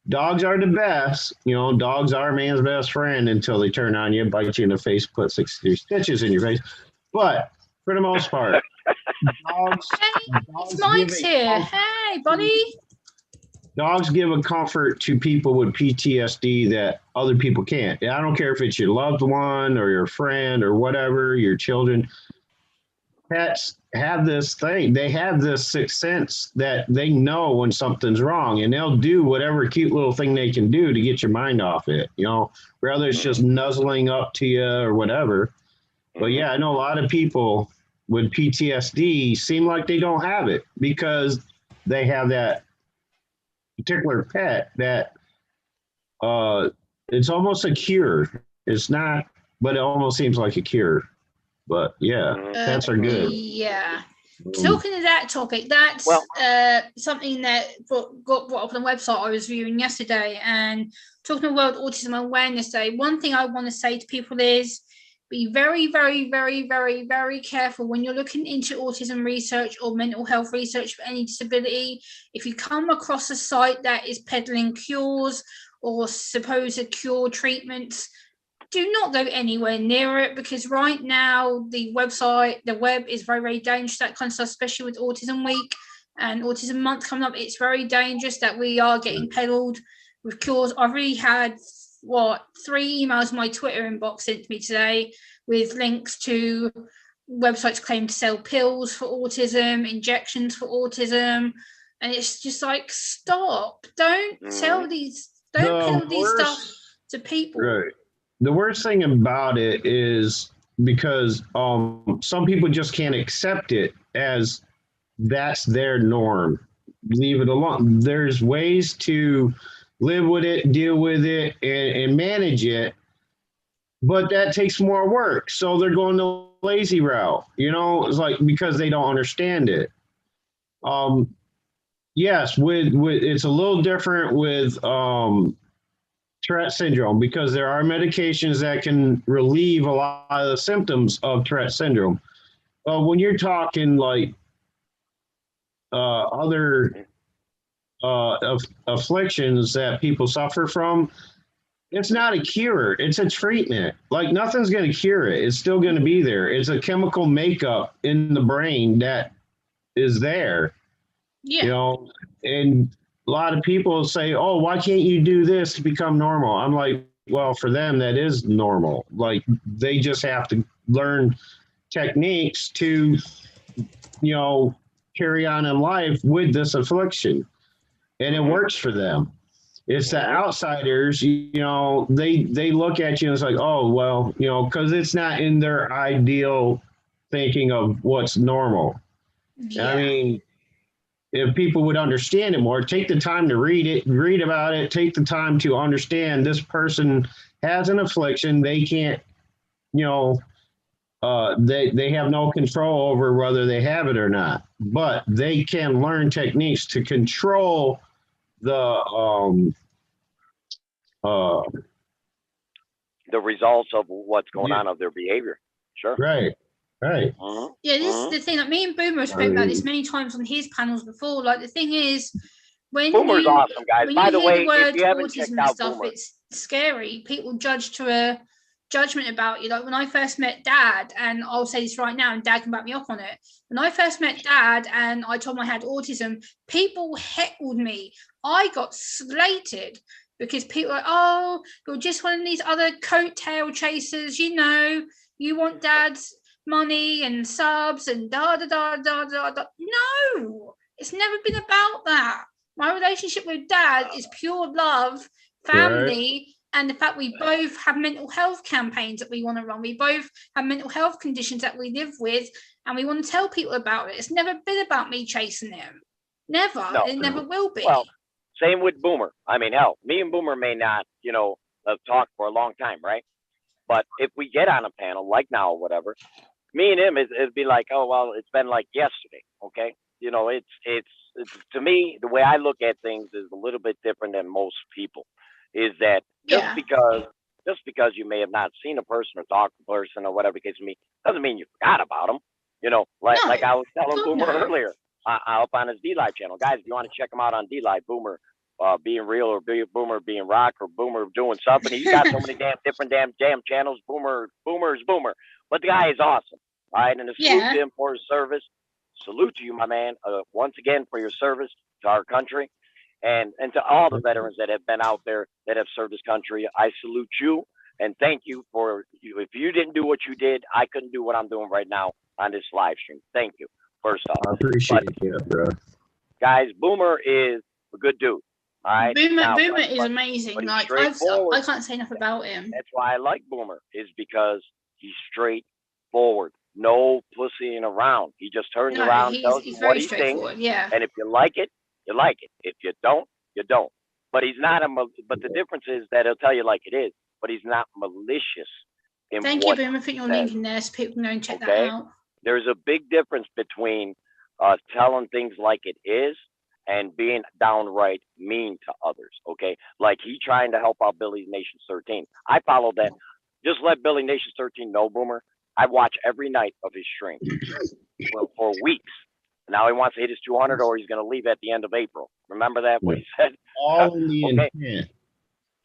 Dogs are the best, you know, dogs are man's best friend until they turn on you, bite you in the face, put 60 stitches in your face. But for the most part, dogs Mike's here. Hey, buddy. Dogs give a comfort to people with PTSD that other people can't. I don't care if it's your loved one or your friend or whatever, your children. Pets have this thing. They have this sixth sense that they know when something's wrong, and they'll do whatever cute little thing they can do to get your mind off it, you know, whether it's just nuzzling up to you or whatever. But yeah, I know a lot of people with PTSD seem like they don't have it because they have that particular pet that it's almost a cure. It's not, but it almost seems like a cure. But yeah, pets are good. Yeah. Talking to that topic, that's something that got brought up on the website I was viewing yesterday. And talking about World Autism Awareness Day, one thing I want to say to people is be very, very, very, very, very careful when you're looking into autism research or mental health research for any disability. If you come across a site that is peddling cures or supposed cure treatments, do not go anywhere near it, because right now the web is very, very dangerous, that kind of stuff, especially with Autism Week and Autism Month coming up. It's very dangerous that we are getting peddled with cures. I've already had 3 emails in my Twitter inbox sent to me today with links to websites claiming to sell pills for autism, injections for autism, and it's just like, stop! Don't sell these. Don't peddle these stuff to people. Right. The worst thing about it is because some people just can't accept it as that's their norm. Leave it alone. There's ways to live with it, deal with it, and manage it, but that takes more work. So they're going the lazy route, it's like, because they don't understand it. Yes, with it's a little different with Tourette syndrome, because there are medications that can relieve a lot of the symptoms of Tourette syndrome. When you're talking like other afflictions that people suffer from, it's not a cure, it's a treatment. Like, nothing's going to cure it. It's still going to be there. It's a chemical makeup in the brain that is there. Yeah. And a lot of people say, oh, why can't you do this to become normal? I'm like, well, for them, that is normal. Like, they just have to learn techniques to, carry on in life with this affliction. And it works for them. It's the outsiders, they look at you and it's like, oh, well, because it's not in their ideal thinking of what's normal. Yeah. I mean, if people would understand it more, take the time to read about it, take the time to understand this person has an affliction. They can't, they have no control over whether they have it or not, but they can learn techniques to control the results of what's going on of their behavior. Sure. Right. Yeah, this is the thing. Like, me and Boomer have spoken about this many times on his panels before. Like, the thing is, when Boomer's awesome, guys. when By you the hear way, the word if you haven't autism checked and out stuff, Boomer, it's scary. People judge to a judgment about you. Like, when I first met Dad, and I'll say this right now, and Dad can back me up on it. When I first met Dad and I told him I had autism, people heckled me. I got slated because people were like, oh, you're just one of these other coattail chasers, you want Dad's money and subs and da da da da da da. No, it's never been about that. My relationship with Dad is pure love, family, and the fact we both have mental health campaigns that we want to run. We both have mental health conditions that we live with, and we want to tell people about it. It's never been about me chasing them. Never. No. It never will be. Well, same with Boomer. I mean, hell, me and Boomer may not, have talked for a long time, right? But if we get on a panel like now or whatever, me and him, it'd be like, oh, well, it's been like yesterday, okay? It's to me, the way I look at things is a little bit different than most people. Is that just because you may have not seen a person or talked to a person or whatever the case may be, doesn't mean you forgot about them. Like I was telling Boomer earlier, up on his D-Live channel. Guys, if you want to check him out on D-Live, Boomer being real, or Boomer being rock, or Boomer doing something. He's got so many different channels. Boomer is Boomer. But the guy is awesome. All right, and a salute to him for his service. Salute to you, my man, once again for your service to our country, and to all the veterans that have been out there that have served this country. I salute you and thank you for you. If you didn't do what you did, I couldn't do what I'm doing right now on this live stream. Thank you. First off, I appreciate it, bro. Guys, Boomer is a good dude. All right. Boomer is amazing. Like, I can't say enough about him. That's why I like Boomer, is because he's straightforward. No pussying around. He just turns around and tells you what he thinks. Yeah. And if you like it, you like it. If you don't, you don't. But he's not but the difference is that he'll tell you like it is, but he's not malicious. Thank you, Boomer. I think you're linking there so people can go and check that out. There's a big difference between telling things like it is and being downright mean to others, okay? Like he trying to help out Billy's Nation 13. I followed that. Just let Billy Nation 13 know, Boomer. I watch every night of his stream for weeks. Now he wants to hit his 200, or he's going to leave at the end of April. Remember that what he said? All in the Okay. intent.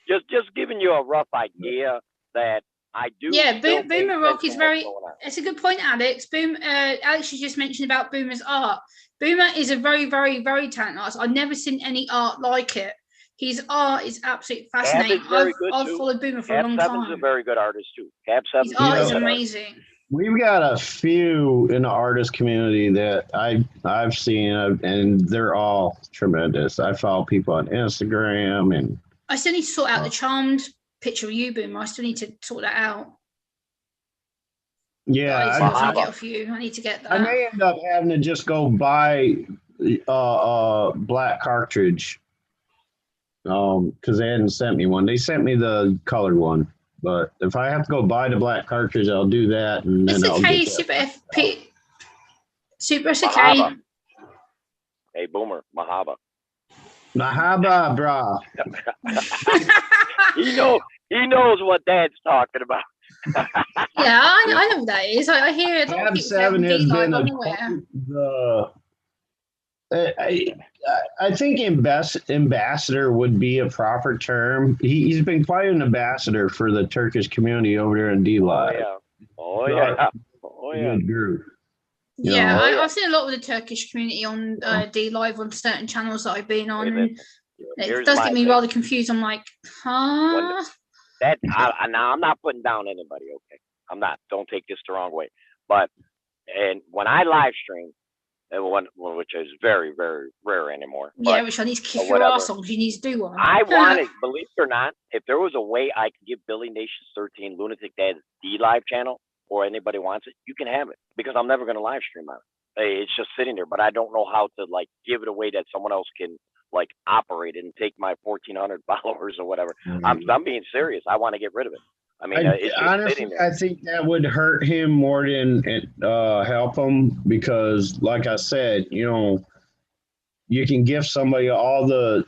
Just giving you a rough idea that I do. Yeah, still pay Boomer Rock attention is to very. what's going on. It's a good point, Alex. Alex, you just mentioned about Boomer's art. Boomer is a very, very, very talented artist. I've never seen any art like it. His art is absolutely fascinating. I've followed Boomer for a long time. Cab 7's a very good artist too. Cab 7. His art is amazing. We've got a few in the artist community that I've seen, and they're all tremendous. I follow people on Instagram, and I still need to sort out the charmed picture of you, Boomer. I still need to sort that out. yeah, I get off you. I need to get that. I may end up having to just go buy black cartridge, because they hadn't sent me one. They sent me the colored one. But if I have to go buy the black cartridge, I'll do that, and then I'll okay, get Super FP. Super, it's okay. Hey, Boomer, Mahaba. Mahaba, brah. He knows what Dad's talking about. Yeah, I know what that is. I hear it. Cab 7 has been I think ambassador would be a proper term. He's been quite an ambassador for the Turkish community over there in D-Live. Oh yeah. Good group. Yeah, I've seen a lot of the Turkish community on D-Live on certain channels that I've been on. And it does get me rather confused. I'm like, huh? Now I'm not putting down anybody, okay? I'm not. Don't take this the wrong way. But when I live stream, which is very, very rare anymore. Yeah, which I need to kick your ass on because you need to do one. I wanted, believe it or not, if there was a way I could give Billy Nation 13 Lunatic Dad's D-Live channel, or anybody wants it, you can have it, because I'm never going to live stream on it. It's just sitting there, but I don't know how to give it away that someone else can operate it and take my 1,400 followers or whatever. Mm-hmm. I'm being serious. I want to get rid of it. I mean, it's just honestly, sitting there. I think that would hurt him more than help him, because, like I said, you can give somebody all the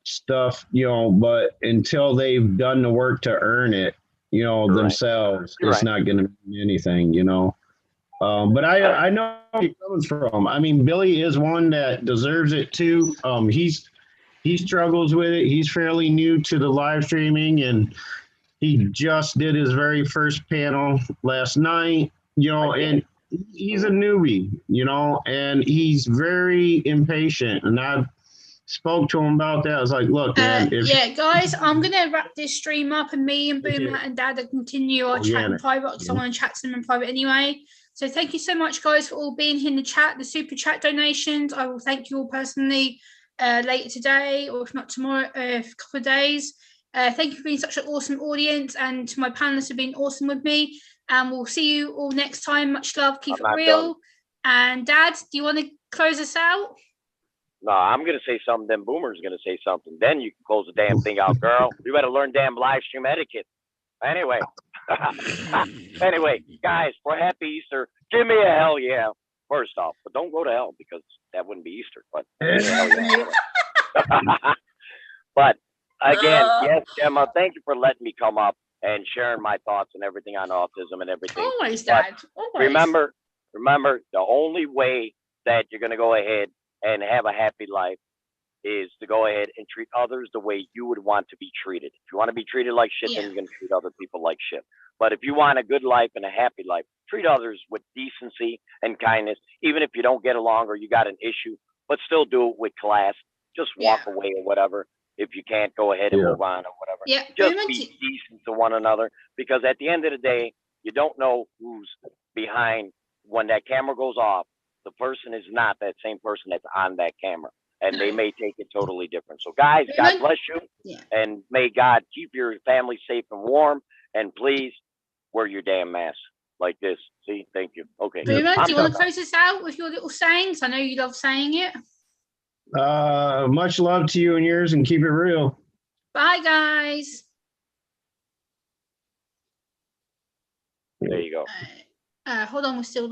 stuff, but until they've done the work to earn it, themselves, it's not going to mean anything, But I know where he comes from. I mean, Billy is one that deserves it too. He struggles with it. He's fairly new to the live streaming, and he just did his very first panel last night, and he's a newbie, and he's very impatient. And I spoke to him about that. I was like, look, man. Guys, I'm going to wrap this stream up, and me and Boomer and Dad will continue our chat in private, because I want to chat to them in private anyway. So thank you so much, guys, for all being here in the chat. The super chat donations, I will thank you all personally later today, or if not tomorrow, a couple of days. Thank you for being such an awesome audience, and to my panelists have been awesome with me. And we'll see you all next time. Much love. Keep it real. Done. And Dad, do you want to close us out? No, I'm going to say something. Then Boomer's going to say something. Then you can close the damn thing out, girl. You better learn damn live stream etiquette. Anyway. Anyway, guys, for happy Easter, give me a hell yeah. First off, but don't go to hell, because that wouldn't be Easter. But but again, yes, Gemma, thank you for letting me come up and sharing my thoughts and everything on autism and everything. Always, Dad. Always. Remember, the only way that you're going to go ahead and have a happy life is to go ahead and treat others the way you would want to be treated. If you want to be treated like shit, then you're going to treat other people like shit. But if you want a good life and a happy life, treat others with decency and kindness, even if you don't get along or you got an issue, but still do it with class. Just walk away or whatever. If you can't, go ahead and move on or whatever. Yeah. Just be decent to one another, because at the end of the day, you don't know who's behind. When that camera goes off, the person is not that same person that's on that camera, and they may take it totally different. So guys, God bless you, and may God keep your family safe and warm, and please wear your damn mask like this. See, thank you. Okay. Boomer, do you want to close this out with your little sayings? I know you love saying it. Much love to you and yours, and keep it real. Bye, guys. There you go. Hold on, we're still